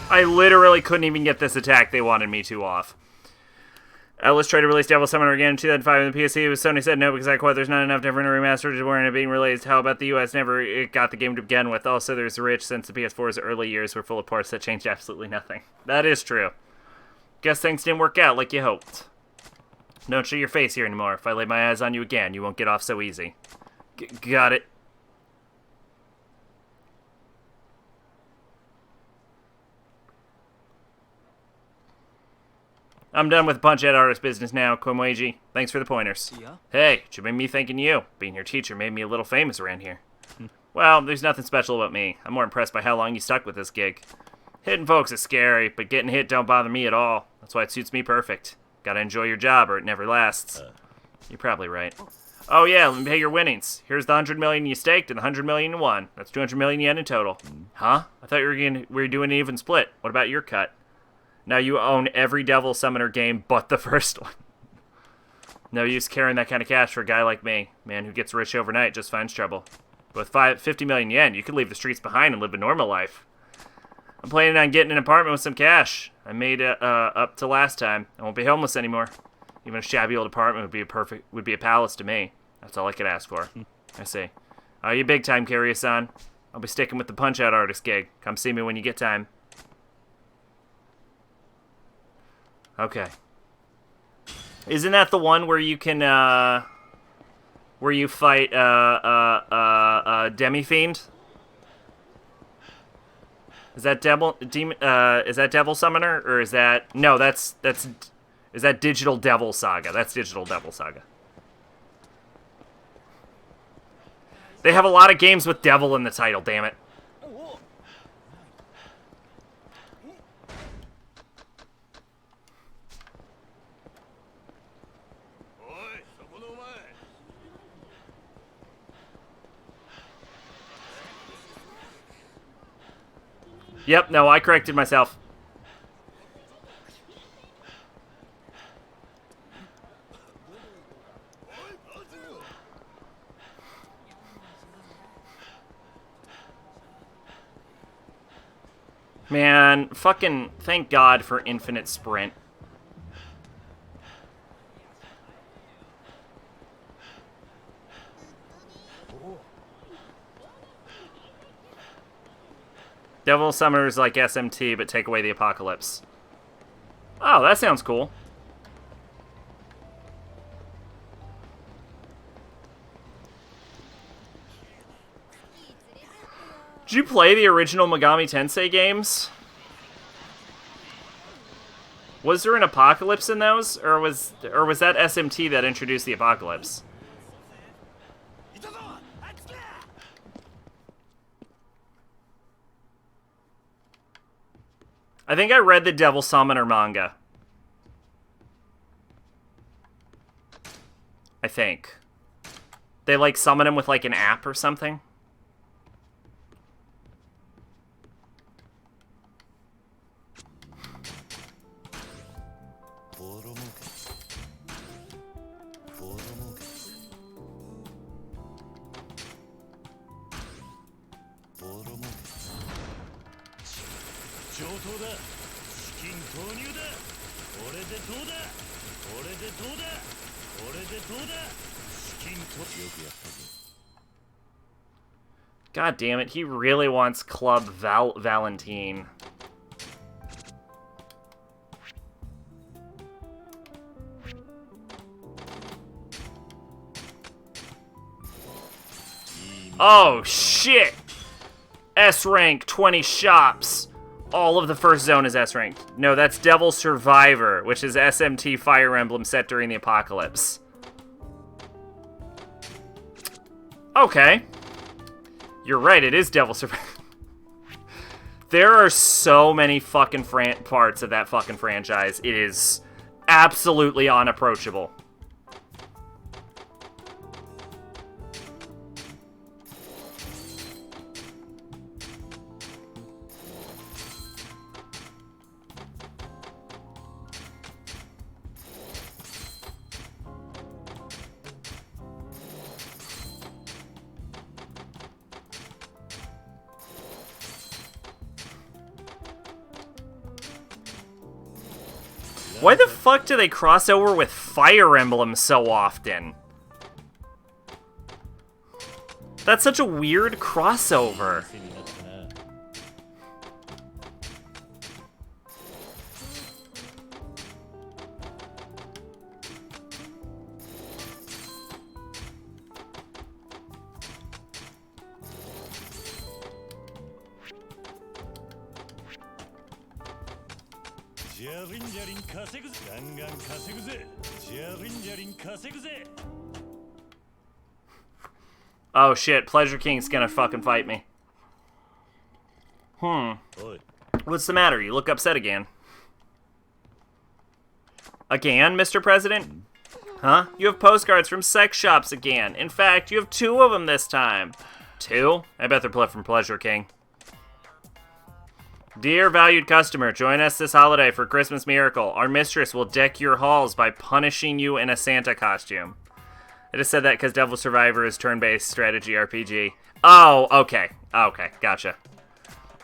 Speaker 1: I literally couldn't even get this attack they wanted me to off. Atlas tried to release Devil Summoner again in 2005 in the PSC, but Sony said no because there's not enough different remasters weren't being released. How about the US never got the game to begin with? Also, there's rich since the PS4's early years were full of parts that changed absolutely nothing. That is true. Guess things didn't work out like you hoped. Don't show your face here anymore. If I lay my eyes on you again, you won't get off so easy. Got it. I'm done with Punch-Out artist business now, Kwemweji. Thanks for the pointers.
Speaker 6: Yeah?
Speaker 1: Hey, should be me thanking you. Being your teacher made me a little famous around here. Well, there's nothing special about me. I'm more impressed by how long you stuck with this gig. Hitting folks is scary, but getting hit don't bother me at all. That's why it suits me perfect. Gotta enjoy your job or it never lasts. You're probably right. Oh yeah, let me pay your winnings. Here's the 100 million you staked and the 100 million you won. That's 200 million yen in total. Huh? I thought we were doing an even split. What about your cut? Now you own every Devil Summoner game but the first one. No use carrying that kind of cash for a guy like me. Man who gets rich overnight just finds trouble. But with 50 million yen, you could leave the streets behind and live a normal life. I'm planning on getting an apartment with some cash. I made up to last time. I won't be homeless anymore. Even a shabby old apartment would be a palace to me. That's all I could ask for. I see. You big time, Kiryu-san. I'll be sticking with the Punch-Out artist gig. Come see me when you get time. Okay. Isn't that the one where you can, where you fight, Demi-Fiend? Is that Devil Summoner, or is that, no, is that Digital Devil Saga? That's Digital Devil Saga. They have a lot of games with devil in the title, damn it. Yep, no, I corrected myself. Man, fucking thank God for infinite sprint. Devil Summoners like SMT, but take away the apocalypse. Oh, that sounds cool. Did you play the original Megami Tensei games? Was there an apocalypse in those, or was that SMT that introduced the apocalypse? I think I read the Devil Summoner manga. I think. They, like, summon him with, like, an app or something. God damn it, he really wants Club Valentine. Oh, shit! S-rank, 20 shops. All of the first zone is S-ranked. No, that's Devil Survivor, which is SMT Fire Emblem set during the apocalypse. Okay. You're right, it is Devil Survivor. There are so many fucking parts of that fucking franchise. It is absolutely unapproachable. Why the fuck do they cross over with Fire Emblem so often? That's such a weird crossover. Oh shit, Pleasure King's gonna fucking fight me. What's the matter? You look upset again. Again, Mr. President? Huh? You have postcards from sex shops again. In fact, you have 2 of them this time. 2? I bet they're from Pleasure King. Dear valued customer, join us this holiday for Christmas Miracle. Our mistress will deck your halls by punishing you in a Santa costume. I just said that because Devil Survivor is turn-based strategy RPG. Oh, okay. Okay, gotcha.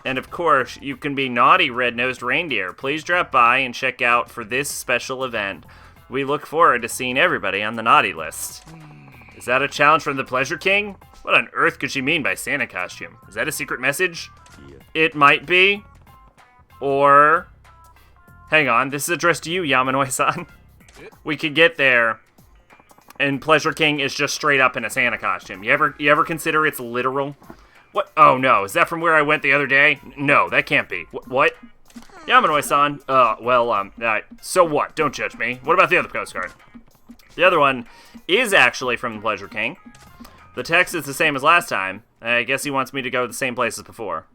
Speaker 1: And of course, you can be naughty red-nosed reindeer. Please drop by and check out for this special event. We look forward to seeing everybody on the naughty list. Is that a challenge from the Pleasure King? What on earth could she mean by Santa costume? Is that a secret message? Yeah. It might be. Or... Hang on, this is addressed to you, Yamanoi-san. We could get there, and Pleasure King is just straight up in a Santa costume. You ever consider it's literal? What? Oh no, is that from where I went the other day? No, that can't be. What? Yamanoi-san, so what? Don't judge me. What about the other postcard? The other one is actually from the Pleasure King. The text is the same as last time. I guess he wants me to go to the same place as before.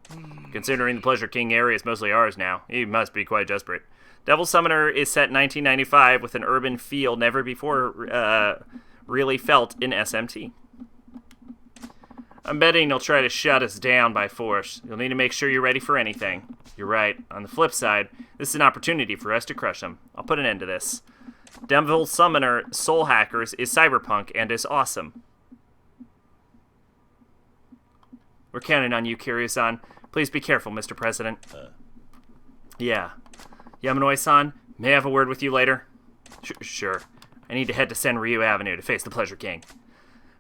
Speaker 1: Considering the Pleasure King area is mostly ours now, he must be quite desperate. Devil Summoner is set in 1995 with an urban feel never before really felt in SMT. I'm betting he'll try to shut us down by force. You'll need to make sure you're ready for anything. You're right. On the flip side, this is an opportunity for us to crush him. I'll put an end to this. Devil Summoner Soul Hackers is cyberpunk and is awesome. We're counting on you, Kiryu-san. Please be careful, Mr. President. Yeah. Yamanoi-san, may I have a word with you later? Sure. I need to head to Senryu Avenue to face the Pleasure King.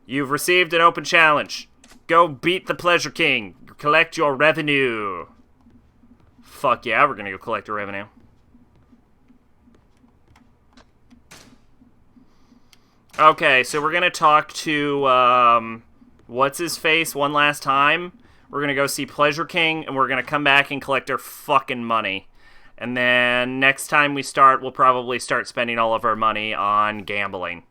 Speaker 1: You've received an open challenge. Go beat the Pleasure King. Collect your revenue. Fuck yeah, we're gonna go collect our revenue. Okay, so we're gonna talk to, what's-his-face one last time. We're gonna go see Pleasure King, and we're gonna come back and collect our fucking money. And then next time we start, we'll probably start spending all of our money on gambling.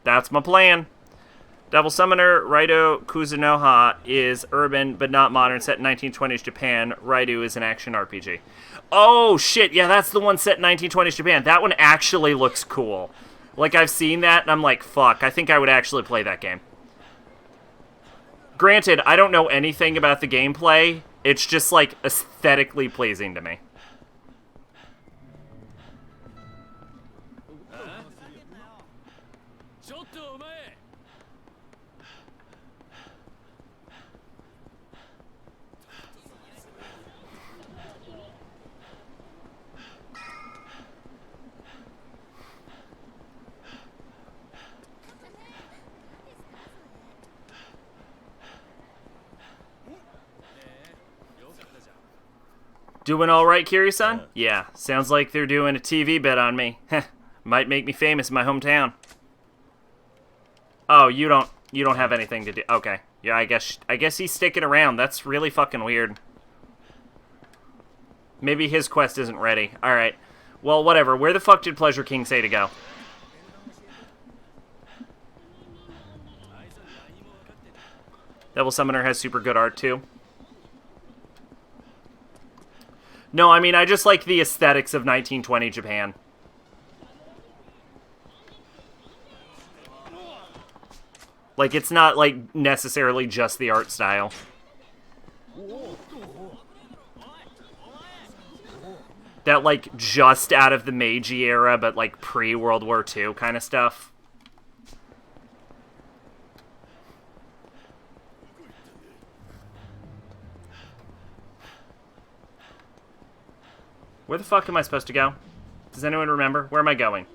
Speaker 1: That's my plan. Devil Summoner Raido Kuzunoha is urban but not modern, set in 1920s Japan. Raido is an action RPG. Oh shit, yeah, that's the one set in 1920s Japan. That one actually looks cool. Like, I've seen that and I'm like, fuck, I think I would actually play that game. Granted, I don't know anything about the gameplay. It's just, like, aesthetically pleasing to me. Doing all right, Kiryu-san? Yeah, sounds like they're doing a TV bit on me. Might make me famous in my hometown. Oh, you don't have anything to do. Okay. Yeah, I guess he's sticking around. That's really fucking weird. Maybe his quest isn't ready. All right. Well, whatever. Where the fuck did Pleasure King say to go? Devil Summoner has super good art too. No, I mean, I just like the aesthetics of 1920 Japan. Like, it's not, like, necessarily just the art style. That, like, just out of the Meiji era, but, like, pre-World War II kind of stuff. Where the fuck am I supposed to go? Does anyone remember? Where am I going?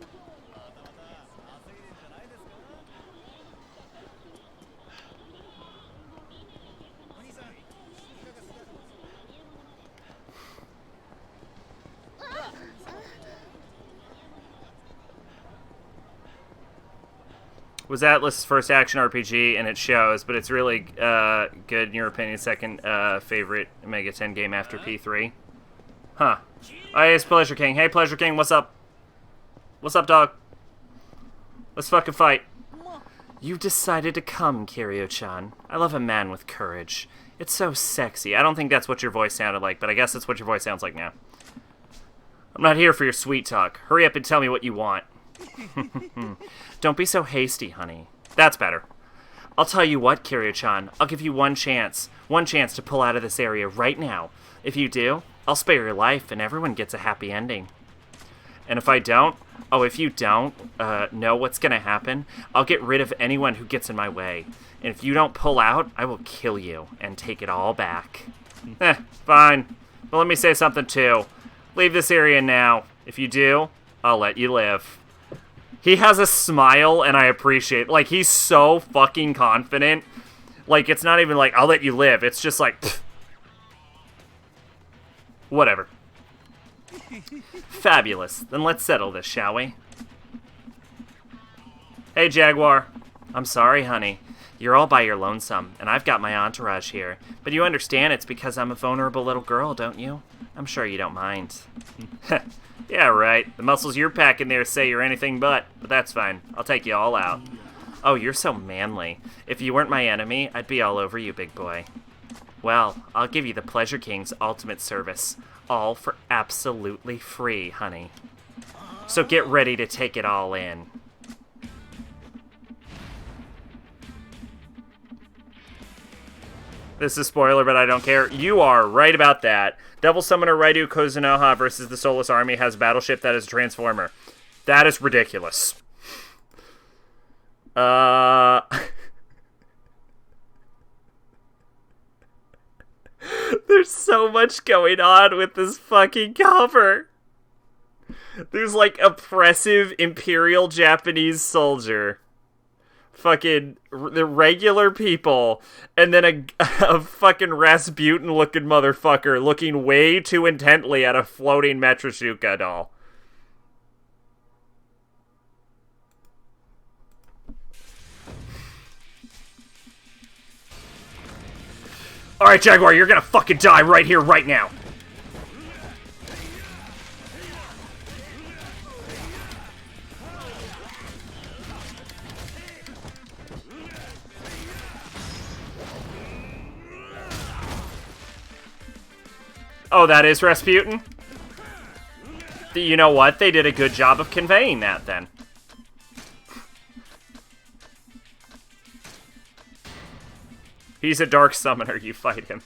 Speaker 1: Was Atlas' first action RPG, and it shows, but it's really good in your opinion. Second favorite Mega 10 game after P3. Huh. Oh, hey, it's Pleasure King. Hey, Pleasure King, what's up? What's up, dog? Let's fucking fight. You've decided to come, Kiryu-chan. I love a man with courage. It's so sexy. I don't think that's what your voice sounded like, but I guess that's what your voice sounds like now. I'm not here for your sweet talk. Hurry up and tell me what you want. Don't be so hasty, honey. That's better. I'll tell you what, Kiryu-chan. I'll give you one chance to pull out of this area right now. If you do, I'll spare your life and everyone gets a happy ending. And if I don't, if you don't know what's gonna happen, I'll get rid of anyone who gets in my way. And if you don't pull out, I will kill you and take it all back. Fine. But let me say something too. Leave this area now. If you do, I'll let you live. He has a smile, and I appreciate it. Like, he's so fucking confident. Like, it's not even like, I'll let you live. It's just like, pfft. Whatever. Fabulous. Then let's settle this, shall we? Hey, Jaguar. I'm sorry, honey. You're all by your lonesome, and I've got my entourage here. But you understand it's because I'm a vulnerable little girl, don't you? I'm sure you don't mind. Yeah, right. The muscles you're packing there say you're anything but that's fine. I'll take you all out. Oh, you're so manly. If you weren't my enemy, I'd be all over you, big boy. Well, I'll give you the Pleasure King's ultimate service. All for absolutely free, honey. So get ready to take it all in. This is a spoiler, but I don't care. You are right about that. Devil Summoner Raidu Kozunoha versus the Soulless Army has a battleship that is a Transformer. That is ridiculous. There's so much going on with this fucking cover. There's like oppressive Imperial Japanese soldier. Fucking the regular people, and then a fucking Rasputin looking motherfucker looking way too intently at a floating Metroshuka doll. Alright, Jaguar, you're gonna fucking die right here, right now. Oh, that is Rasputin? You know what? They did a good job of conveying that, then. He's a dark summoner, you fight him.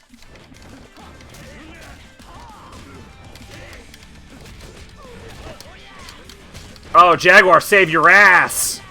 Speaker 1: Oh, Jaguar, save your ass!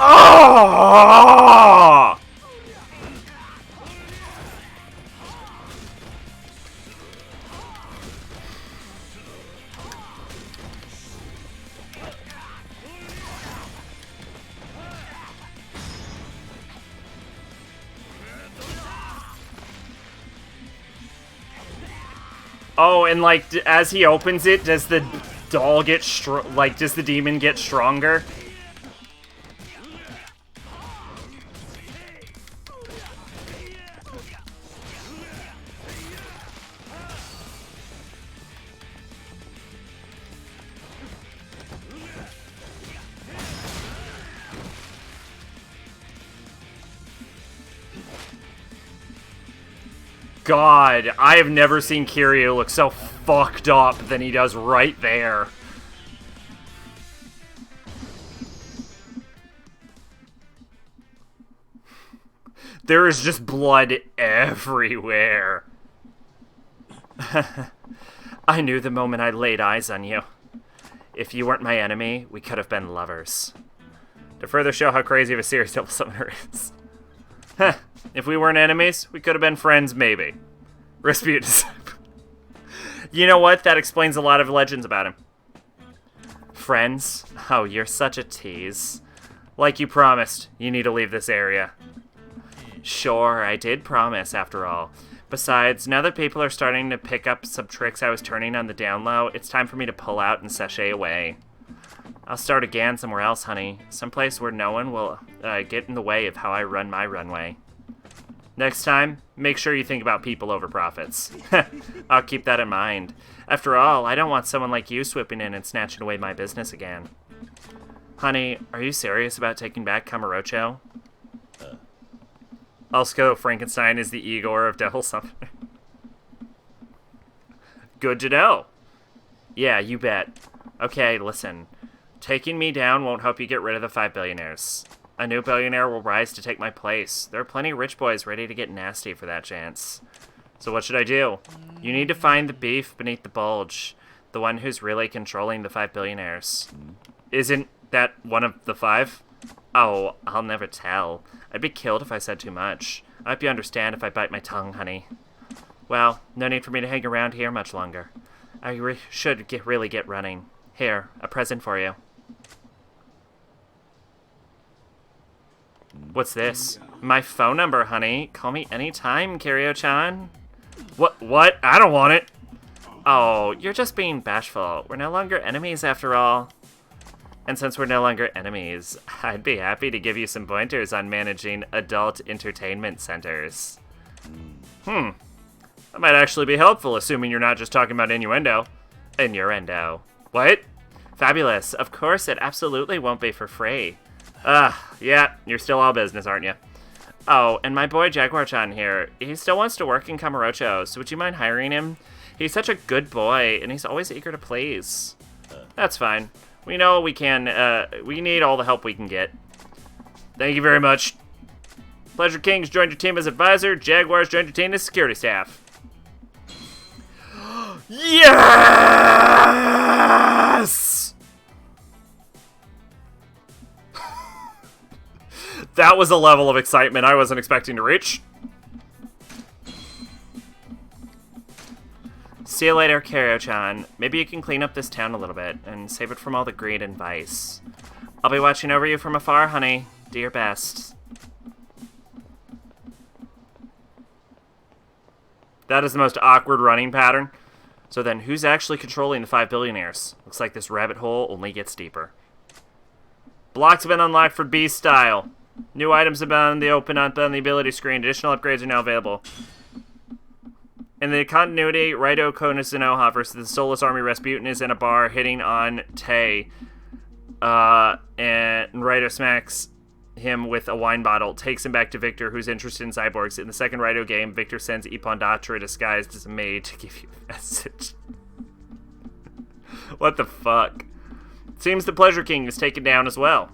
Speaker 1: Oh! Oh, and like, as he opens it, does the doll get does the demon get stronger? God, I have never seen Kiryu look so fucked up than he does right there. There is just blood everywhere. I knew the moment I laid eyes on you. If you weren't my enemy, we could have been lovers. To further show how crazy of a serious devil summoner is. Heh, if we weren't enemies, we could have been friends, maybe. Rasputin. You know what? That explains a lot of legends about him. Friends? Oh, you're such a tease. Like you promised, you need to leave this area. Sure, I did promise, after all. Besides, now that people are starting to pick up some tricks I was turning on the down low, it's time for me to pull out and sashay away. I'll start again somewhere else, honey. Someplace where no one will get in the way of how I run my runway. Next time, make sure you think about people over profits. I'll keep that in mind. After all, I don't want someone like you swooping in and snatching away my business again. Honey, are you serious about taking back Kamurocho? Also, Frankenstein is the Igor of Devil Summoner. Good to know. Yeah, you bet. Okay, listen. Taking me down won't help you get rid of the 5 billionaires. A new billionaire will rise to take my place. There are plenty of rich boys ready to get nasty for that chance. So what should I do? You need to find the beef beneath the bulge. The one who's really controlling the 5 billionaires. Isn't that one of the 5? Oh, I'll never tell. I'd be killed if I said too much. I hope you understand if I bite my tongue, honey. Well, no need for me to hang around here much longer. I should really get running. Here, a present for you. What's this? My phone number, honey. Call me anytime, Kiryu-chan. What? I don't want it. Oh, you're just being bashful. We're no longer enemies after all. And since we're no longer enemies, I'd be happy to give you some pointers on managing adult entertainment centers. That might actually be helpful, assuming you're not just talking about innuendo. Innuendo. What? Fabulous. Of course, it absolutely won't be for free. Yeah, you're still all business, aren't you? Oh, and my boy Jaguar-chan here, he still wants to work in Kamurocho, so would you mind hiring him? He's such a good boy, and he's always eager to please. That's fine. We know we need all the help we can get. Thank you very much. Pleasure King's joined your team as advisor. Jaguar's joined your team as security staff. Yes! That was a level of excitement I wasn't expecting to reach. See you later, Kiryu-chan. Maybe you can clean up this town a little bit and save it from all the greed and vice. I'll be watching over you from afar, honey. Do your best. That is the most awkward running pattern. So then, who's actually controlling the 5 billionaires? Looks like this rabbit hole only gets deeper. Blocks have been unlocked for Beast Style. New items have been opened up on the ability screen. Additional upgrades are now available. In the continuity, Raido Konosunoha versus the Soulless Army Rasputin is in a bar hitting on Tay. And Raido smacks him with a wine bottle, takes him back to Victor, who's interested in cyborgs. In the second Raido game, Victor sends Ippondatra disguised as a maid to give you a message. What the fuck? Seems the Pleasure King is taken down as well.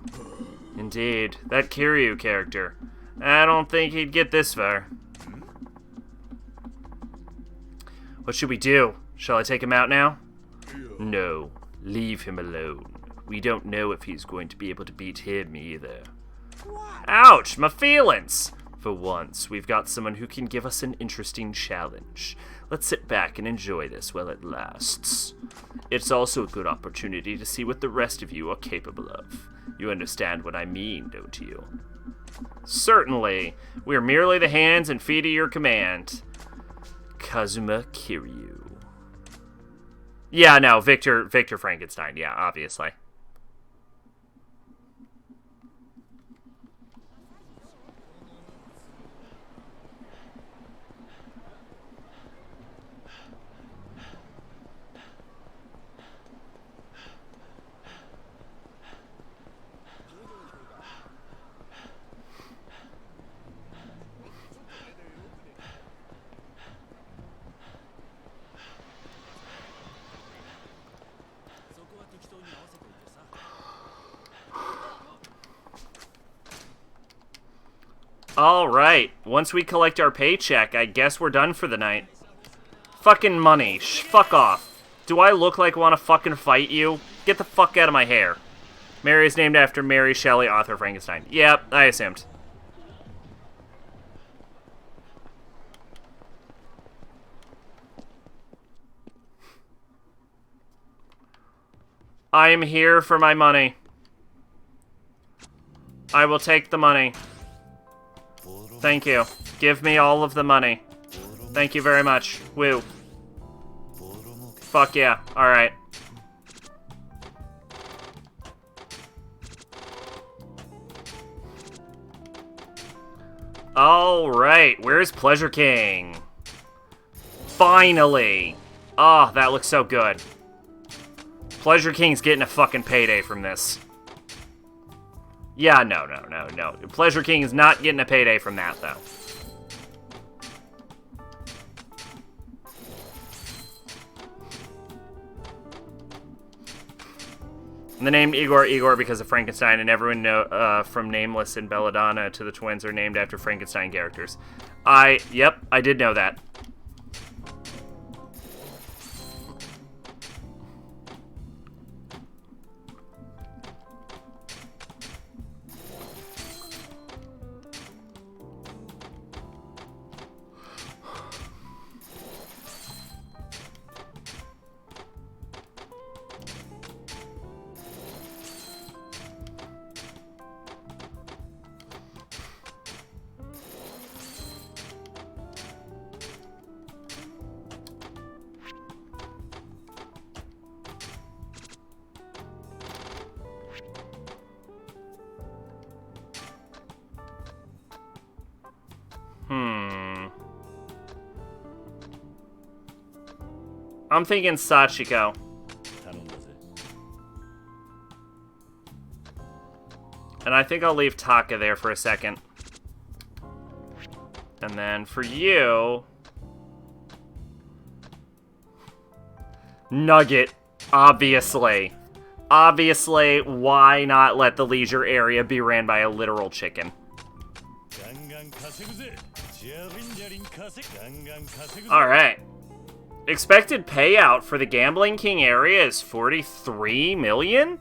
Speaker 1: Indeed, that Kiryu character. I don't think he'd get this far. What should we do? Shall I take him out now? No, leave him alone. We don't know if he's going to be able to beat him either. Ouch, my feelings! For once, we've got someone who can give us an interesting challenge. Let's sit back and enjoy this while it lasts. It's also a good opportunity to see what the rest of you are capable of. You understand what I mean, don't you? Certainly. We are merely the hands and feet of your command. Kazuma Kiryu. Yeah, no, Victor Frankenstein. Yeah, obviously. Alright, once we collect our paycheck, I guess we're done for the night. Fucking money. Fuck off. Do I look like I want to fucking fight you? Get the fuck out of my hair. Mary is named after Mary Shelley, author of Frankenstein. Yep, I assumed. I am here for my money. I will take the money. Thank you. Give me all of the money. Thank you very much. Woo. Fuck yeah. Alright. Alright. Where's Pleasure King? Finally. Oh, that looks so good. Pleasure King's getting a fucking payday from this. Yeah, no. Pleasure King is not getting a payday from that, though. And the name Igor because of Frankenstein, and everyone from Nameless and Belladonna to the twins are named after Frankenstein characters. Yep, I did know that. I'm thinking Sachiko. And I think I'll leave Taka there for a second. And then for you... Nugget. Obviously. Obviously, why not let the leisure area be ran by a literal chicken? Alright. Expected payout for the Gambling King area is 43 million?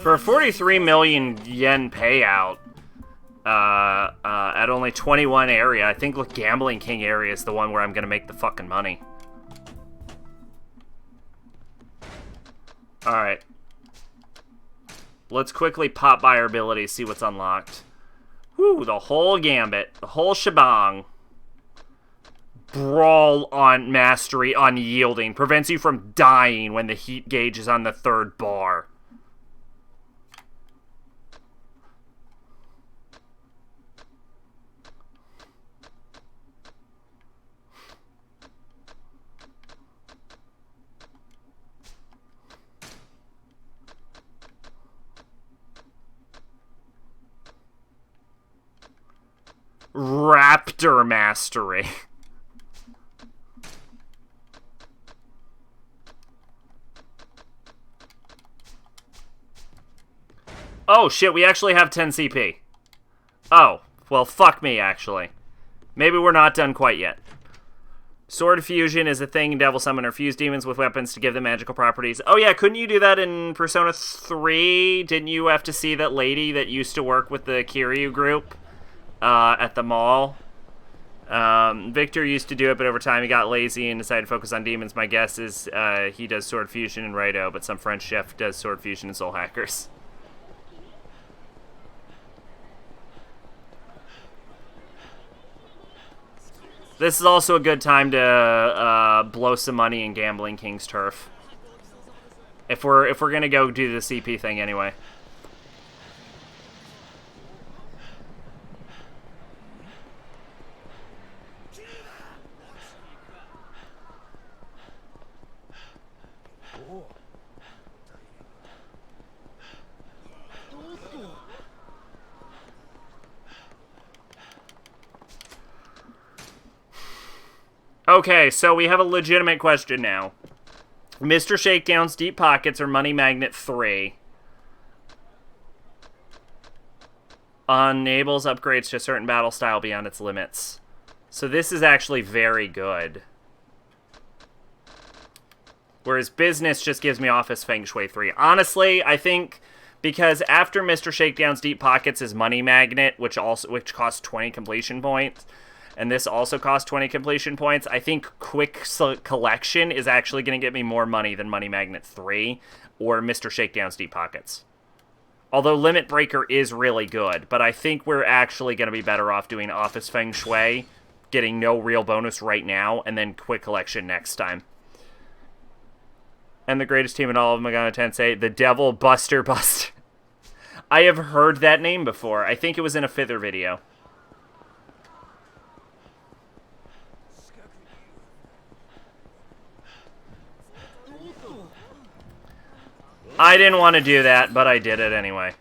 Speaker 1: For a 43 million yen payout, at only 21 area, I think look, Gambling King area is the one where I'm gonna make the fucking money. Alright. Let's quickly pop by our abilities, see what's unlocked. Whew, the whole gambit. The whole shebang. Brawl on Mastery Unyielding. Prevents you from dying when the heat gauge is on the 3rd bar. Raptor Mastery. Oh shit, we actually have 10 CP. Oh, well fuck me actually. Maybe we're not done quite yet. Sword Fusion is a thing Devil Summoner. Fuse demons with weapons to give them magical properties. Oh yeah, couldn't you do that in Persona 3? Didn't you have to see that lady that used to work with the Kiryu group? At the mall. Victor used to do it, but over time he got lazy and decided to focus on demons. My guess is he does Sword Fusion in Raito, but some French chef does Sword Fusion in Soul Hackers. This is also a good time to blow some money in Gambling King's turf. If we're gonna go do the CP thing anyway. Okay, so we have a legitimate question now. Mr. Shakedown's Deep Pockets or Money Magnet 3 enables upgrades to a certain battle style beyond its limits. So this is actually very good. Whereas Business just gives me Office Feng Shui 3. Honestly, I think because after Mr. Shakedown's Deep Pockets is Money Magnet, which costs 20 completion points, and this also costs 20 completion points, I think Quick Collection is actually going to get me more money than Money Magnet 3 or Mr. Shakedown's Deep Pockets. Although Limit Breaker is really good, but I think we're actually going to be better off doing Office Feng Shui, getting no real bonus right now, and then Quick Collection next time. And the greatest team in all of Megami Tensei, the Devil Buster Buster. I have heard that name before. I think it was in a Fither video. I didn't want to do that, but I did it anyway.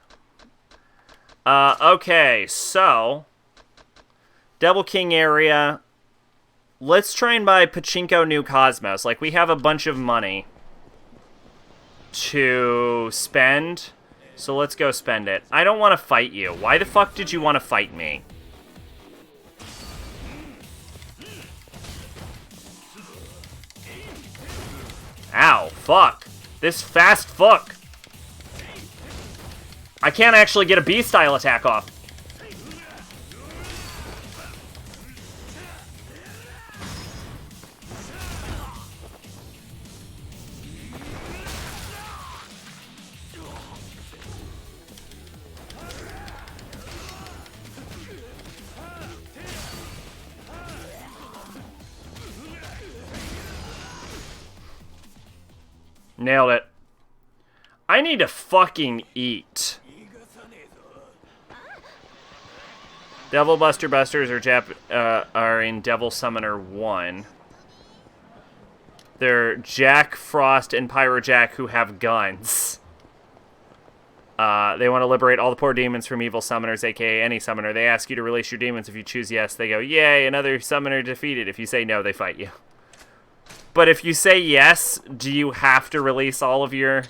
Speaker 1: Okay, so Devil King area. Let's try and buy Pachinko New Cosmos. Like, we have a bunch of money to spend, so let's go spend it. I don't want to fight you. Why the fuck did you want to fight me? Ow, fuck. This fast fuck. I can't actually get a B-style attack off. Nailed it. I need to fucking eat. Devil Buster Busters are in Devil Summoner 1. They're Jack, Frost, and Pyrojack who have guns. They want to liberate all the poor demons from evil summoners, aka any summoner. They ask you to release your demons. If you choose yes, they go, yay, another summoner defeated. If you say no, they fight you. But if you say yes, do you have to release all of your...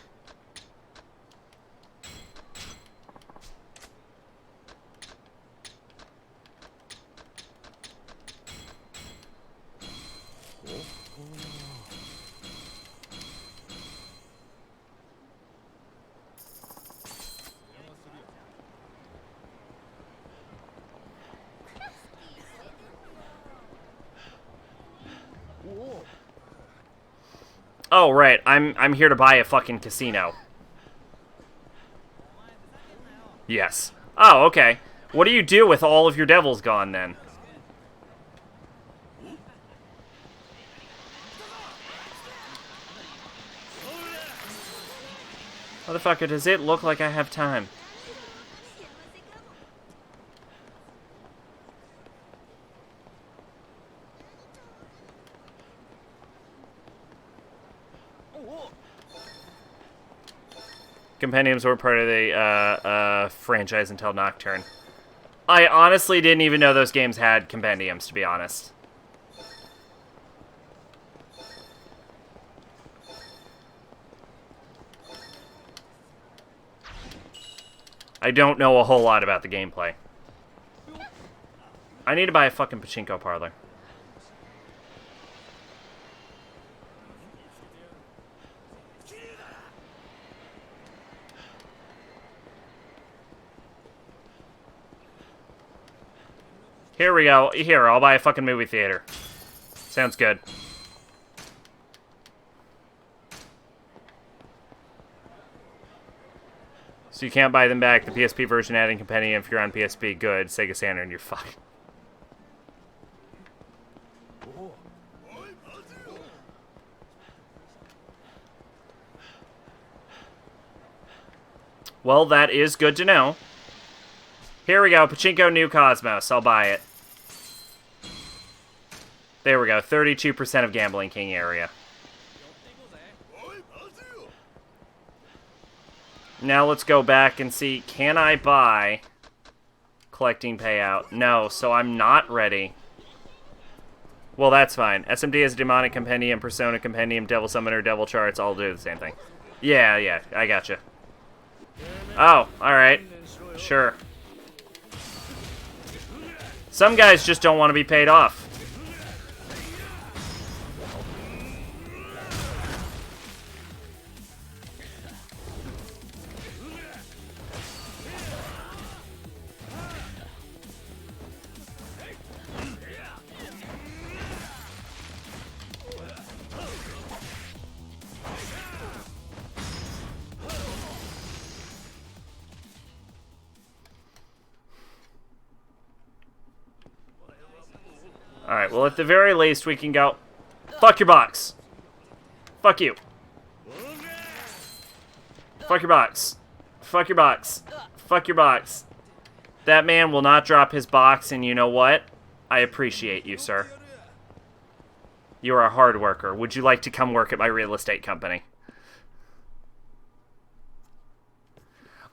Speaker 1: Oh, right. I'm here to buy a fucking casino. Yes. Oh, okay. What do you do with all of your devils gone, then? Motherfucker, does it look like I have time? Compendiums were part of the franchise until Nocturne. I honestly didn't even know those games had compendiums, to be honest. I don't know a whole lot about the gameplay. I need to buy a fucking pachinko parlor. Here we go. Here, I'll buy a fucking movie theater. Sounds good. So you can't buy them back. The PSP version adding compendium if you're on PSP. Good. Sega Saturn, you're fucked. Well, that is good to know. Here we go, Pachinko New Cosmos. I'll buy it. There we go, 32% of Gambling King area. Now let's go back and see, can I buy collecting payout? No, so I'm not ready. Well, that's fine. SMD is Demonic Compendium, Persona Compendium, Devil Summoner, Devil Charts, all do the same thing. Yeah, I gotcha. Oh, alright. Sure. Some guys just don't want to be paid off. Alright, well, at the very least, we can go... Fuck your box. Fuck you. Fuck your box. Fuck your box. Fuck your box. That man will not drop his box, and you know what? I appreciate you, sir. You are a hard worker. Would you like to come work at my real estate company?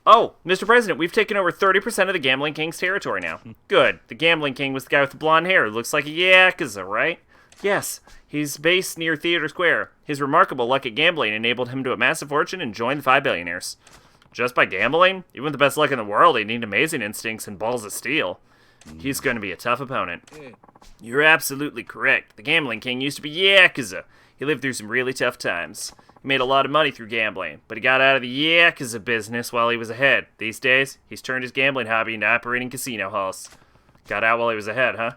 Speaker 1: Oh, Mr. President, we've taken over 30% of the Gambling King's territory now. Good. The Gambling King was the guy with the blonde hair who looks like a Yakuza, right? Yes. He's based near Theater Square. His remarkable luck at gambling enabled him to a massive fortune and join the 5 billionaires. Just by gambling? Even with the best luck in the world, he'd need amazing instincts and balls of steel. He's going to be a tough opponent. You're absolutely correct. The Gambling King used to be Yakuza. He lived through some really tough times. He made a lot of money through gambling, but he got out of the Yakuza business while he was ahead. These days, he's turned his gambling hobby into operating casino halls. Got out while he was ahead, huh?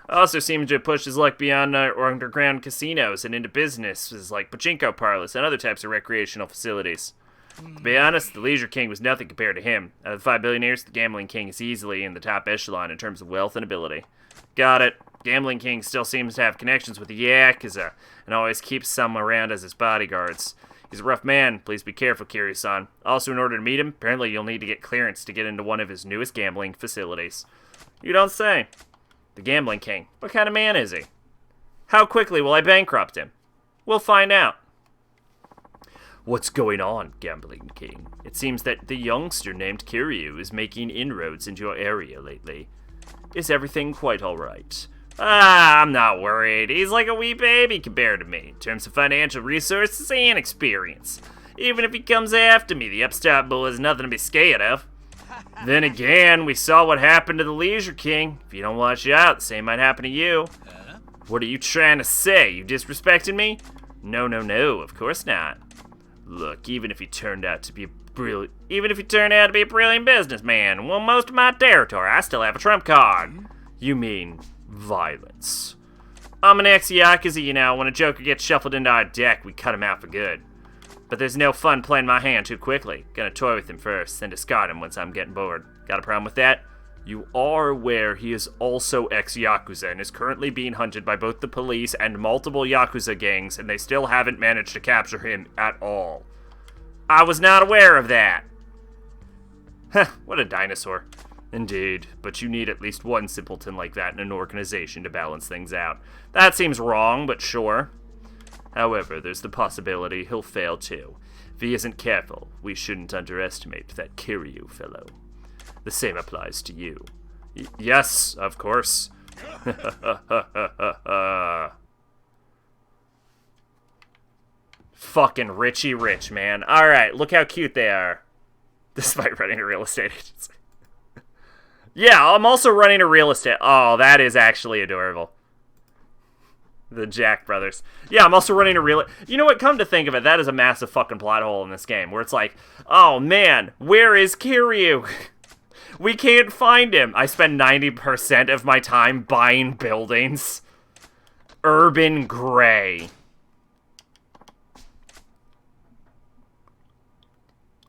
Speaker 1: Also seems to have pushed his luck beyond underground casinos and into businesses like pachinko parlors and other types of recreational facilities. To be honest, the Leisure King was nothing compared to him. Out of the 5 billionaires, the Gambling King is easily in the top echelon in terms of wealth and ability. Got it. Gambling King still seems to have connections with the Yakuza, and always keeps some around as his bodyguards. He's a rough man. Please be careful, Kiryu-san. Also, in order to meet him, apparently you'll need to get clearance to get into one of his newest gambling facilities. You don't say. The Gambling King. What kind of man is he? How quickly will I bankrupt him? We'll find out. What's going on, Gambling King? It seems that the youngster named Kiryu is making inroads into your area lately. Is everything quite alright? I'm not worried. He's like a wee baby compared to me, in terms of financial resources and experience. Even if he comes after me, the upstart bull is nothing to be scared of. Then again, we saw what happened to the Leisure King. If you don't watch out, the same might happen to you. What are you trying to say? You disrespecting me? No, of course not. Look, even if he turned out to be a brilliant businessman and won most of my territory, I still have a trump card. You mean violence? I'm an ex-Yakuza, you know. When a joker gets shuffled into our deck, we cut him out for good. But there's no fun playing my hand too quickly. Gonna toy with him first, then discard him once I'm getting bored. Got a problem with that? You are aware he is also ex-Yakuza and is currently being hunted by both the police and multiple Yakuza gangs, and they still haven't managed to capture him at all. I was not aware of that. Heh, what a dinosaur. Indeed, but you need at least one simpleton like that in an organization to balance things out. That seems wrong, but sure. However, there's the possibility he'll fail too. If he isn't careful, we shouldn't underestimate that Kiryu fellow. The same applies to you. Yes, of course. Fucking Richie Rich, man. Alright, look how cute they are. Despite running a real estate agency. Yeah, I'm also running a real estate... Oh, that is actually adorable. The Jack brothers. Yeah, I'm also running a real... You know what? Come to think of it, that is a massive fucking plot hole in this game. Where it's like, oh man, where is Kiryu? We can't find him. I spend 90% of my time buying buildings. Urban Gray.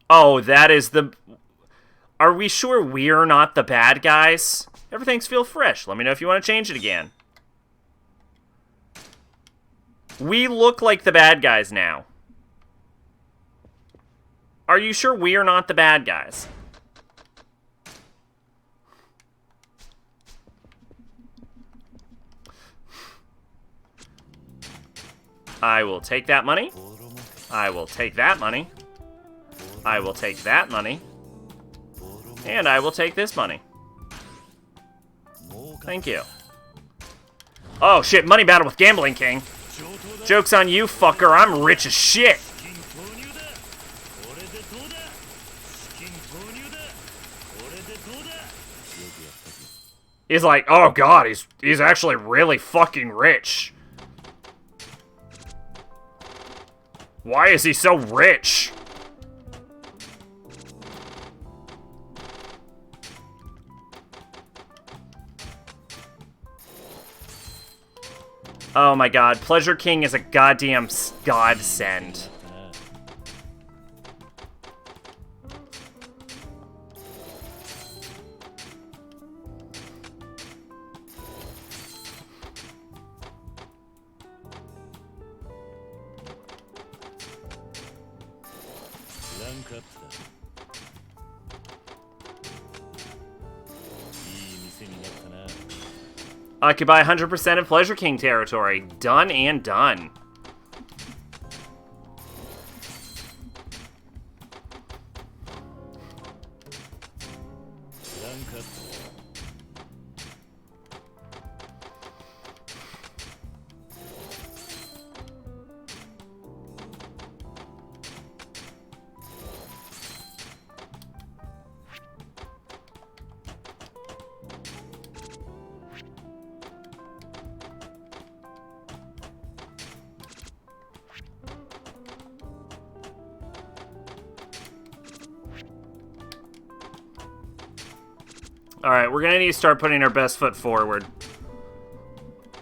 Speaker 1: Oh, that is the... Are we sure we're not the bad guys? Everything's feel fresh. Let me know if you want to change it again. We look like the bad guys now. Are you sure we are not the bad guys? I will take that money. I will take that money. I will take that money. And I will take this money. Thank you. Oh shit, money battle with Gambling King. Joke's on you, fucker. I'm rich as shit. He's like, oh god, he's actually really fucking rich. Why is he so rich? Oh my god, Pleasure King is a goddamn godsend. Occupy 100% of Pleasure King territory. Done and done. Alright, we're gonna need to start putting our best foot forward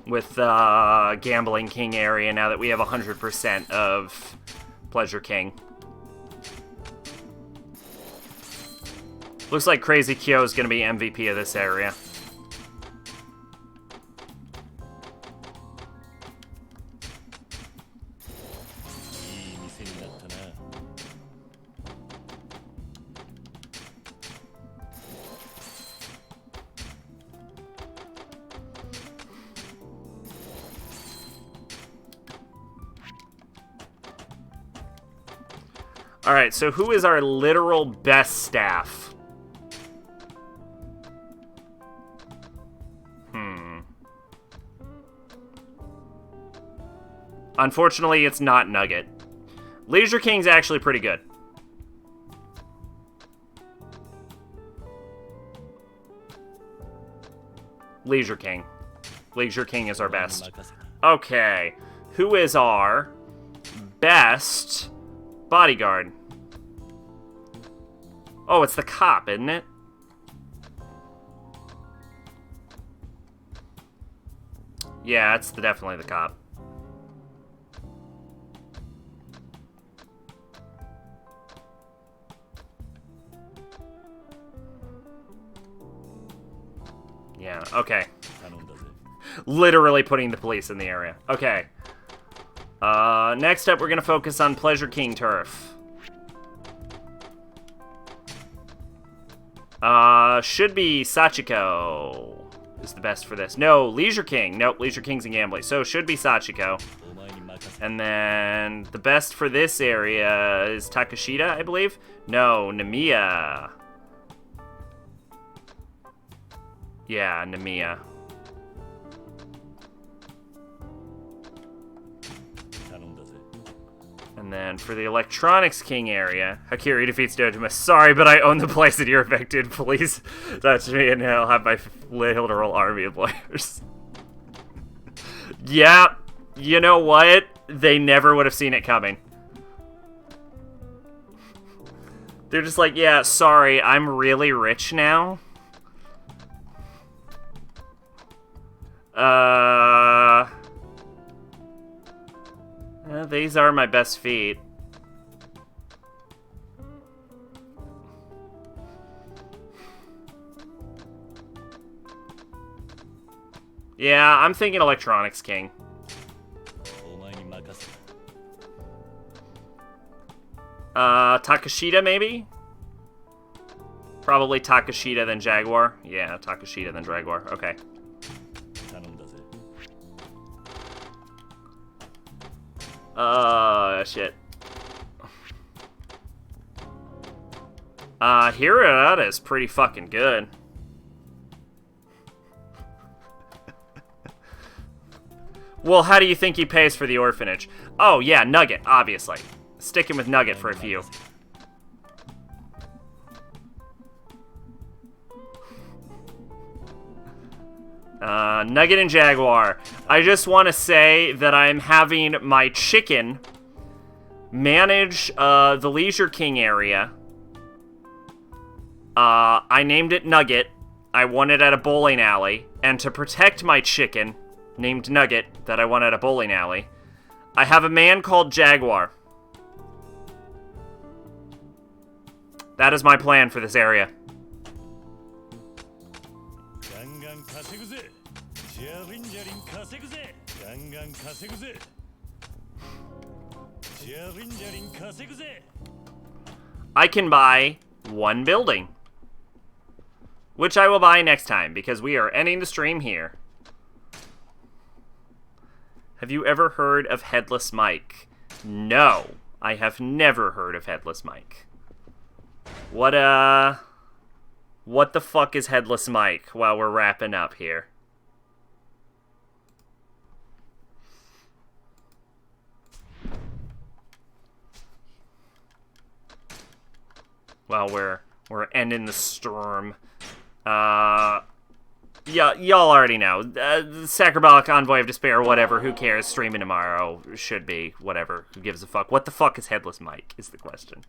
Speaker 1: with Gambling King area now that we have 100% of Pleasure King. Looks like Crazy Kyo is gonna be MVP of this area. Alright, so who is our literal best staff? Unfortunately, it's not Nugget. Leisure King's actually pretty good. Leisure King. Leisure King is our best. Okay. Who is our best bodyguard? Oh, it's the cop, isn't it? Yeah, it's definitely the cop. Yeah, okay. Literally putting the police in the area. Okay. Next up, we're gonna focus on Pleasure King turf. Should be Sachiko is the best for this. No, Leisure King. Nope, Leisure King's in gambling. So, should be Sachiko. And then, the best for this area is Takashita, I believe? No, Namiya. Yeah, Namiya. And then for the Electronics King area, Hakiri defeats Dojima. Sorry, but I own the place that you're affected. Please touch me and I'll have my literal army of lawyers. Yeah, you know what? They never would have seen it coming. They're just like, yeah, sorry, I'm really rich now. These are my best feet. Yeah, I'm thinking Electronics King. Takashita, maybe? Probably Takashita, then Jaguar. Yeah, Takashita, then Jaguar. Okay. Shit. Hirata is pretty fucking good. Well, how do you think he pays for the orphanage? Oh, yeah, Nugget, obviously. Sticking with Nugget for a few. Nugget and Jaguar. I just want to say that I'm having my chicken manage the Leisure King area. I named it Nugget. I won it at a bowling alley. And to protect my chicken, named Nugget, that I won at a bowling alley, I have a man called Jaguar. That is my plan for this area. I can buy one building, which I will buy next time because we are ending the stream here. Have you ever heard of Headless Mike? No, I have never heard of Headless Mike. What the fuck is Headless Mike while we're wrapping up here? While we're ending the storm. Yeah, y'all already know. Sacrabalic Envoy of Despair, whatever, who cares? Streaming tomorrow, should be, whatever. Who gives a fuck? What the fuck is Headless Mike, is the question.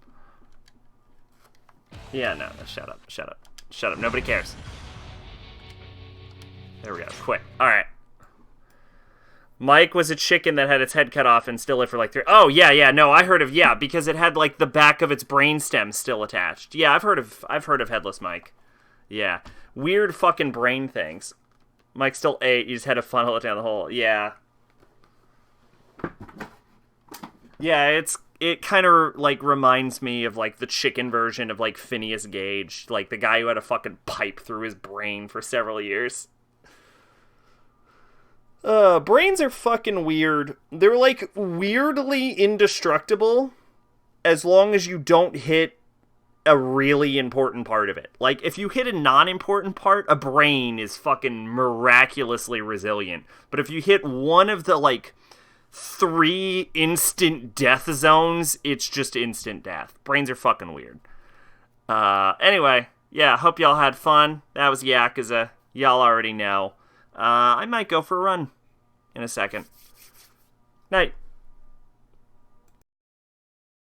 Speaker 1: Yeah, no, shut up, shut up. Shut up, nobody cares. There we go, quit. Alright. Mike was a chicken that had its head cut off and still lived for like 3... Oh, yeah, no, I heard of... Yeah, because it had, like, the back of its brainstem still attached. Yeah, I've heard of Headless Mike. Yeah. Weird fucking brain things. Mike still ate, you just had to funnel it down the hole. Yeah. Yeah, it kind of, like, reminds me of, like, the chicken version of, like, Phineas Gage. Like, the guy who had a fucking pipe through his brain for several years. Brains are fucking weird. They're, like, weirdly indestructible as long as you don't hit a really important part of it. Like, if you hit a non-important part, a brain is fucking miraculously resilient. But if you hit one of the, like, 3 instant death zones, it's just instant death. Brains are fucking weird. Anyway, yeah, hope y'all had fun. That was Yakuza. Y'all already know. I might go for a run in a second. Night.